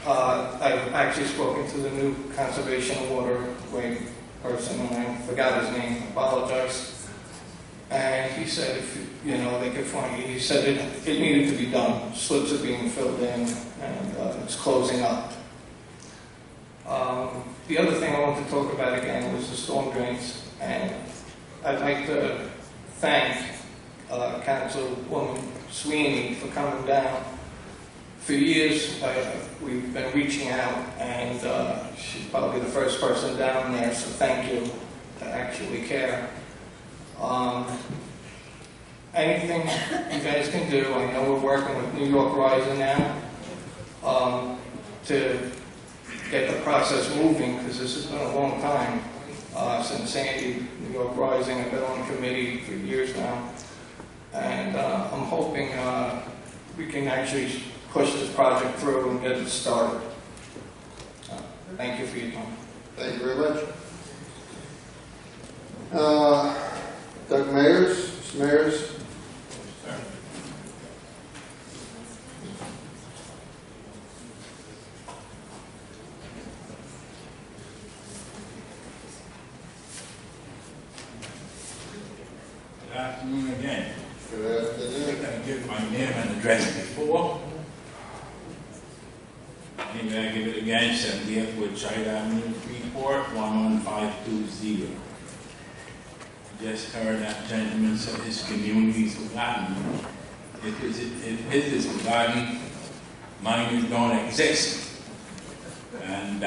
I've actually spoken to the new conservation waterway person, and I forgot his name, apologize. And he said if they could find it, he said it needed to be done. Slips are being filled in, and it's closing up. The other thing I want to talk about again was the storm drains, and I'd like to thank Councilwoman Sweeney for coming down. For years, we've been reaching out, and she's probably the first person down there, so thank you to actually care. Anything you guys can do, I know we're working with New York Rising now to get the process moving, because this has been a long time since Sandy, New York Rising. I've been on the committee for years now, and I'm hoping we can actually push this project through and get it started. Thank you for your time. Thank you very much. Doug Mayers, Mr. Mayers. Good afternoon again. Good afternoon. I'm going to give my name and address before. Maybe I give it again, 78 Woodchide Avenue, Freeport, 11520. Just heard that gentleman said his community is forgotten. His is forgotten, mine don't exist. And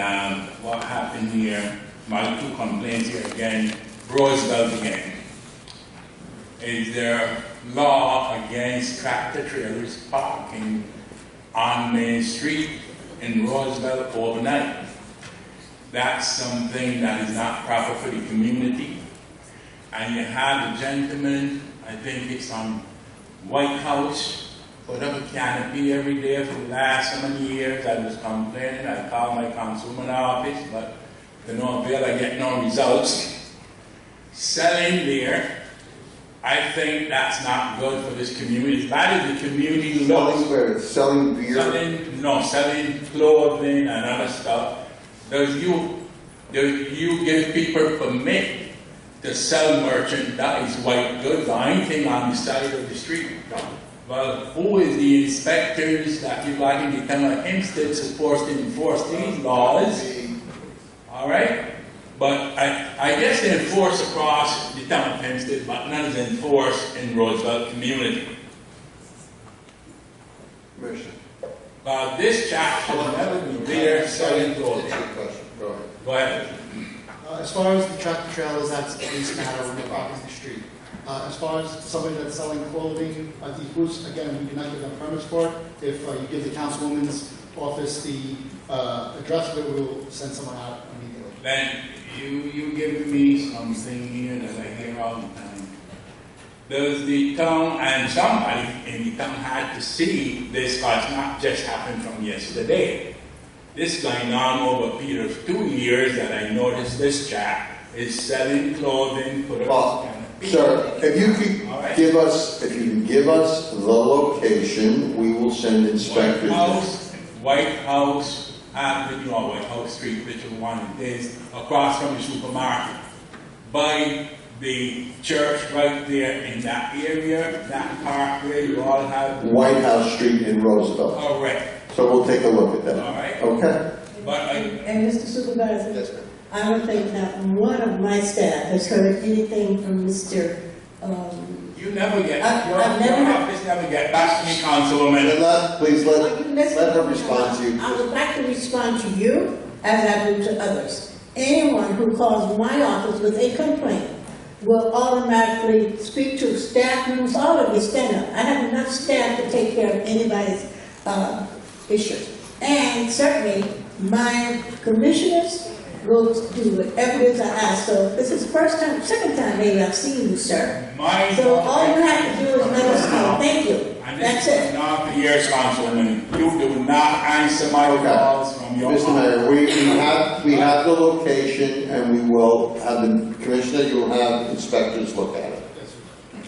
what happened here, my two complaints here again, Roosevelt again. Is there law against tractor trailers parking on Main Street in Roosevelt overnight? That's something that is not proper for the community. And you have the gentleman, I think it's on White House, put up a canopy every day for the last so many years. I was complaining, I called my councilman office, but to no avail, I get no results. Selling there, I think that's not good for this community. That is the community looks. Selling beer? Selling clothing and other stuff. Does you give people permit to sell merchandise, white goods, or anything on the side of the street? Well, who is the inspectors that you got in the town of Hempstead supposed to enforce these laws? All right? But I guess they enforce across the town of Hempstead, but none is enforced in Roosevelt community. Commissioner. This chap should never be there selling clothing. Go ahead. As far as the tractor trailers, that's a police matter when they're blocking the street. As far as somebody that's selling clothing, these booths, again, we do not give them permits for it. If you give the councilwoman's office the address of it, we'll send someone out immediately. Then you give me something here that I hear all the time. Does the town and somebody in the town had to see this, because it's not just happened from yesterday. This going on over a period of 2 years that I noticed this chap is selling clothing, put up Sir, if you could give us, the location, we will send inspectors. White House Avenue, or White House Street, whichever one it is, across from the supermarket. By the church right there in that area, that park where you all have... White House Street in Roosevelt. Correct. So we'll take a look at that. All right. Okay. And Mr. Supervisor, I don't think that one of my staff has heard anything from Mr. You never get, your never office never get back to me, Councilwoman. Please let her respond to you. I would like to respond to you as I do to others. Anyone who calls my office with a complaint will automatically speak to staff members. All of you stand up. I have enough staff to take care of anybody's issues. And certainly, my commissioners will do whatever it is I ask. So this is the first time, second time maybe I've seen you, sir. So all you have to do is let us know. Thank you. That's it. Not the years, Councilwoman. You do not answer my calls from your Mr. Mayor, we have the location, and we will have the commissioner, you will have inspectors look at it.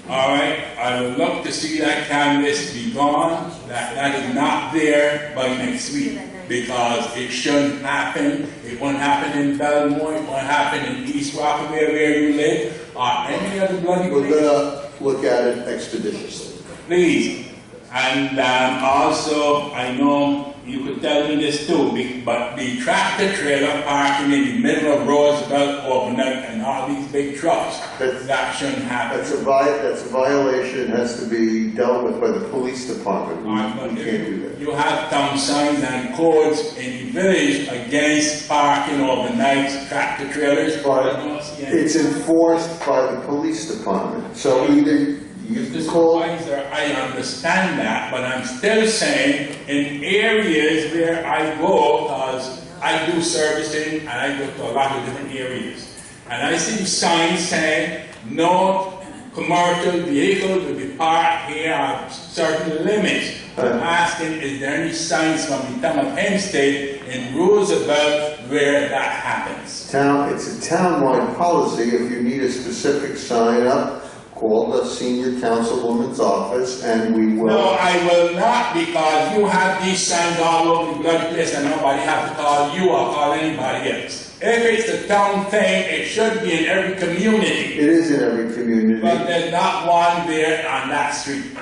All right, I would love to see that canvas be gone, that is not there by next week, because it shouldn't happen. It won't happen in Belmore, it won't happen in East Rockaway where you live, or any other bloody place. We're gonna look at it expeditiously. Please. And also, I know you could tell me this too, but the tractor trailer parking in the middle of Roosevelt overnight and all these big trucks, that shouldn't happen. That's a violation. It has to be dealt with by the police department. We can't do that. You have town signs and codes in the village against parking overnight tractor trailers. It's enforced by the police department. So either Mr. Supervisor, I understand that, but I'm still saying in areas where I go, because I do servicing and I go to a lot of different areas, and I see signs saying no commercial vehicles will be parked here at certain limits. I'm asking, is there any signs from the town of Hempstead in Roosevelt where that happens? It's a town-wide policy. If you need a specific sign up, call the senior councilwoman's office and we will... No, I will not, because you have these signs all over the bloody place and nobody has to call you or call anybody else. If it's a town thing, it should be in every community. It is in every community. But there's not one there on that street.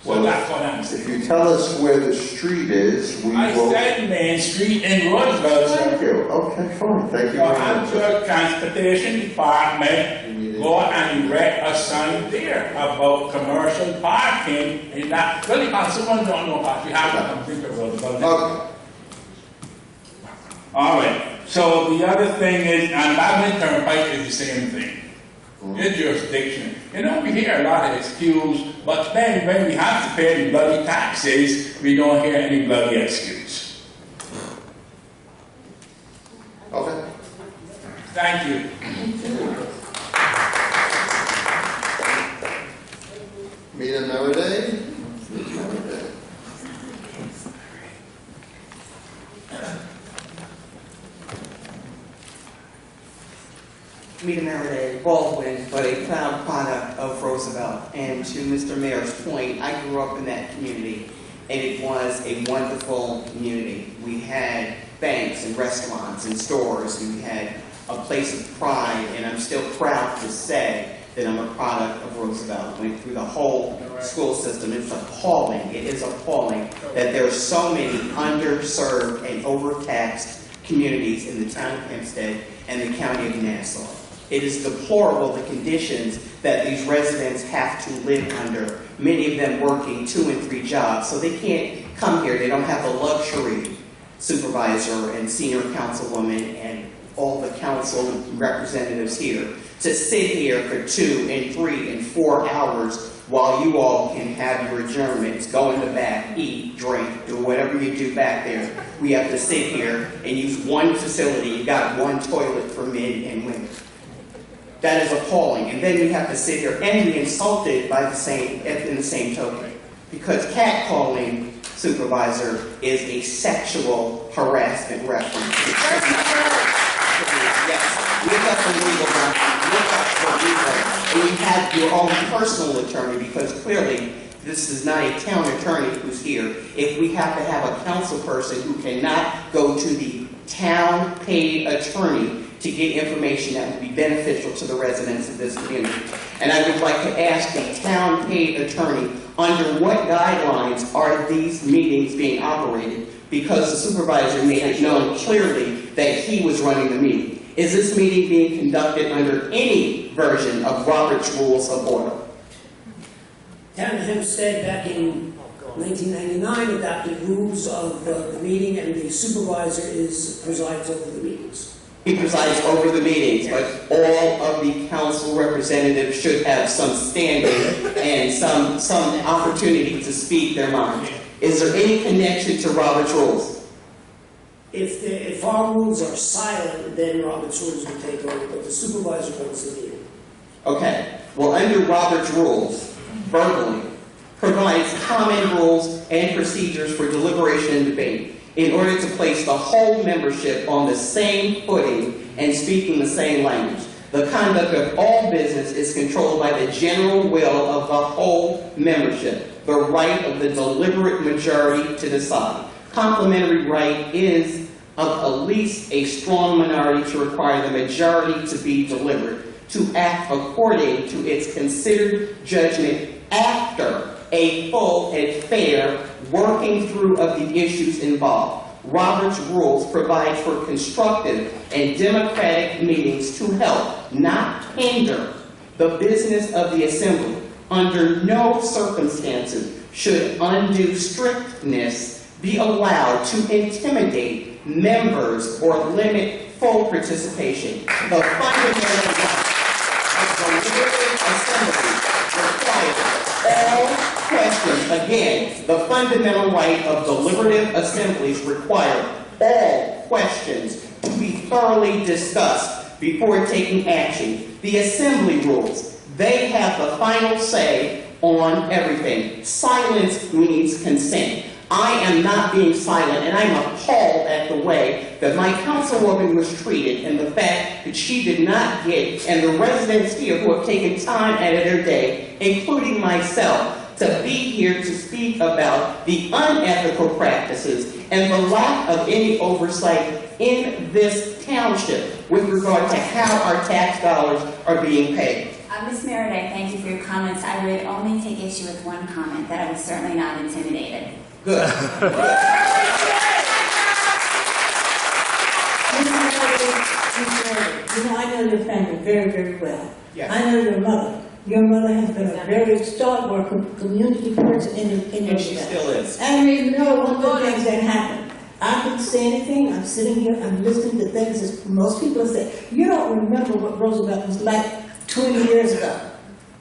So that's what I'm saying. If you tell us where the street is, we I will... said Main Street in Roosevelt, sir. Thank you. Okay, fine. Thank you So very I'm much. sure Transportation Department go and erect a sign there about commercial parking in that. Well, someone don't know how we have to come think about it. Okay. All right. So the other thing is, and Badminton Turnpike is the same thing. It's jurisdiction. You know, we hear a lot of excuse, but then when we have to pay the bloody taxes, we don't hear any bloody excuse. Okay. Thank you. Mina Meriday. Mita Meriday Baldwin, but a proud product of Roosevelt. And to Mr. Mayor's point, I grew up in that community, and it was a wonderful community. We had banks and restaurants and stores, and we had a place of pride, and I'm still proud to say that I'm a product of Roosevelt. Went through the whole school system. It's appalling. It is appalling that there are so many underserved and overtaxed communities in the town of Hempstead and the county of Nassau. It is deplorable the conditions that these residents have to live under, many of them working 2 and 3 jobs, so they can't come here. They don't have the luxury, supervisor and senior councilwoman and all the council representatives here, to sit here for 2 and 3 and 4 hours while you all can have your adjournments, go in the back, eat, drink, do whatever you do back there. We have to sit here and use one facility. You got one toilet for men and women. That is appalling. And then we have to sit here and be insulted by the same, in the same token. Because catcalling, supervisor, is a sexual harassment reference. Yes, look up the legal document, look up the legal, and you have your own personal attorney, because clearly this is not a town attorney who's here. If we have to have a council person who cannot go to the town paid attorney to get information that would be beneficial to the residents of this community. And I would like to ask the town paid attorney, under what guidelines are these meetings being operated? Because the supervisor made it known clearly that he was running the meeting. Is this meeting being conducted under any version of Robert's Rules of Order? Town of Hempstead back in 1999 adopted rules of the meeting, and the supervisor presides over the meetings. He presides over the meetings, but all of the council representatives should have some standing and some opportunity to speak their mind. Is there any connection to Robert's Rules? If our rules are silent, then Robert's Rules will take over, but the supervisor holds the meeting. Okay. Well, under Robert's Rules, verbally, provides common rules and procedures for deliberation and debate in order to place the whole membership on the same footing and speaking the same language. The conduct of all business is controlled by the general will of the whole membership, the right of the deliberate majority to decide. Complementary right is of at least a strong minority to require the majority to be deliberate, to act according to its considered judgment after a full and fair working through of the issues involved. Robert's Rules provide for constructive and democratic meetings to help, not hinder, the business of the assembly. Under no circumstances should undue strictness be allowed to intimidate members or limit full participation. The fundamental right of the deliberative assembly requires all questions. Again, the fundamental right of deliberative assemblies require all questions to be thoroughly discussed before taking action. The assembly rules, they have the final say on everything. Silence means consent. I am not being silent, and I'm appalled at the way that my councilwoman was treated and the fact that she did not get, and the residents here who have taken time out of their day, including myself, to be here to speak about the unethical practices and the lack of any oversight in this township. with regard to how our tax dollars are being paid. Ms. Merritt, I thank you for your comments. I would only take issue with one comment, that I was certainly not intimidated. Good. You know, I know your family very, very well. Yes. I know your mother. Your mother has been a very stalwart community person in And she still is. And we know one of the things that happened. I didn't say anything. I'm sitting here, I'm listening to things that most people say. You don't remember what Roosevelt was like 20 years ago.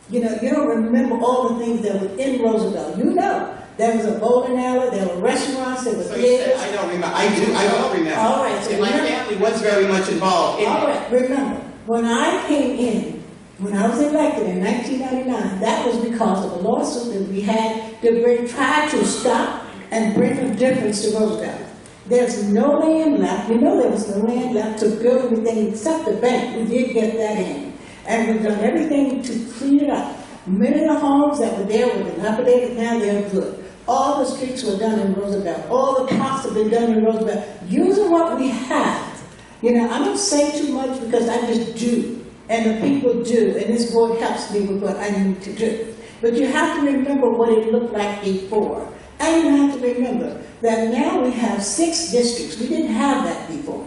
You know, you don't remember all the things that were in Roosevelt. You know. There was a bowling alley, there were restaurants, there was theaters. I don't remember. I don't remember. All right. So and my family was very much involved in all it. right, remember, when I came in, when I was elected in 1999, that was because of a lawsuit that we had to try to stop and bring a difference to Roosevelt. There's no land left. You know there was no land left to build anything except the bank. We did get that in. And we've done everything to clean it up. Many of the homes that were there were dilapidated, now they're good. All the streets were done in Roosevelt. All the parks have been done in Roosevelt. Using what we have. You know, I don't say too much because I just do. And the people do. And this board helps me with what I need to do. But you have to remember what it looked like before. And you have to remember that now we have 6 districts. We didn't have that before.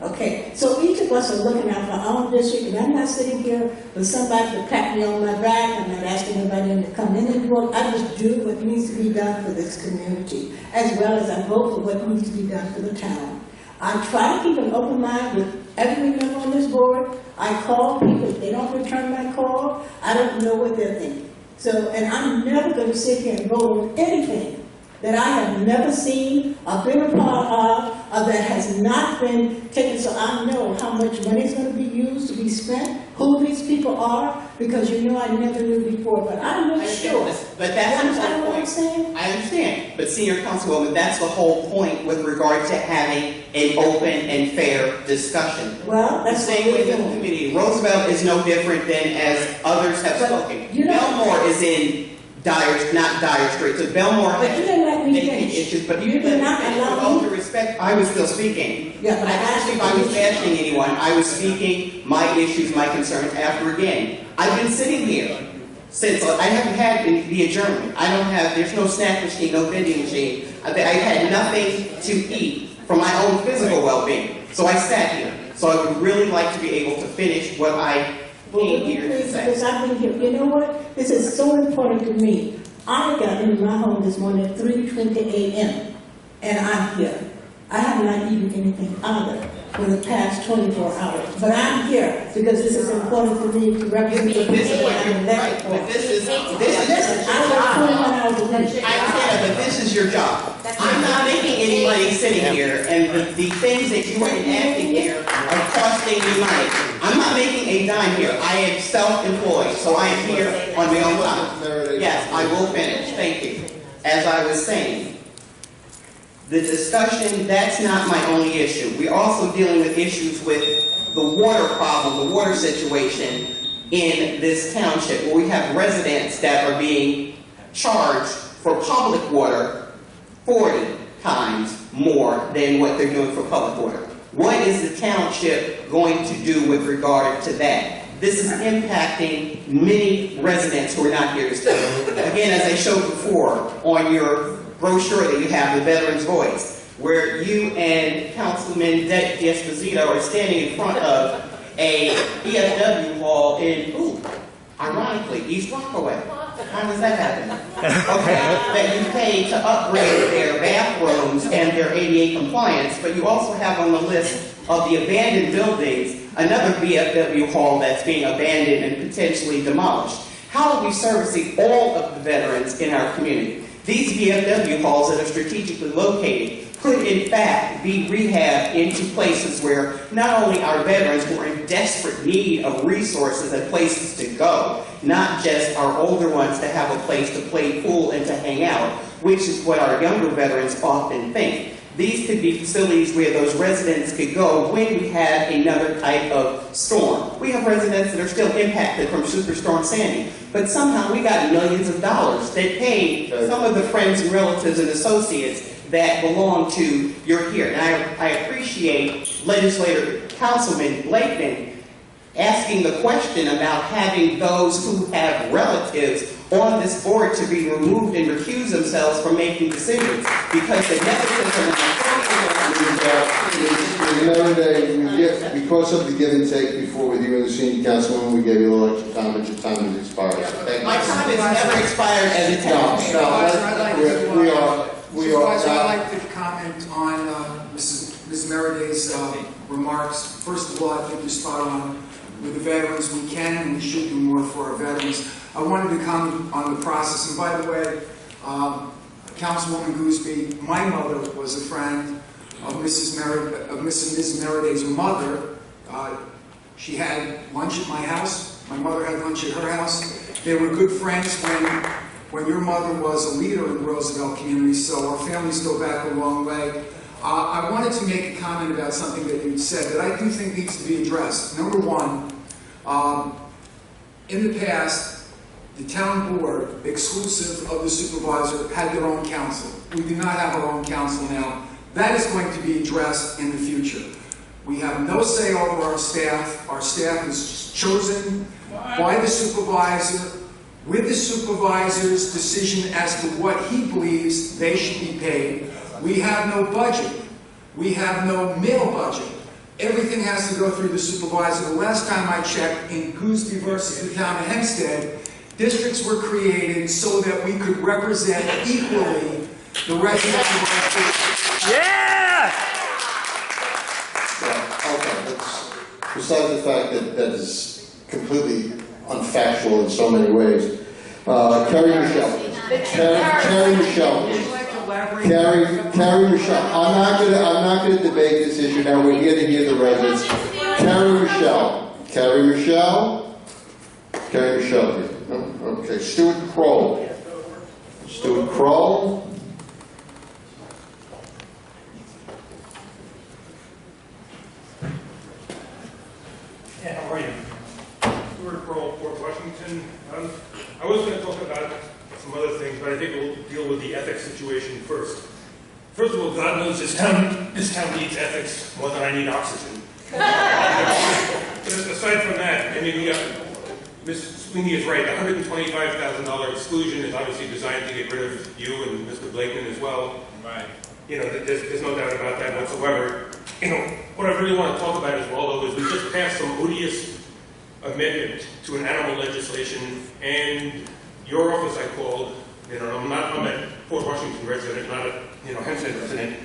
Okay, so each of us are looking out for our own district, and I'm not sitting here with somebody to pat me on my back. I'm not asking anybody to come in and do it. I just do what needs to be done for this community, as well as I vote for what needs to be done for the town. I try to keep an open mind with every member on this board. I call people. If they don't return my call, I don't know what they're thinking. So, and I'm never going to sit here and vote on anything that I have never seen or been a part of, or that has not been taken, so I know how much money is going to be used to be spent, who these people are, because you know I never knew before, but I'm not sure. But that's You the understand whole what I'm point. saying? I understand. But Senior Councilwoman, that's the whole point with regard to having an open and fair discussion. Well, that's the what same we're way with the doing. committee. Roosevelt is no different than as others have spoken. you know- Belmore is in not dire straits. So Belmore But has you didn't let me many finish. issues, but You you did let not me finish. allow With all me- due respect, I was still speaking. Yeah, but I asked you If I was to- bashing anyone, I was speaking my issues, my concerns after again. I've been sitting here since I haven't had the adjournment. I don't have, there's no snack machine, no vending machine. I've had nothing to eat for my own physical well-being. So I sat here. So I would really like to be able to finish what I came here to Please, say. because I've been here. You know what? This is so important to me. I got into my home this morning at 3:20 a.m. and I'm here. I have not eaten anything either for the past 24 hours. But I'm here because this is important for me to represent the people I'm elected for. But this is Listen, I work 21 hours a week. I understand, but this is your job. I'm not making any money sitting here, and the things that you are enacting here are costing me money. I'm not making a dime here. I am self-employed, so I am here on my own time. Yes, I will finish. Thank you. As I was saying, the discussion, that's not my only issue. We're also dealing with issues with the water problem, the water situation in this township, where we have residents that are being charged for public water 40 times more than what they're doing for public water. What is the township going to do with regard to that? This is impacting many residents who are not here to stay. Again, as I showed before, on your brochure that you have, the Veterans Voice, where you and Councilman D'Esposito are standing in front of a VFW hall in, ironically, East Rockaway. How does that happen? Okay, that you pay to upgrade their bathrooms and their ADA compliance, but you also have on the list of the abandoned buildings another VFW hall that's being abandoned and potentially demolished. How are we servicing all of the veterans in our community? These VFW halls that are strategically located could in fact be rehabbed into places where not only our veterans who are in desperate need of resources and places to go, not just our older ones to have a place to play pool and to hang out, which is what our younger veterans often think. These could be facilities where those residents could go when we have another type of storm. We have residents that are still impacted from Superstorm Sandy, but somehow we got millions of dollars that paid some of the friends and relatives and associates that belong to your here. And I appreciate legislator Councilman Blakeman asking the question about having those who have relatives on this board to be removed and recuse themselves from making decisions because the nepotism Because of the give and take before with you and the senior councilman, we gave you a little extra time, but your time has expired. Thank you. My time has never expired as it has. Supervisor, I'd like to comment on Ms. Meredith's remarks. First of all, I think you're spot on. With the veterans, we can and we should do more for our veterans. I wanted to comment on the process, and by the way, Councilwoman Gooseby, my mother was a friend of Mrs. Meredith's mother. She had lunch at my house. My mother had lunch at her house. They were good friends when your mother was a leader in the Roosevelt community, so our families go back a long way. I wanted to make a comment about something that you said that I do think needs to be addressed. Number one, in the past, the town board, exclusive of the supervisor, had their own council. We do not have our own council now. That is going to be addressed in the future. We have no say over our staff. Our staff is chosen by the supervisor, with the supervisor's decision as to what he believes they should be paid. We have no budget. We have no mail budget. Everything has to go through the supervisor. The last time I checked, in Gooseby versus the town of Hempstead, districts were created so that we could represent equally the residents of our district. Yeah! Okay, besides the fact that that is completely unfactual in so many ways. Carrie Michelle. Carrie Michelle. Carrie Michelle. I'm not gonna debate this issue now. We're here to hear the residents. Carrie Michelle. Carrie Michelle. Carrie Michelle. Okay. Stuart Kroll. Stuart Kroll. Yeah, how are you? Stuart Kroll, Port Washington. I was going to talk about some other things, but I think we'll deal with the ethics situation first. First of all, God knows this town needs ethics more than I need oxygen. But aside from that, I mean, Ms. Sweeney is right. The $125,000 exclusion is obviously designed to get rid of you and Mr. Blakeman as well. Right. You know, there's no doubt about that whatsoever. You know, what I really want to talk about as well, though, is we just passed some odious amendment to an animal legislation, and your office I called. You know, I'm a Port Washington resident, not a Hempstead resident.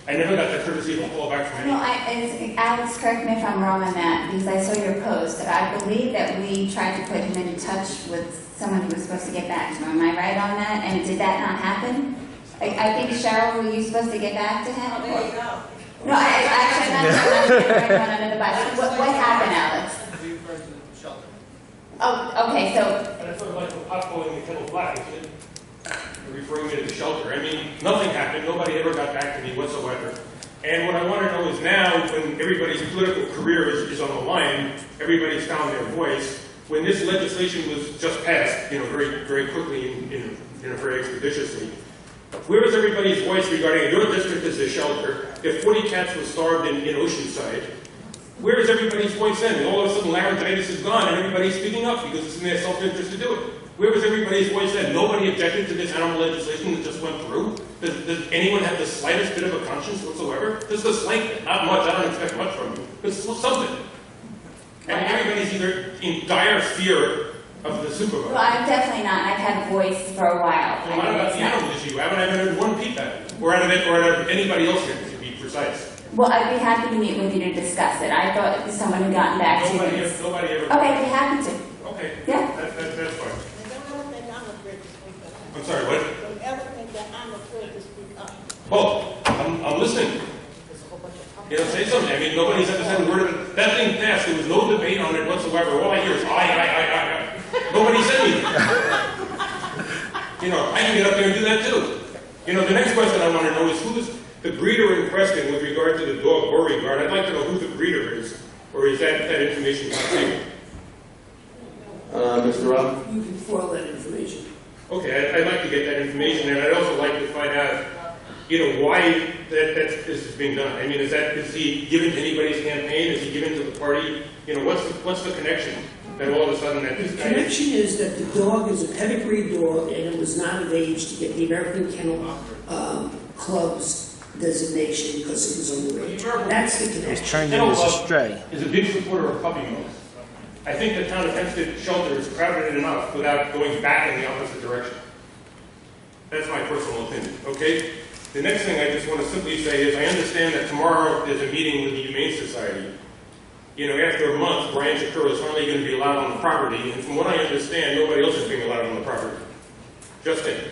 I never got the courtesy of a call back from No, anyone. Alex, correct me if I'm wrong on that, because I saw your post. I believe that we tried to put him in touch with someone who was supposed to get back to him. Am I right on that? And did that not happen? I think, Cheryl, were you supposed to get back to him? Oh, there you go. No, actually, I'm not getting one under the bus. What happened, Alex? Oh, okay, so... And I sort of like the pot boiling the kettle black, isn't it? Referring to the shelter. I mean, nothing happened. Nobody ever got back to me whatsoever. And what I want to know is now, when everybody's political career is on the line, everybody's found their voice. When this legislation was just passed, very, very quickly and very expeditiously, where is everybody's voice regarding your district as a shelter? If 40 cats were starved in Oceanside, where is everybody's voice then? And all of a sudden laryngitis is gone and everybody's speaking up because it's in their self-interest to do it. Where was everybody's voice then? Nobody objected to this animal legislation that just went through? Does anyone have the slightest bit of a conscience whatsoever? Just a slight, not much, I don't expect much from you, but something. And everybody's either in dire fear of the supervisor. Well, I'm definitely not. I've had a voice for a while. Well, what about the animal issue? Haven't I heard one peep at it? Or out of it, or out of anybody else here, to be precise? Well, I'd be happy to meet with you to discuss it. I thought someone had gotten back to me. Nobody ever. Okay, I'd be happy to. Okay. Yeah. That's fine. I'm sorry, what? Well, I'm listening. Say something. I mean, nobody's ever said a word of it. That thing passed. There was no debate on it whatsoever. All I hear is I. Nobody said anything. I can get up there and do that too. The next question I want to know is who's the breeder in question with regard to the dog Beauregard. I'd like to know who the breeder is, or is that information confidential? Mr. Rob? You can file that information. Okay, I'd like to get that information, and I'd also like to find out, why that this is being done? I mean, is he given to anybody's campaign? Is he given to the party? You know, what's the connection that all of a sudden that this The guy... connection is that the dog is a pedigree dog and it was not of age to get the American Kennel Club's designation because it was underage. That's the connection. It's turned into a stray. Is a big supporter of puppy mills. I think the town of Hempstead shelter is crowded enough without going back in the opposite direction. That's my personal opinion, okay? The next thing I just want to simply say is I understand that tomorrow there's a meeting with the Humane Society. You know, after a month, Brian Shapiro is finally going to be allowed on the property, and from what I understand, nobody else is being allowed on the property. Just it.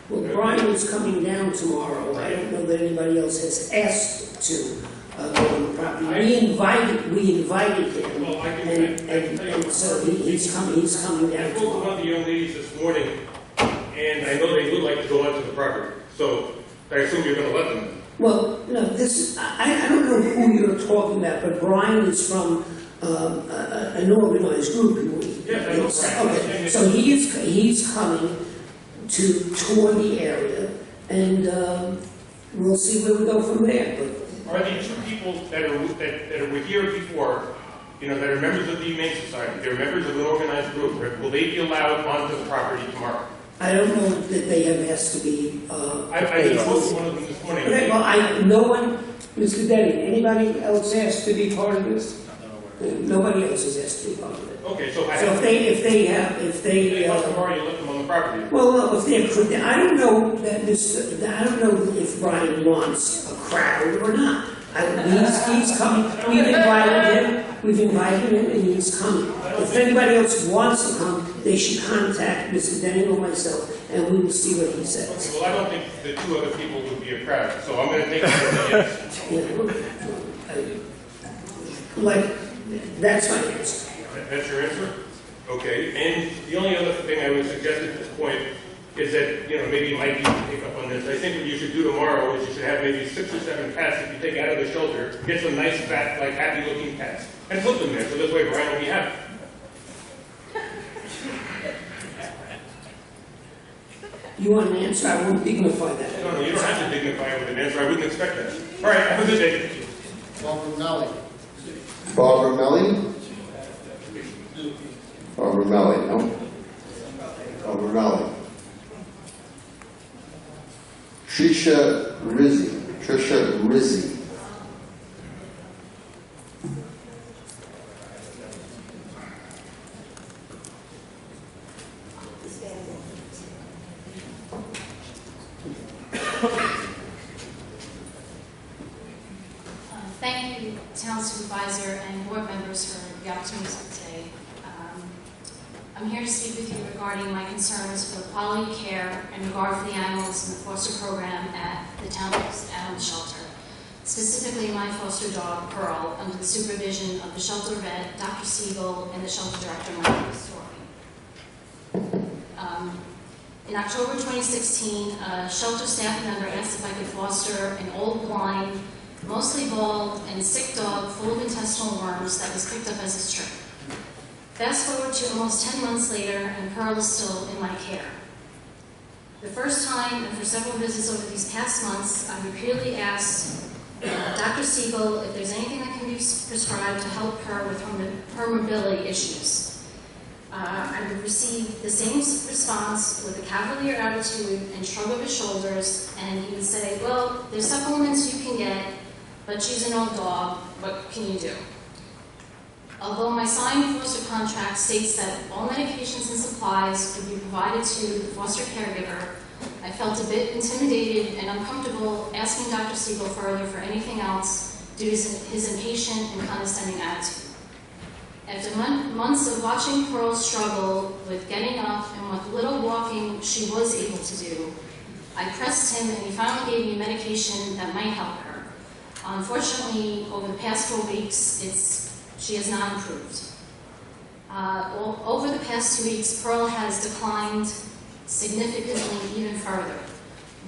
Well, Brian is coming down tomorrow. I don't know that anybody else has asked to go on the property. We invited him, and so he's coming down I spoke to tomorrow. one of the young ladies this morning, and I know they would like to go onto the property. So I assume you're going to let them. Well, no, I don't know who you're talking about, but Brian is from an organized group. Yes, I know Brian. Okay, so he's coming to tour the area, and we'll see where we go from there. But Are the two people that were here before, you know, that are members of the Humane Society, they're members of an organized group, right? Will they be allowed onto the property tomorrow? I don't know that they have asked to be. I just spoke to one of them this morning. Okay, well, no one, Mr. Denny, anybody else asked to be part of this? Nobody else has asked to be part of it. Okay, so if they come tomorrow, you let them on the property. well, no, if they're, I don't know that I don't know if Brian wants a crowd or not. He's coming. We've invited him, and he's coming. If anybody else wants to come, they should contact Mr. Denning or myself, and we will see what he says. Okay, well, I don't think the two other people would be a crowd, so I'm going to take it as a yes. That's my answer. That's your answer? Okay, and the only other thing I would suggest at this point is that, you know, maybe Mike you can pick up on this. I think what you should do tomorrow is you should have maybe 6 or 7 cats that you take out of the shelter, get some nice, fat, like, happy-looking cats, and put them there, so this way Brian will be happy. You want an answer? I won't dignify that. No, you don't have to dignify it with an answer. I wouldn't expect that. All right, have a good day. Barbara Melly. Barbara Melly? Barbara Melly, no? Barbara Melly. Trisha Rizzi. Thank you, Town Supervisor and board members for the opportunity to speak today. I'm here to speak with you regarding my concerns for the quality of care and regard for the animals in the foster program at the town's animal shelter. Specifically, my foster dog, Pearl, under the supervision of the shelter vet, Dr. Siegel, and the shelter director, Michael Story. In October 2016, a shelter staff member asked if I could foster an old, blind, mostly bald, and sick dog full of intestinal worms that was picked up as a stray. Fast forward to almost 10 months later, and Pearl is still in my care. The first time, and for several visits over these past months, I repeatedly asked Dr. Siegel if there's anything that can be prescribed to help her with her mobility issues. I would receive the same response with a cavalier attitude and shrug of his shoulders, and he would say, well, there's supplements you can get, but she's an old dog, what can you do? Although my signed foster contract states that all medications and supplies would be provided to the foster caregiver, I felt a bit intimidated and uncomfortable asking Dr. Siegel further for anything else due to his impatient and condescending attitude. After months of watching Pearl struggle with getting up and what little walking she was able to do, I pressed him and he finally gave me medication that might help her. Unfortunately, over the past 4 weeks, she has not improved. Over the past 2 weeks, Pearl has declined significantly even further.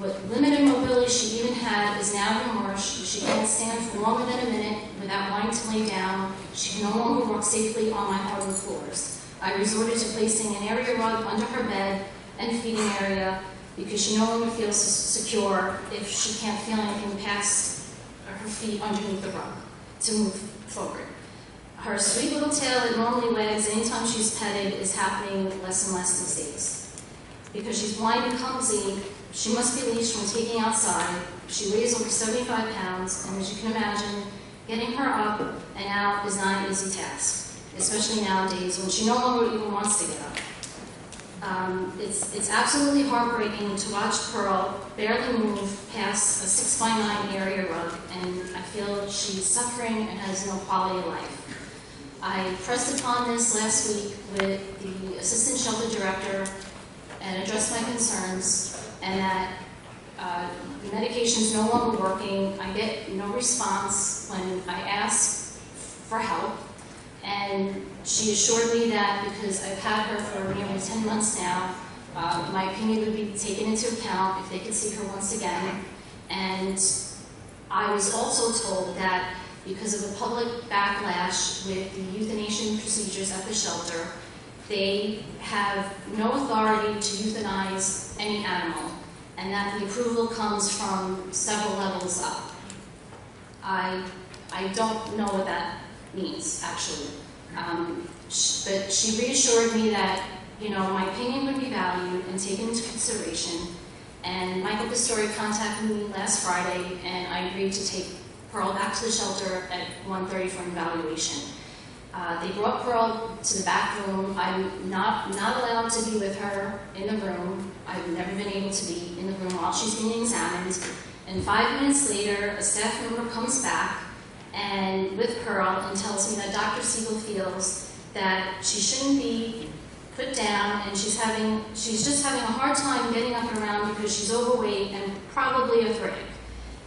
With limited mobility she even had is now even worse. She can't stand for longer than a minute without wanting to lay down. She can no longer walk safely on my hardwood floors. I resorted to placing an area rug under her bed and feeding area, because she no longer feels secure if she can't feel anything past her feet underneath the rug to move forward. Her sweet little tail that normally wags anytime she's petted is happening less and less these days. Because she's blind and clumsy, she must be leashed when taking outside. She weighs over 75 pounds, and as you can imagine, getting her up and out is not an easy task, especially nowadays when she no longer even wants to get up. It's absolutely heartbreaking to watch Pearl barely move past a 6x9 area rug, and I feel she's suffering and has no quality of life. I pressed upon this last week with the assistant shelter director and addressed my concerns, and that the medication's no longer working. I get no response when I ask for help. And she assured me that because I've had her for nearly 10 months now, my opinion would be taken into account if they could see her once again. And I was also told that because of the public backlash with the euthanasia procedures at the shelter, they have no authority to euthanize any animal, and that the approval comes from several levels up. I don't know what that means, actually. But she reassured me that, my opinion would be valued and taken into consideration. And Michael Pistori contacted me last Friday, and I agreed to take Pearl back to the shelter at 1:30 for an evaluation. They brought Pearl to the back room. I'm not allowed to be with her in the room. I've never been able to be in the room while she's being examined. And 5 minutes later, a staff member comes back and with Pearl and tells me that Dr. Siegel feels that she shouldn't be put down, and she's just having a hard time getting up and around because she's overweight and probably arthritic.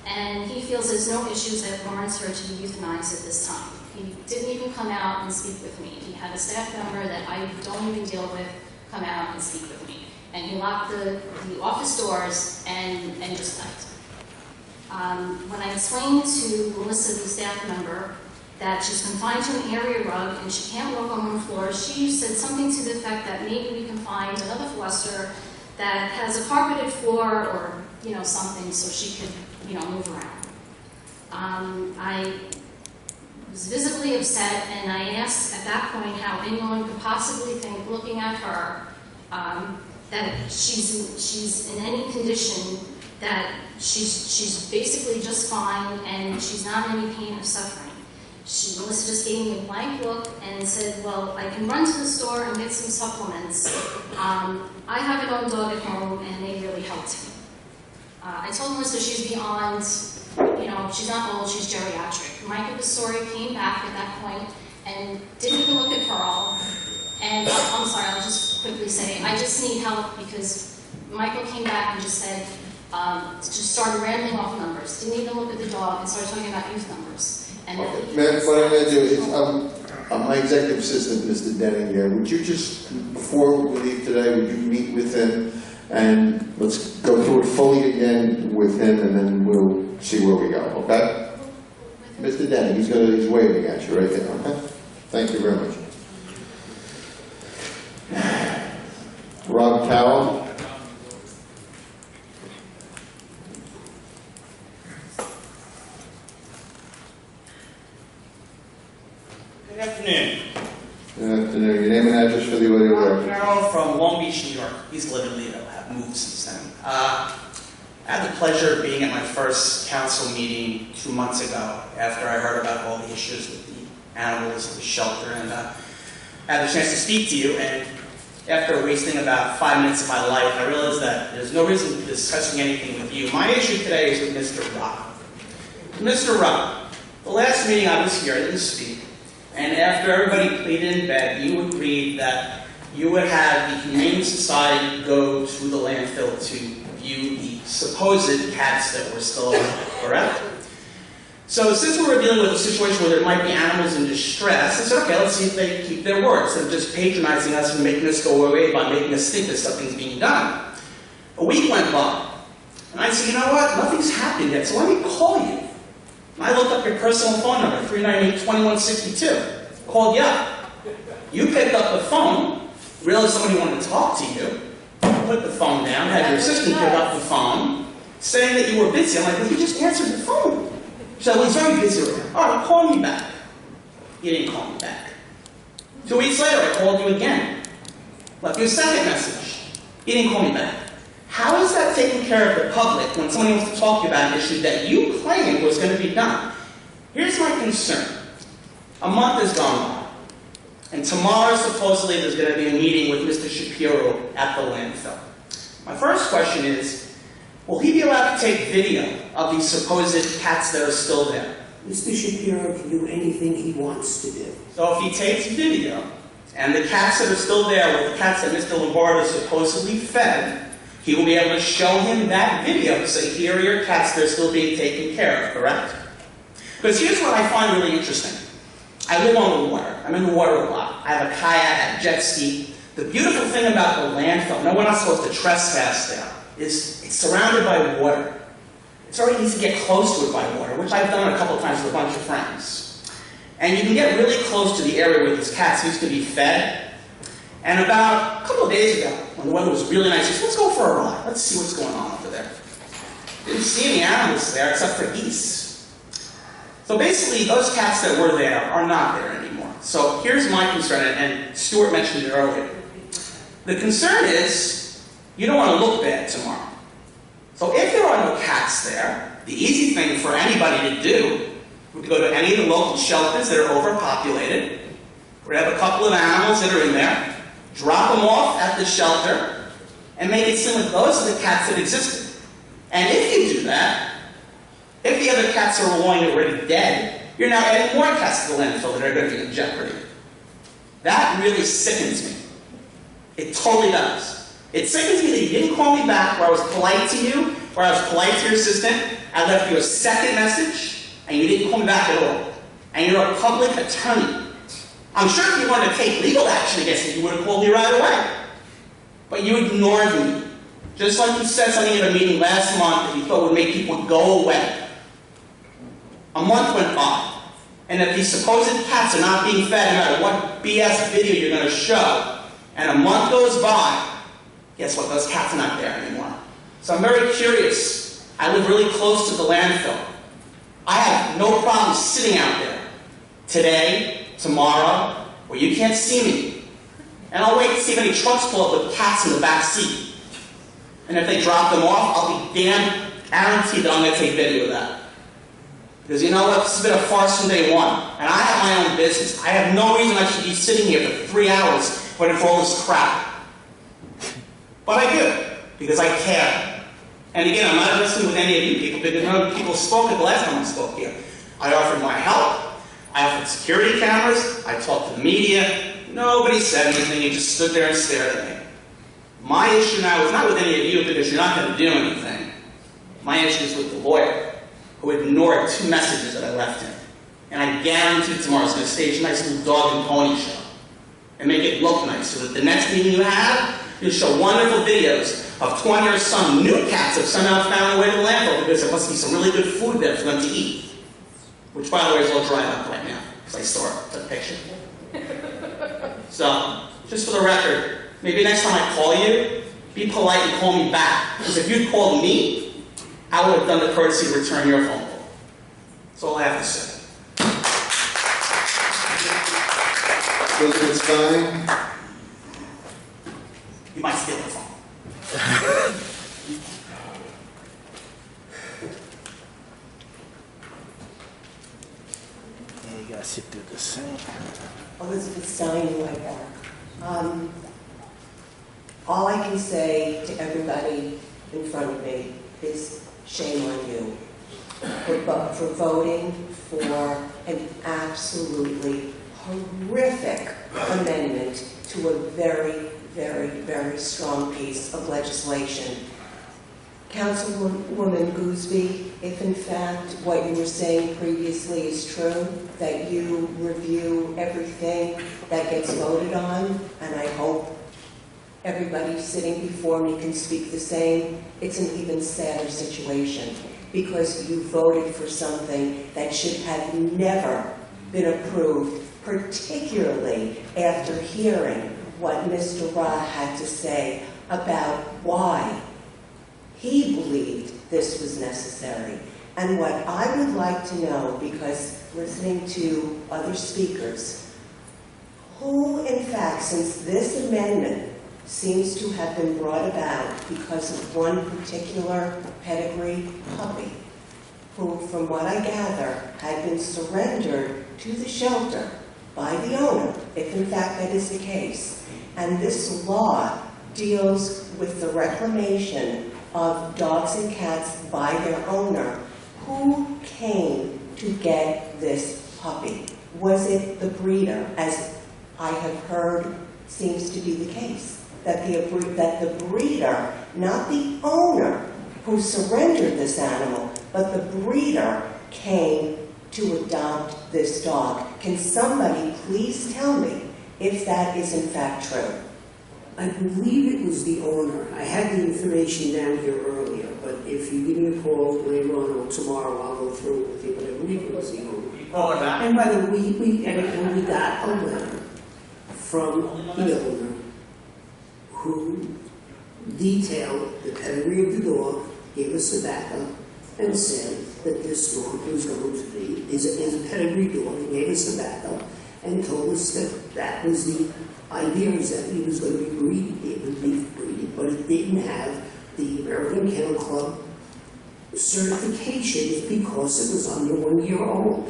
And he feels there's no issues that warrants her to be euthanized at this time. He didn't even come out and speak with me. He had a staff member that I don't even deal with come out and speak with me. And he locked the office doors and just left. When I explained to Melissa, the staff member, that she's confined to an area rug and she can't walk on one floor, she said something to the effect that maybe we can find another fluster that has a carpeted floor or something so she could move around. I was visibly upset, and I asked at that point how anyone could possibly think, looking at her, that she's in any condition, that she's basically just fine and she's not in any pain or suffering. Melissa just gave me a blank look and said, well, I can run to the store and get some supplements. I have an own dog at home, and they really helped me. I told Melissa she's beyond, she's not old, she's geriatric. Michael Pistori came back at that point and didn't even look at Pearl. And I'm sorry, I'll just quickly say, I just need help because Michael came back and just said, just started rambling off numbers. Didn't even look at the dog and started talking about youth numbers. And Okay, ma'am, what I'm going to do is, my executive assistant, Mr. Denning here, would you just, before we leave today, would you meet with him and let's go through it fully again with him, and then we'll see where we go, okay? Mr. Denning, he's waving at you right there, okay? Thank you very much. Rob Carroll. Good afternoon. Good afternoon. Your name and address for the audio record. Carol from Long Beach, New York. He's lived in Lido, have moved since then. I had the pleasure of being at my first council meeting 2 months ago after I heard about all the issues with the animals at the shelter, and I had the chance to speak to you, and after wasting about 5 minutes of my life, I realized that there's no reason to discussing anything with you. My issue today is with Mr. Rock. Mr. Rock, the last meeting I was here, I didn't speak. And after everybody pleaded in bed, you agreed that you would have the Humane Society go to the landfill to view the supposed cats that were still alive, correct? So since we were dealing with a situation where there might be animals in distress, I said, okay, let's see if they keep their word, instead of just patronizing us and making us go away by making us think that something's being done. A week went by, and I said, you know what, nothing's happened yet, so let me call you. And I looked up your personal phone number, 398-2162. Called you up. You picked up the phone, realized somebody wanted to talk to you, put the phone down, had your assistant pick up the phone, saying that you were busy. I'm like, well, you just answered the phone. She said, well, he's very busy right now. All right, call me back. You didn't call me back. 2 weeks later, I called you again. Left you a second message. You didn't call me back. How is that taking care of the public when somebody wants to talk to you about an issue that you claimed was going to be done? Here's my concern. A month has gone by, and tomorrow supposedly there's going to be a meeting with Mr. Shapiro at the landfill. My first question is, will he be allowed to take video of these supposed cats that are still there? Mr. Shapiro can do anything he wants to do. So if he takes video, and the cats that are still there were the cats that Mr. Lombardo supposedly fed, he will be able to show him that video and say, here are your cats, they're still being taken care of, correct? Because here's what I find really interesting. I live on the water. I'm in the water a lot. I have a kayak, I have a jet ski. The beautiful thing about the landfill, no, we're not supposed to trespass there, is it's surrounded by water. It's very easy to get close to it by water, which I've done a couple times with a bunch of friends. And you can get really close to the area where these cats used to be fed. And about a couple of days ago, when the weather was really nice, I said, let's go for a ride. Let's see what's going on over there. Didn't see any animals there except for geese. So basically, those cats that were there are not there anymore. So here's my concern, and Stuart mentioned it earlier. The concern is, you don't want to look bad tomorrow. So if there are no cats there, the easy thing for anybody to do would be to go to any of the local shelters that are overpopulated, grab a couple of animals that are in there, drop them off at the shelter, and make it seem like those are the cats that existed. And if you do that, if the other cats are already dead, you're now adding more cats to the landfill that are going to be in jeopardy. That really sickens me. It totally does. It sickens me that you didn't call me back where I was polite to you, where I was polite to your assistant. I left you a second message, and you didn't call me back at all. And you're a public attorney. I'm sure if you wanted to take legal action against me, you would have called me right away. But you ignored me. Just like you said something at a meeting last month that you thought would make people go away. A month went by, and if these supposed cats are not being fed, no matter what BS video you're going to show, and a month goes by, guess what? Those cats are not there anymore. So I'm very curious. I live really close to the landfill. I have no problem sitting out there today, tomorrow, where you can't see me. And I'll wait to see if any trucks pull up with cats in the back seat. And if they drop them off, I'll be damn guaranteed that I'm going to take video of that. Because you know what? This has been a farce from day one. And I have my own business. I have no reason I should be sitting here for 3 hours waiting for all this crap. But I do, because I care. And again, I'm not listening with any of you people, because none of you people spoke at the last time I spoke here. I offered my help. I offered security cameras. I talked to the media. Nobody said anything. You just stood there and stared at me. My issue now is not with any of you, because you're not going to do anything. My issue is with the lawyer, who ignored 2 messages that I left him. And I guarantee tomorrow he's going to stage a nice little dog and pony show and make it look nice, so that the next meeting you have, you'll show wonderful videos of 20 or some new cats have somehow found a way to the landfill, because there must be some really good food there for them to eat. Which, by the way, is all dried up right now, because I saw it, the picture. So, just for the record, maybe next time I call you, be polite and call me back. Because if you'd called me, I would have done the courtesy to return your phone call. That's all I have to say. President Stein? You might steal the phone. Yeah, you gotta sit through this. Elizabeth Stein, White Park. All I can say to everybody in front of me is shame on you for voting for an absolutely horrific amendment to a very, very, very strong piece of legislation. Councilwoman Gooseby, if in fact what you were saying previously is true, that you review everything that gets voted on, and I hope everybody sitting before me can speak the same, it's an even sadder situation, because you voted for something that should have never been approved, particularly after hearing what Mr. Ra had to say about why he believed this was necessary. And what I would like to know, because listening to other speakers, who in fact, since this amendment seems to have been brought about because of one particular pedigree puppy, who, from what I gather, had been surrendered to the shelter by the owner, if in fact that is the case. And this law deals with the reclamation of dogs and cats by their owner. Who came to get this puppy? Was it the breeder, as I have heard seems to be the case? That the breeder, not the owner who surrendered this animal, but the breeder came to adopt this dog. Can somebody please tell me if that is in fact true? I believe it was the owner. I had the information down here earlier, but if you give me a call later on or tomorrow, I'll go through it with you, but I believe it was the owner. And by the way, we got a letter from the owner who detailed the pedigree of the dog, gave us a backup, and said that this dog was going to be, is a pedigree dog. He gave us a backup and told us that that was the idea, was that he was going to be breeded, it would be breeded, but it didn't have the American Kennel Club certifications because it was under 1 year old.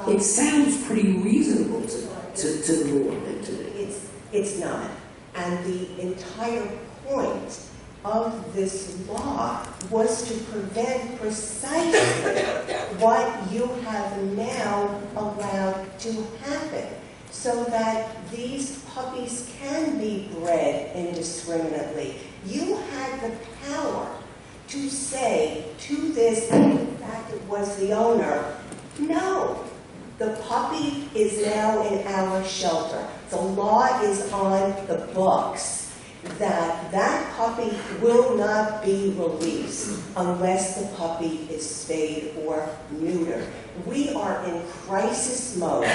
It sounds pretty reasonable to the board and to me. It's not. And the entire point of this law was to prevent precisely what you have now allowed to happen, so that these puppies can be bred indiscriminately. You had the power to say to this, in fact it was the owner, no, the puppy is now in our shelter. The law is on the books that that puppy will not be released unless the puppy is spayed or neutered. We are in crisis mode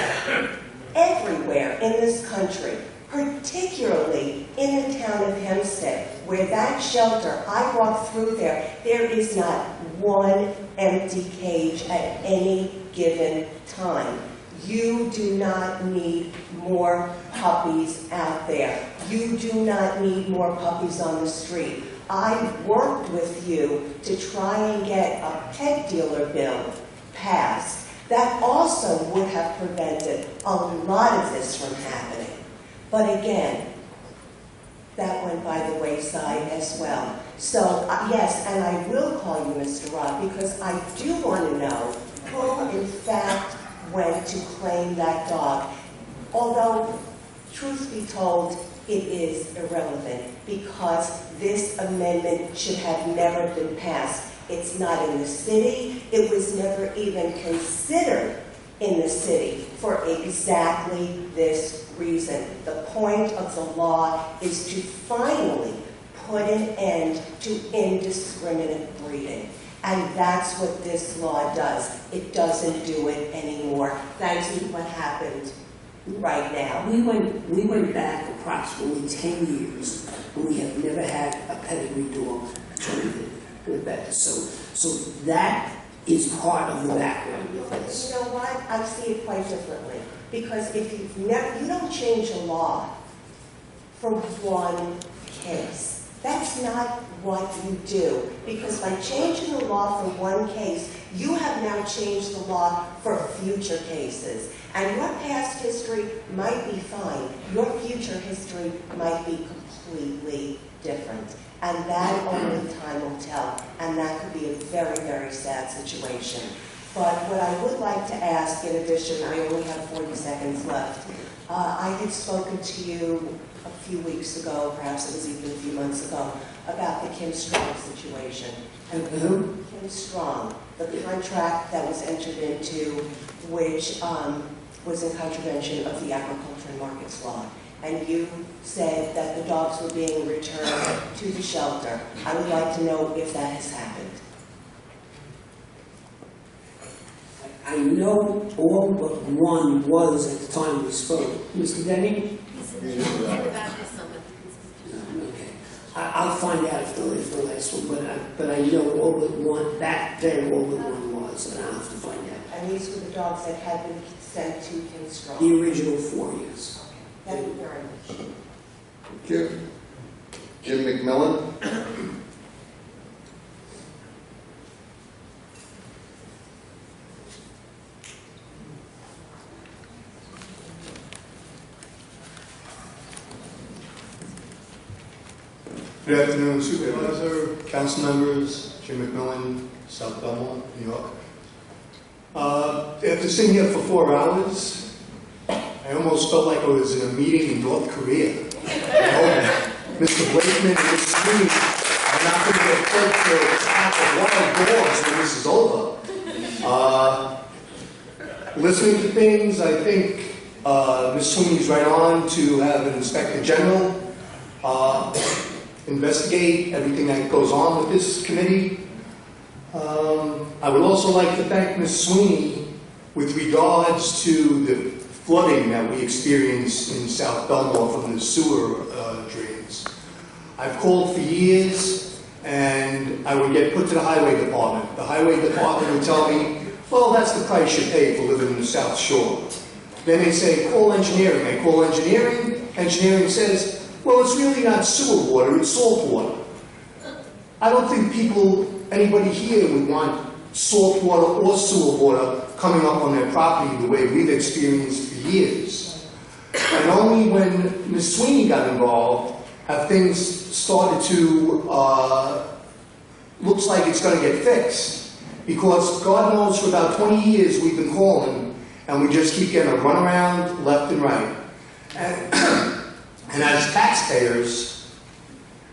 everywhere in this country, particularly in the town of Hempstead, where that shelter, I walk through there, there is not one empty cage at any given time. You do not need more puppies out there. You do not need more puppies on the street. I worked with you to try and get a pet dealer bill passed that also would have prevented a lot of this from happening. But again, that went by the wayside as well. So yes, and I will call you Mr. Robb, because I do want to know who in fact went to claim that dog. Although, truth be told, it is irrelevant, because this amendment should have never been passed. It's not in the city. It was never even considered in the city for exactly this reason. The point of the law is to finally put an end to indiscriminate breeding. And that's what this law does. It doesn't do it anymore. Thanks to what happened right now. We went back approximately 10 years, and we have never had a pedigree dog turned in. So that is part of the background of this. You know what? I see it quite differently. Because if you don't change a law for one case. That's not what you do. Because by changing the law for one case, you have now changed the law for future cases. And your past history might be fine. Your future history might be completely different. And that only time will tell. And that could be a very, very sad situation. But what I would like to ask, in addition, I only have 40 seconds left. I had spoken to you a few weeks ago, perhaps it was even a few months ago, about the Kim Strong situation. And who? Kim Strong, the contract that was entered into, which was in contravention of the Agriculture and Markets Law. And you said that the dogs were being returned to the shelter. I would like to know if that has happened. I know all but one was at the time we spoke. Mr. Denny? Okay. I'll find out if the last one, but I know all but one, back then all but one was, and I'll have to find out. And these were the dogs that had been sent to King Straw? The original 4 years. Thank you very much. Thank you. Jim McMillan? Good afternoon, Supervisor, Council members, Jim McMillan, South Belmont, New York. After sitting here for 4 hours, I almost felt like I was in a meeting in North Korea. Mr. Blakeman and Ms. Sweeney are not going to get fed to a pack of wild dogs when this is over. Listening to things, I think Ms. Sweeney's right on to have an Inspector General investigate everything that goes on with this committee. I would also like to thank Ms. Sweeney with regards to the flooding that we experienced in South Belmont from the sewer drains. I've called for years, and I would get put to the highway department. The highway department would tell me, well, that's the price you pay for living in the South Shore. Then they say, call engineering. I call engineering. Engineering says, well, it's really not sewer water, it's salt water. I don't think anybody here would want salt water or sewer water coming up on their property the way we've experienced for years. And only when Ms. Sweeney got involved have things started to, looks like it's going to get fixed. Because God knows for about 20 years we've been calling, and we just keep getting a runaround left and right. And as taxpayers,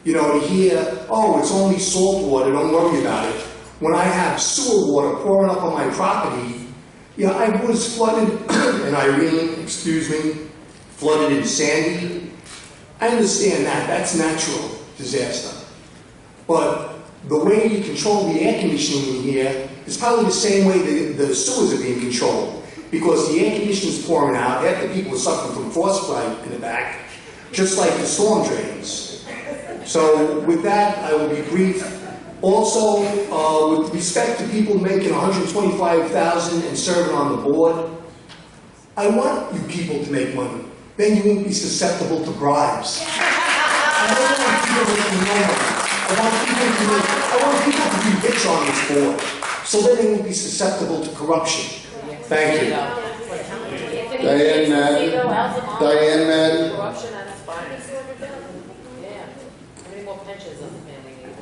you know, to hear, oh, it's only salt water, don't worry about it. When I have sewer water pouring up on my property, yeah, I was flooded in Irene, flooded in Sandy. I understand that, that's natural disaster. But the way you control the air conditioning in here is probably the same way the sewers are being controlled. Because the air conditioning's pouring out after people are suffering from frostbite in the back, just like the storm drains. So with that, I will be brief. Also, with respect to people making $125,000 and serving on the board, I want you people to make money. Then you won't be susceptible to bribes. I don't want people making no money. I want people to be rich on this board, so then they won't be susceptible to corruption. Thank you. Diane Madden. Diane Madden. Corruption at its finest. Yeah. How many more pensions does the family need?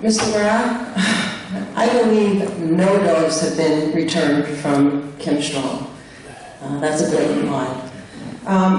Mr. Brown, I believe no dogs have been returned from Kim Strong. That's a blatant lie.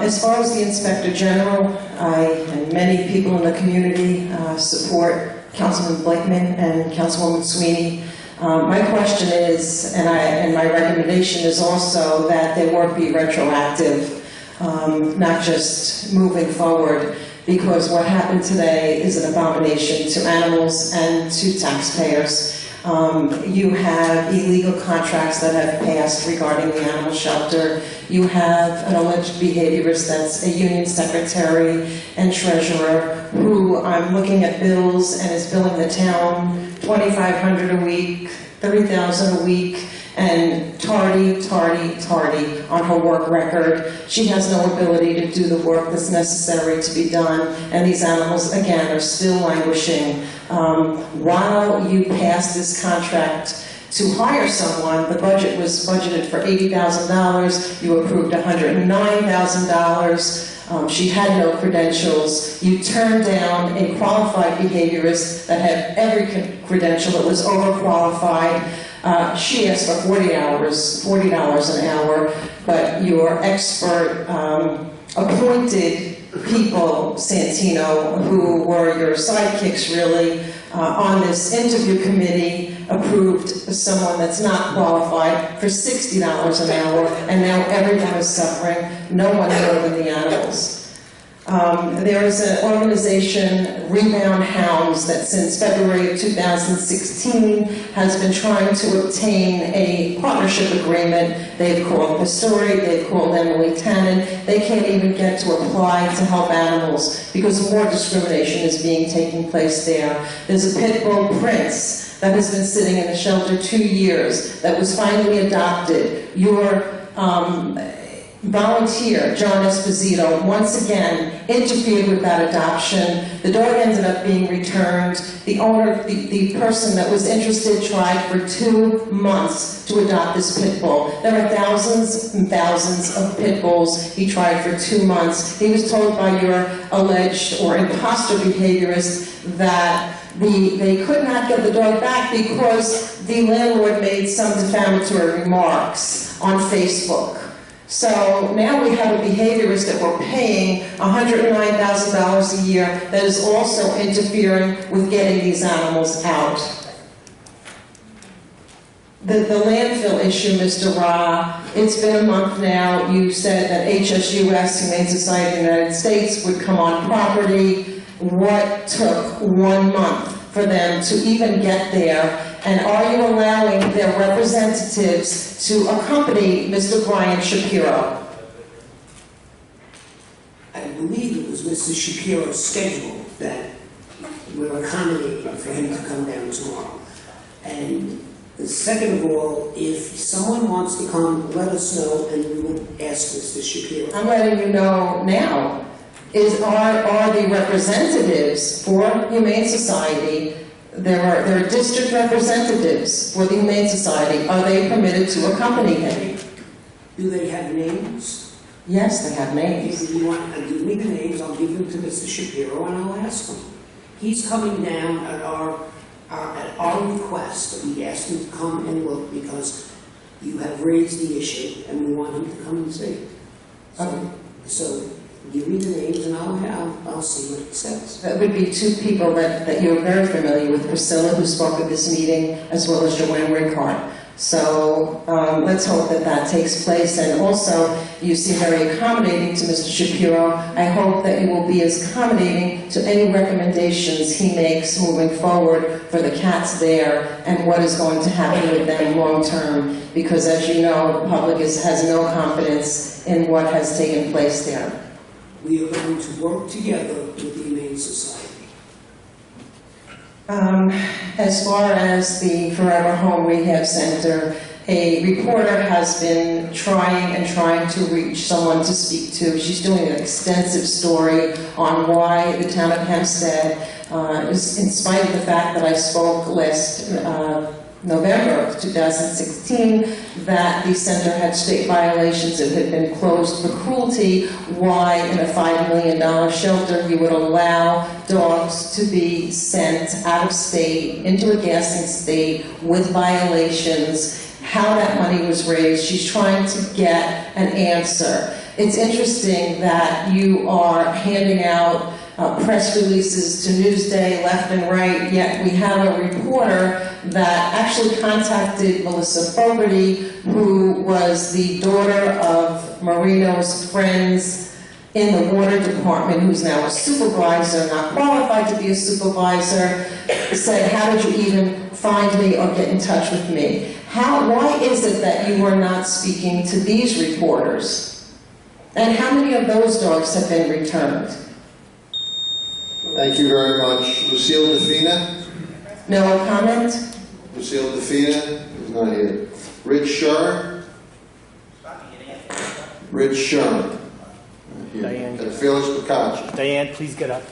As far as the Inspector General, I and many people in the community support Councilman Blakeman and Councilwoman Sweeney. My question is, and my recommendation is also that they work be retroactive, not just moving forward, because what happened today is an abomination to animals and to taxpayers. You have illegal contracts that have passed regarding the animal shelter. You have an alleged behaviorist that's a union secretary and treasurer who I'm looking at bills and is billing the town $2,500 a week, $30,000 a week, and tardy on her work record. She has no ability to do the work that's necessary to be done, and these animals, again, are still languishing. While you passed this contract to hire someone, the budget was budgeted for $80,000, you approved $109,000. She had no credentials. You turned down a qualified behaviorist that had every credential that was overqualified. She asked for $40 an hour, but your expert appointed people, Santino, who were your sidekicks really, on this interview committee, approved someone that's not qualified for $60 an hour, and now everyone is suffering, no one more than the animals. There is an organization, Rebound Hounds, that since February of 2016 has been trying to obtain a partnership agreement. They've called Pastore, they've called Emily Tannen. They can't even get to apply to help animals because more discrimination is being taking place there. There's a pit bull, Prince, that has been sitting in a shelter 2 years, that was finally adopted. Your volunteer, John Esposito, once again interfered with that adoption. The dog ended up being returned. The owner, the person that was interested tried for 2 months to adopt this pit bull. There are thousands and thousands of pit bulls. He tried for 2 months. He was told by your alleged or imposter behaviorist that they could not get the dog back because the landlord made some defamatory remarks on Facebook. So now we have a behaviorist that we're paying $109,000 a year that is also interfering with getting these animals out. The landfill issue, Mr. Ra, it's been a month now. You said that HSUS, Humane Society of the United States, would come on property. What took 1 month for them to even get there? And are you allowing their representatives to accompany Mr. Brian Shapiro? I believe it was Mr. Shapiro's schedule that we're accommodating for him to come down tomorrow. And second of all, if someone wants to come, let us know and we will ask Mr. Shapiro. I'm letting you know now. Are the representatives for Humane Society, there are district representatives for the Humane Society, are they permitted to accompany him? Do they have names? Yes, they have names. If you want to give me the names, I'll give them to Mr. Shapiro and I'll ask him. He's coming down at our request. We asked him to come and look because you have raised the issue and we want him to come and see. So give me the names and I'll see what it says. That would be 2 people that you're very familiar with, Priscilla, who spoke at this meeting, as well as Joanne Ricard. So let's hope that takes place. And also, you seem very accommodating to Mr. Shapiro. I hope that you will be as accommodating to any recommendations he makes moving forward for the cats there and what is going to happen with them long term. Because as you know, the public has no confidence in what has taken place there. We are going to work together with the Humane Society. As far as the Forever Home Rehab Center, a reporter has been trying to reach someone to speak to. She's doing an extensive story on why the town of Hempstead, in spite of the fact that I spoke last November of 2016, that the center had state violations. It had been closed for cruelty. Why, in a $5 million shelter, you would allow dogs to be sent out of state into a gassing state with violations, how that money was raised. She's trying to get an answer. It's interesting that you are handing out press releases to Newsday left and right, yet we have a reporter that actually contacted Melissa Fogarty, who was the daughter of Marino's friends in the water department, who's now a supervisor, not qualified to be a supervisor, said, how did you even find me or get in touch with me? Why is it that you are not speaking to these reporters? And how many of those dogs have been returned? Thank you very much. Lucille DeFina? No comment? Lucille DeFina is not here. Rich Sherr? Rich Sherr. Diane. And Felix Piccacci. Diane, please get up.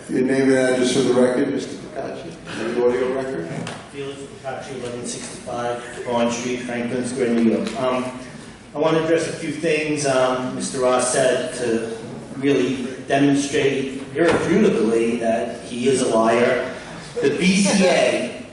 Your name and address for the record, Mr. Piccacci. And the audio record. Felix Piccacci, 1165 Bond Street, Franklin Square, New York. I want to address a few things Mr. Ross said to really demonstrate irrefutably that he is a liar. The BCA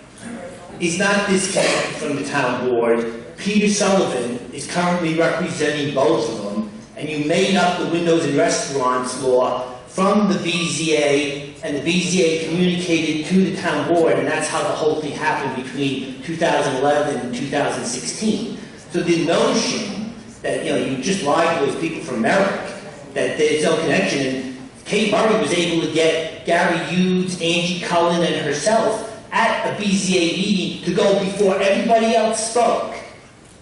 is not disconnected from the town board. Peter Sullivan is currently representing both of them, and you made up the windows and restaurants law from the BZA, and the BZA communicated to the town board, and that's how the whole thing happened between 2011 and 2016. So the notion that, you just lied to those people from Merrick, that there's no connection, and Kate Murray was able to get Gary Hughes, Angie Cullen, and herself at a BZA meeting to go before everybody else spoke,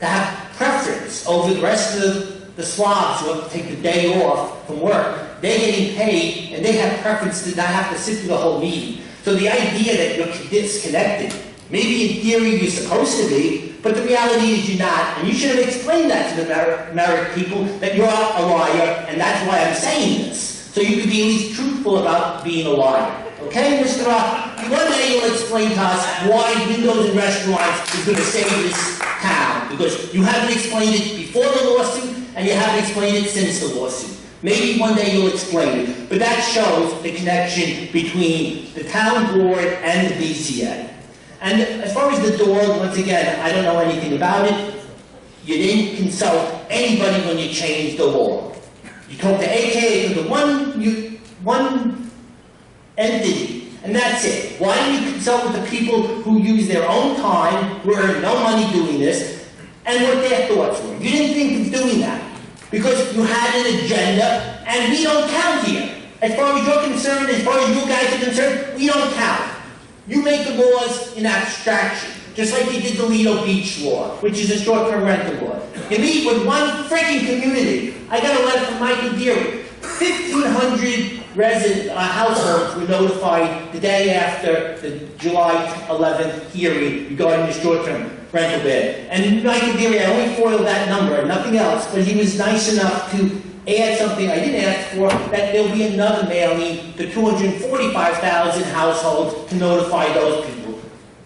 to have preference over the rest of the slobs who have to take the day off from work. They're getting paid, and they have preference to not have to sit through the whole meeting. So the idea that you're disconnected, maybe in theory you're supposed to be, but the reality is you're not. And you should have explained that to the Merrick people, that you're a liar, and that's why I'm saying this. So you could be at least truthful about being a liar. Okay, Mr. Rock? One day you'll explain to us why windows in restaurants is going to save this town. Because you haven't explained it before the lawsuit, and you haven't explained it since the lawsuit. Maybe one day you'll explain it. But that shows the connection between the town board and the BZA. And as far as the dog, once again, I don't know anything about it. You didn't consult anybody when you changed the law. You talked to AKA to the one entity, and that's it. Why didn't you consult with the people who use their own time, who earn no money doing this, and what their thoughts were? You didn't think of doing that because you had an agenda, and we don't count here. As far as you're concerned, as far as you guys are concerned, we don't count. You make the laws in abstraction, just like you did the Lido Beach law, which is a short-term rental law. You meet with one freaking community. I got a letter from Michael Deary. 1,500 households were notified the day after the July 11th hearing regarding the short-term rental ban. And Michael Deary, I only foiled that number and nothing else, but he was nice enough to add something I didn't ask for, that there'll be another mailing to 245,000 households to notify those people.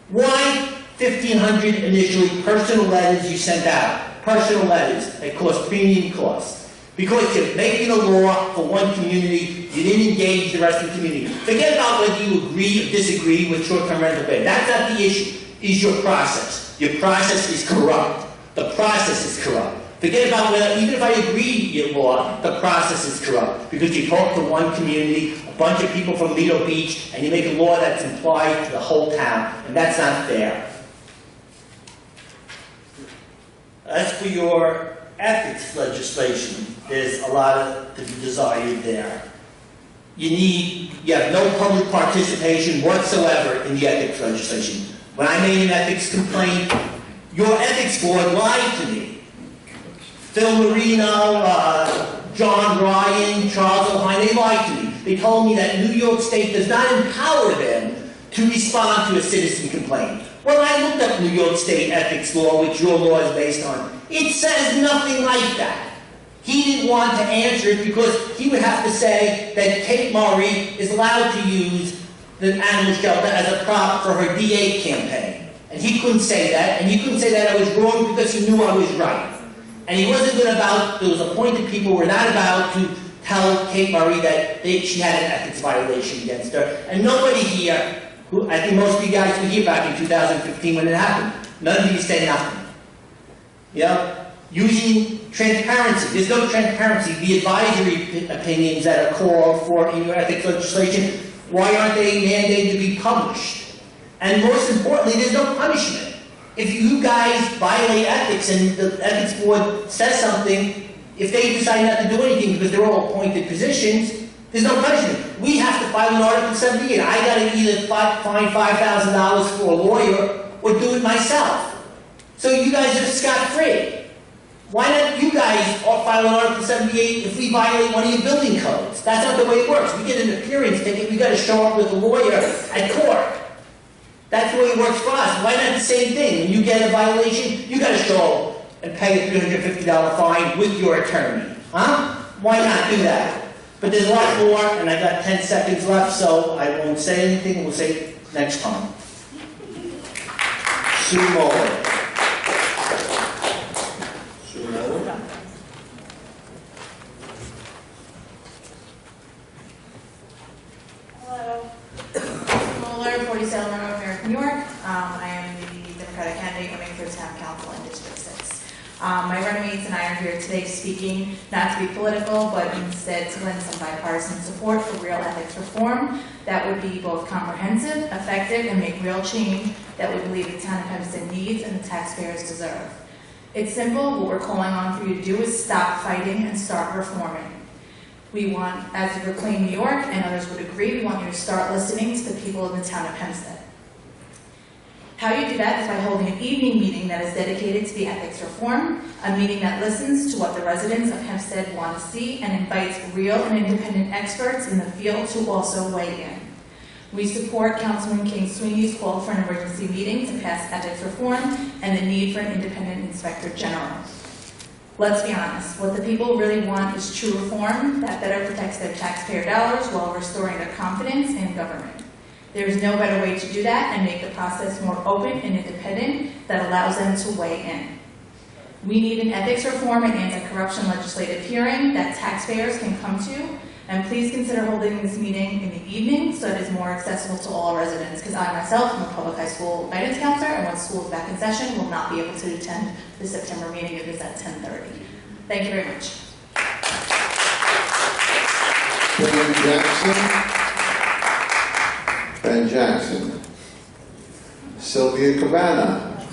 Why 1,500 initially personal letters you sent out? Personal letters that cost premium costs. Because you're making a law for one community, you didn't engage the rest of the community. Forget about whether you agree or disagree with short-term rental ban. That's not the issue. Is your process. Your process is corrupt. The process is corrupt. Forget about whether, even if I agree with your law, the process is corrupt. Because you talk to one community, a bunch of people from Lido Beach, and you make a law that's implied to the whole town. And that's not fair. As for your ethics legislation, there's a lot to be desired there. You have no public participation whatsoever in the ethics legislation. When I made an ethics complaint, your ethics board lied to me. Phil Marino, John Ryan, Charles O'Hine, they lied to me. They told me that New York State does not empower them to respond to a citizen complaint. Well, I looked up New York State ethics law, which your law is based on. It says nothing like that. He didn't want to answer it because he would have to say that Kate Murray is allowed to use the animal shelter as a prop for her DA campaign. And he couldn't say that, and he couldn't say that I was wrong because he knew I was right. And he wasn't good about, those appointed people were not about to tell Kate Murray that she had an ethics violation against her. And nobody here, who I think most of you guys were here back in 2015 when it happened, none of you said nothing. You know? Using transparency. There's no transparency. The advisory opinions that are called for in your ethics legislation, why aren't they mandated to be published? And most importantly, there's no punishment. If you guys violate ethics and the ethics board says something, if they decide not to do anything because they're all appointed positions, there's no punishment. We have to file an Article 78. I got to either fine $5,000 for a lawyer or do it myself. So you guys are scot-free. Why not you guys file an Article 78 if we violate one of your building codes? That's not the way it works. We get an appearance ticket, we got to show up with a lawyer at court. That's the way it works for us. Why not the same thing? When you get a violation, you got to show up and pay a $350 fine with your attorney. Huh? Why not do that? But there's a lot more, and I got 10 seconds left, so I won't say anything. We'll say it next time. Sue Muller. Hello. Muller, 47 Monroe, New York. I am the Democratic candidate running for town council in District 6. My running-mates and I are here today speaking, not to be political, but instead to lend some bipartisan support for real ethics reform that would be both comprehensive, effective, and make real change that we believe the town of Hempstead needs and the taxpayers deserve. It's simple. What we're calling on for you to do is stop fighting and start reforming. We want, as you Reclaim New York and others would agree, we want you to start listening to the people in the town of Hempstead. How you do that is by holding an evening meeting that is dedicated to the ethics reform, a meeting that listens to what the residents of Hempstead want to see and invites real and independent experts in the field to also weigh in. We support Councilman King Sweeney's call for an emergency meeting to pass ethics reform and the need for an independent inspector general. Let's be honest, what the people really want is true reform that better protects their taxpayer dollars while restoring their confidence in government. There is no better way to do that and make the process more open and independent that allows them to weigh in. We need an ethics reform and anti-corruption legislative hearing that taxpayers can come to, and please consider holding this meeting in the evening so it is more accessible to all residents, because I myself am a public high school guidance counselor, and when school is back in session, will not be able to attend the September meeting. It is at 10:30. Thank you very much. Ben Jackson. Sylvia Cabana.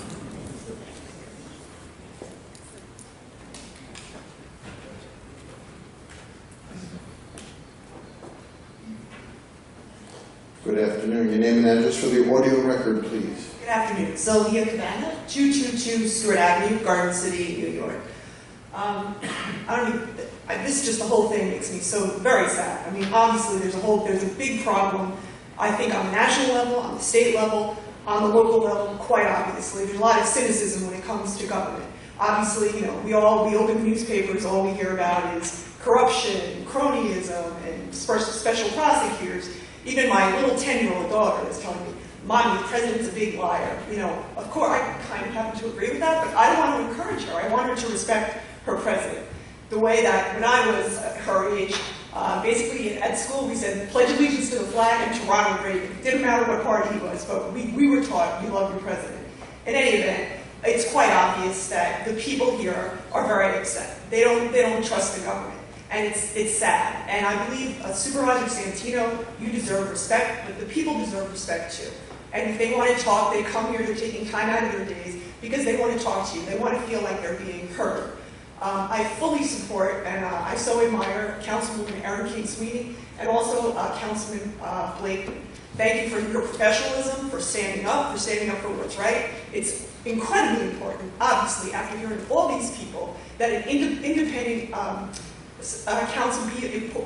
Good afternoon. Your name and address for the audio record, please. Good afternoon. Sylvia Cabana, 222 Stewart Avenue, Garden City, New York. This just the whole thing makes me so very sad. I mean, obviously there's a big problem, I think, on the national level, on the state level, on the local level, quite obviously. There's a lot of cynicism when it comes to government. Obviously, we open the newspapers, all we hear about is corruption, cronyism, and special prosecutors. Even my little 10-year-old daughter is telling me, Mommy, the president's a big liar. Of course, I kind of happen to agree with that, but I don't want to encourage her. I want her to respect her president. The way that when I was her age, basically at school we said, pledge allegiance to the flag and to Ronald Reagan. It didn't matter what party he was, but we were taught, you love your president. In any event, it's quite obvious that the people here are very upset. They don't trust the government. And it's sad. And I believe Supervisor Santino, you deserve respect, but the people deserve respect too. And if they want to talk, they come here, they're taking time out of their days because they want to talk to you. They want to feel like they're being heard. I fully support and I so admire Councilwoman Erin King Sweeney and also Councilman Blake. Thank you for your professionalism, for standing up for what's right. It's incredibly important, obviously, after hearing all these people, that an independent council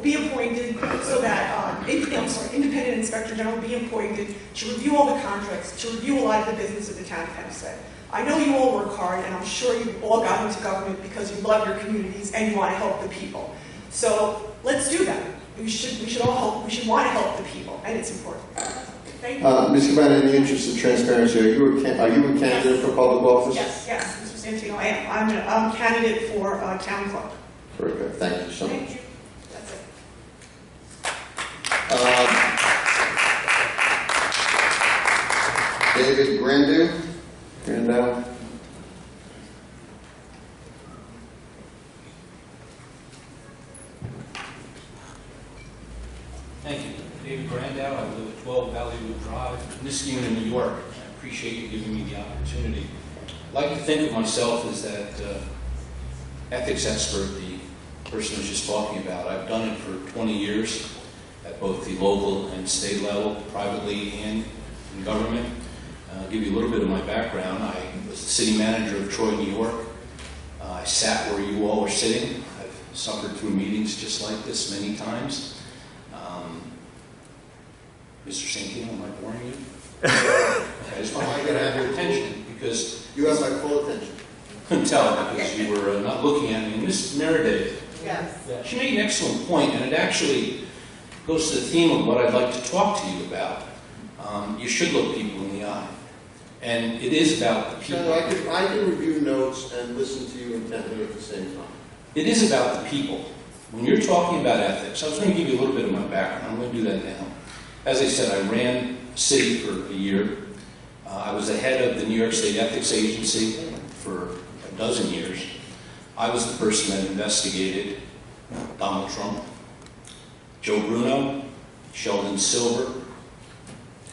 be appointed so that, independent inspector general be appointed to review all the contracts, to review a lot of the business of the town of Hempstead. I know you all work hard, and I'm sure you all got into government because you love your communities and you want to help the people. So let's do that. We should all help. We should want to help the people, and it's important. Thank you. Ms. Cabana, in the interest of transparency, are you a candidate for public office? Yes, Mr. Santino, I am. I'm a candidate for town clerk. Very good. Thank you so much. Thank you. That's it. David Grandow. Thank you. David Grandow. I live at 12 Valleywood Drive, Niskayuna, New York. I appreciate you giving me the opportunity. I'd like to think of myself as that ethics expert the person was just talking about. I've done it for 20 years at both the local and state level, privately and in government. I'll give you a little bit of my background. I was the city manager of Troy, New York. I sat where you all are sitting. I've suffered through meetings just like this many times. Mr. Santino, am I boring you? Okay, I just want to have your attention because... You have my full attention. Couldn't tell because you were not looking at me. And Ms. Meredith, yes. She made an excellent point, and it actually goes to the theme of what I'd like to talk to you about. You should look people in the eye. And it is about the people. No, I can review notes and listen to you intently at the same time. It is about the people. When you're talking about ethics, I was going to give you a little bit of my background. I'm going to do that now. As I said, I ran a city for a year. I was the head of the New York State Ethics Agency. I've dozen years. I was the person that investigated Donald Trump, Joe Bruno, Sheldon Silver,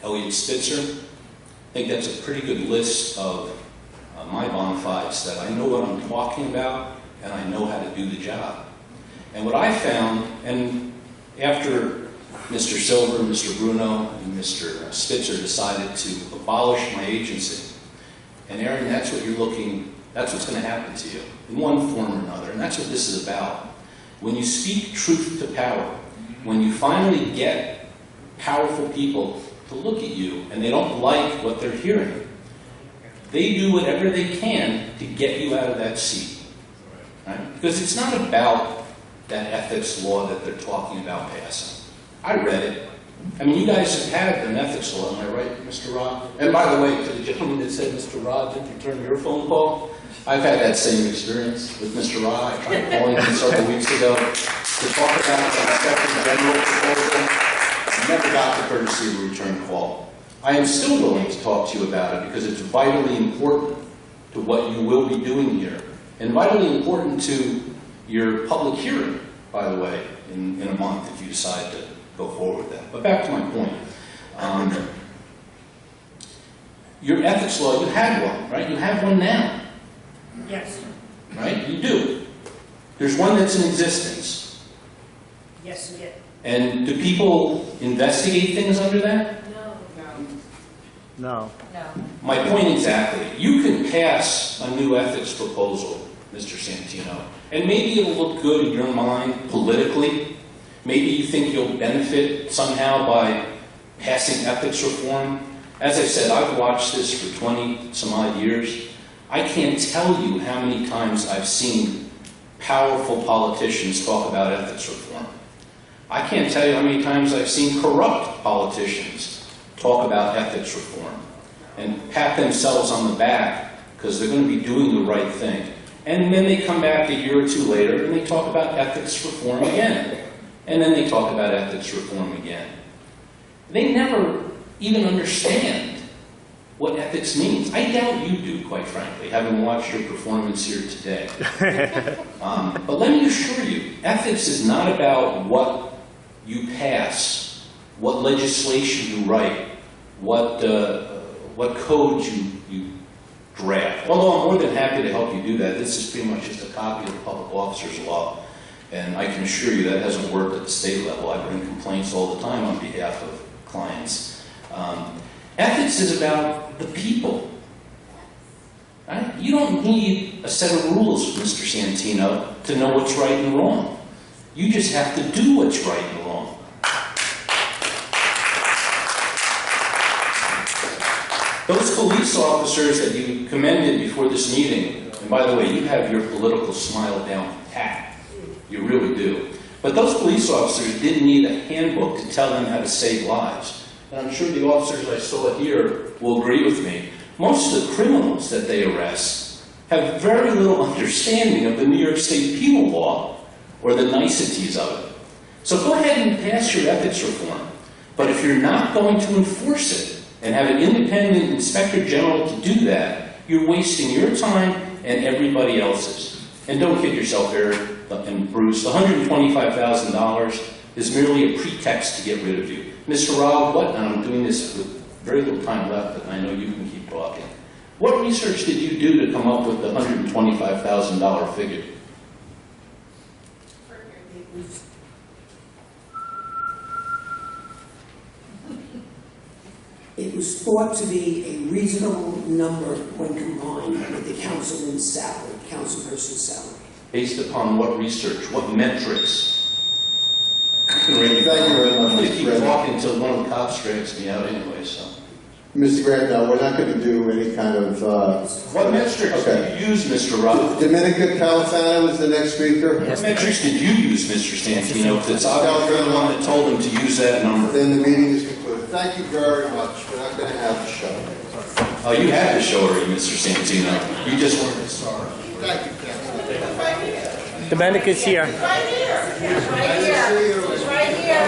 Elliot Spitzer. I think that's a pretty good list of my bona fides that I know what I'm talking about and I know how to do the job. And what I found, and after Mr. Silver, Mr. Bruno, and Mr. Spitzer decided to abolish my agency, and Aaron, that's what you're looking, that's what's going to happen to you in one form or another, and that's what this is about. When you speak truth to power, when you finally get powerful people to look at you and they don't like what they're hearing, they do whatever they can to get you out of that seat. Right? Because it's not about that ethics law that they're talking about passing. I read it. I mean, you guys have had an ethics law, am I right, Mr. Rod? And by the way, to the gentleman that said, Mr. Rod, didn't return your phone call, I've had that same experience with Mr. Rod. I tried calling him several weeks ago to talk about the Inspector General proposal. Never got the courtesy of a return call. I am still willing to talk to you about it because it's vitally important to what you will be doing here, and vitally important to your public hearing, by the way, in a month if you decide to go forward with that. But back to my point. Your ethics law, you had one, right? You have one now. Yes. Right? You do. There's one that's in existence. Yes, we did. And do people investigate things under that? No. My point exactly. You can pass a new ethics proposal, Mr. Santino, and maybe it'll look good in your mind politically. Maybe you think you'll benefit somehow by passing ethics reform. As I said, I've watched this for 20 some odd years. I can't tell you how many times I've seen powerful politicians talk about ethics reform. I can't tell you how many times I've seen corrupt politicians talk about ethics reform and pat themselves on the back because they're going to be doing the right thing. And then they come back a year or two later and they talk about ethics reform again. And then they talk about ethics reform again. They never even understand what ethics means. I doubt you do, quite frankly, having watched your performance here today. But let me assure you, ethics is not about what you pass, what legislation you write, what codes you draft. Although I'm more than happy to help you do that. This is pretty much just a copy of the Public Officers Law. And I can assure you that hasn't worked at the state level. I bring complaints all the time on behalf of clients. Ethics is about the people. Right? You don't need a set of rules, Mr. Santino, to know what's right and wrong. You just have to do what's right and wrong. Those police officers that you commended before this meeting, and by the way, you have your political smile down pat. You really do. But those police officers didn't need a handbook to tell them how to save lives. And I'm sure the officers I saw here will agree with me. Most of the criminals that they arrest have very little understanding of the New York State penal law or the niceties of it. So go ahead and pass your ethics reform. But if you're not going to enforce it and have an independent inspector general to do that, you're wasting your time and everybody else's. And don't kid yourself, Eric and Bruce, the $125,000 is merely a pretext to get rid of you. Mr. Rob, and I'm doing this with very little time left, but I know you can keep talking. What research did you do to come up with the $125,000 figure? It was thought to be a reasonable number when combined with the councilman's salary, councilperson's salary. Based upon what research? What metrics? Thank you very much, I'm going to Mr. keep Grant. talking until one of the cops drags me out anyway, so. Mr. Grant, we're not going to do any kind of... What metrics did you use, Mr. Rob? Dominica Califano was the next speaker. What metrics did you use, Mr. Stantino? Because it's obviously you're the one that told him to use that number. Then the meeting is concluded. Thank you very much. We're not going to have the show. Oh, you had the show already, Mr. Stantino. You just weren't sorry. Thank you, Councilman. Domenica's here. Right here. Right here. Right here.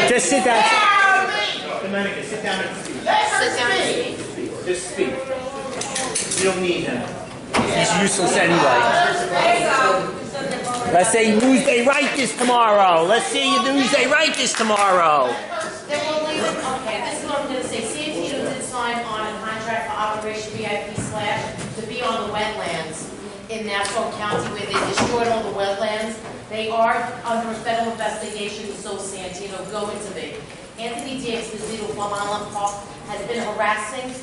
Just sit down. Domenica, sit down and speak. sit down and speak. Just speak. You don't need him. He's useless anyway. Let's say you lose, they write this tomorrow. Let's see you lose, they write this tomorrow. Then we'll leave it, okay, this is what I'm gonna say. Santino did sign on a contract for Operation VIP / to be on the wetlands in Nassau County where they destroyed all the wetlands. They are under a federal investigation, so Santino going to be. Anthony D'Esposito from Island Park has been harassing,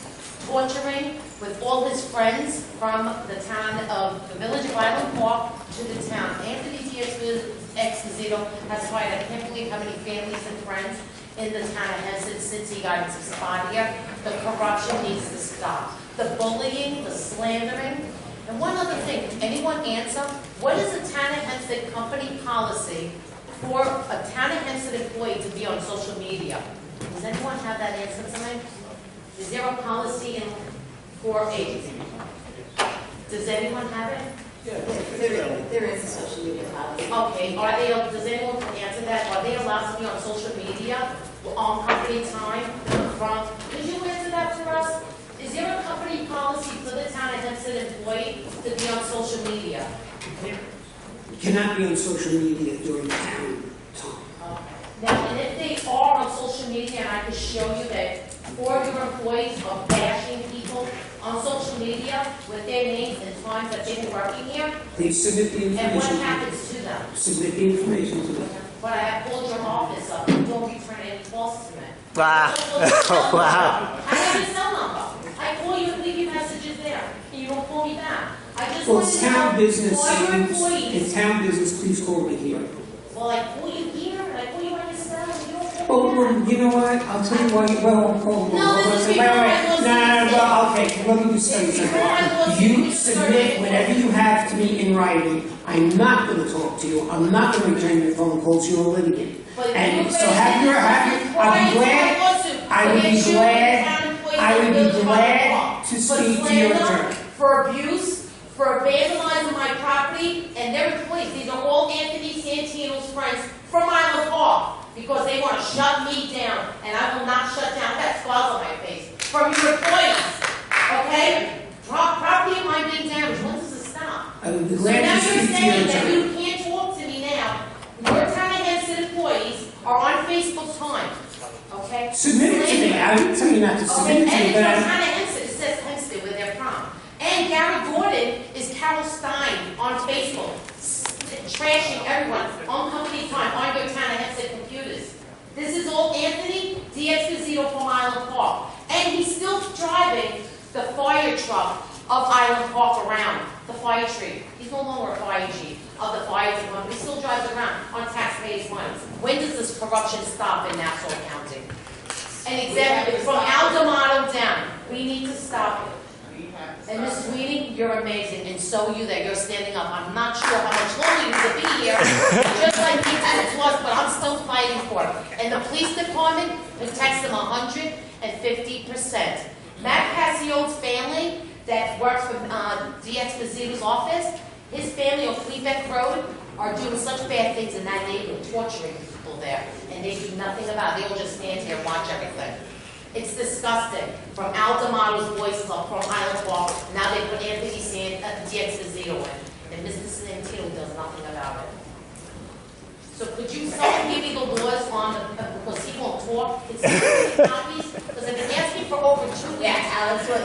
torturing with all his friends from the town of the village of Island Park to the town. Anthony D'Esposito has fired, I can't believe how many families and friends in the town of Hempstead since he got into spot here. The corruption needs to stop. The bullying, the slandering. And one other thing, anyone answer? What is the town of Hempstead company policy for a town of Hempstead employee to be on social media? Does anyone have that answer tonight? Is there a policy for agency? Does anyone have it? There is a social media policy. Okay, does anyone answer that? Are they allowed to be on social media on company time could you answer that for us? Is there a company policy for the town of Hempstead employee to be on social media? You cannot be on social media during town time. Now, and if they are on social media, and I can show you that 4 of your employees are bashing people on social media with their names and times that they've been working here, They submit the information. and what happens to them? Submit the information to them. But I have called your office up, you don't return any calls to me. Wow. Wow. I have your cell number. I call you and leave you messages there, and you don't call me back. I just Well, want it's to town know business. all your employees. In town business, please call me here. Well, I call you here, and I call you on your cell, and you don't call Oh, me well, back. you know what? I'll tell you why you, okay, let me just tell you something. You submit whatever you have to me in writing. I'm not going to talk to you. I'm not going to return your phone calls. You're a litigant. And so I'll be glad to speak to your attorney. For abuse, for vandalizing my property, and their employees, these are all Anthony Santino's friends from Island Park, because they want to shut me down, and I will not shut down. I have scars on my face from your employees, okay? Property of mine being damaged, when does it stop? I would be So glad now to you're speak to your saying that attorney. you can't talk to me now. Your town of Hempstead employees are on Facebook time, okay? Submit it to me. I didn't tell you not to submit it to me, And but it's on town of Hempstead, it says Hempstead where they're from. And Gary Gordon is Carol Stein on Facebook, trashing everyone on company time, on your town of Hempstead computers. This is all Anthony D'Esposito from Island Park. And he's still driving the fire truck of Island Park around, the fire chief. He's no longer a fire chief of the fire department. He still drives around on taxpayers' money. When does this corruption stop in Nassau County? And executive, from Al D'Amato down, we need to stop it. And Mrs. Weeding, you're amazing, and so are you that you're standing up. I'm not sure how much longer you will be here, just like me was, but I'm still fighting for it. And the police department protects them 150%. Matt Passio's family that works for D'Esposito's office, his family on Cleveland Road are doing such bad things in that neighborhood, torturing people there, and they do nothing about it. They will just stand here and watch everything. It's disgusting. From Al D'Amato's Boys Club, from Island Park, now they put Anthony D'Esposito in, and Mr. Santino does nothing about it. So could you someone give me the laws on the, because he won't talk, it's copies, because I've been asking for over 2 weeks. Yeah, Alex, I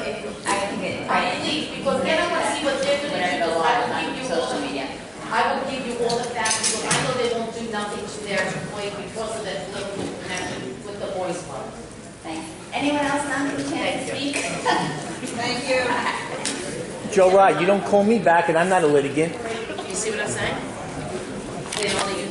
can get it. Please, because then I want to see what they're going to do, because I will give you all the media. I will give you all the facts, because I know they won't do nothing to their employees because of their political connection with the Boys Club. Thanks. Anyone else not get a chance to speak? Thank you. Joe Rod, you don't call me back and I'm not a litigant. You see what I'm saying? They only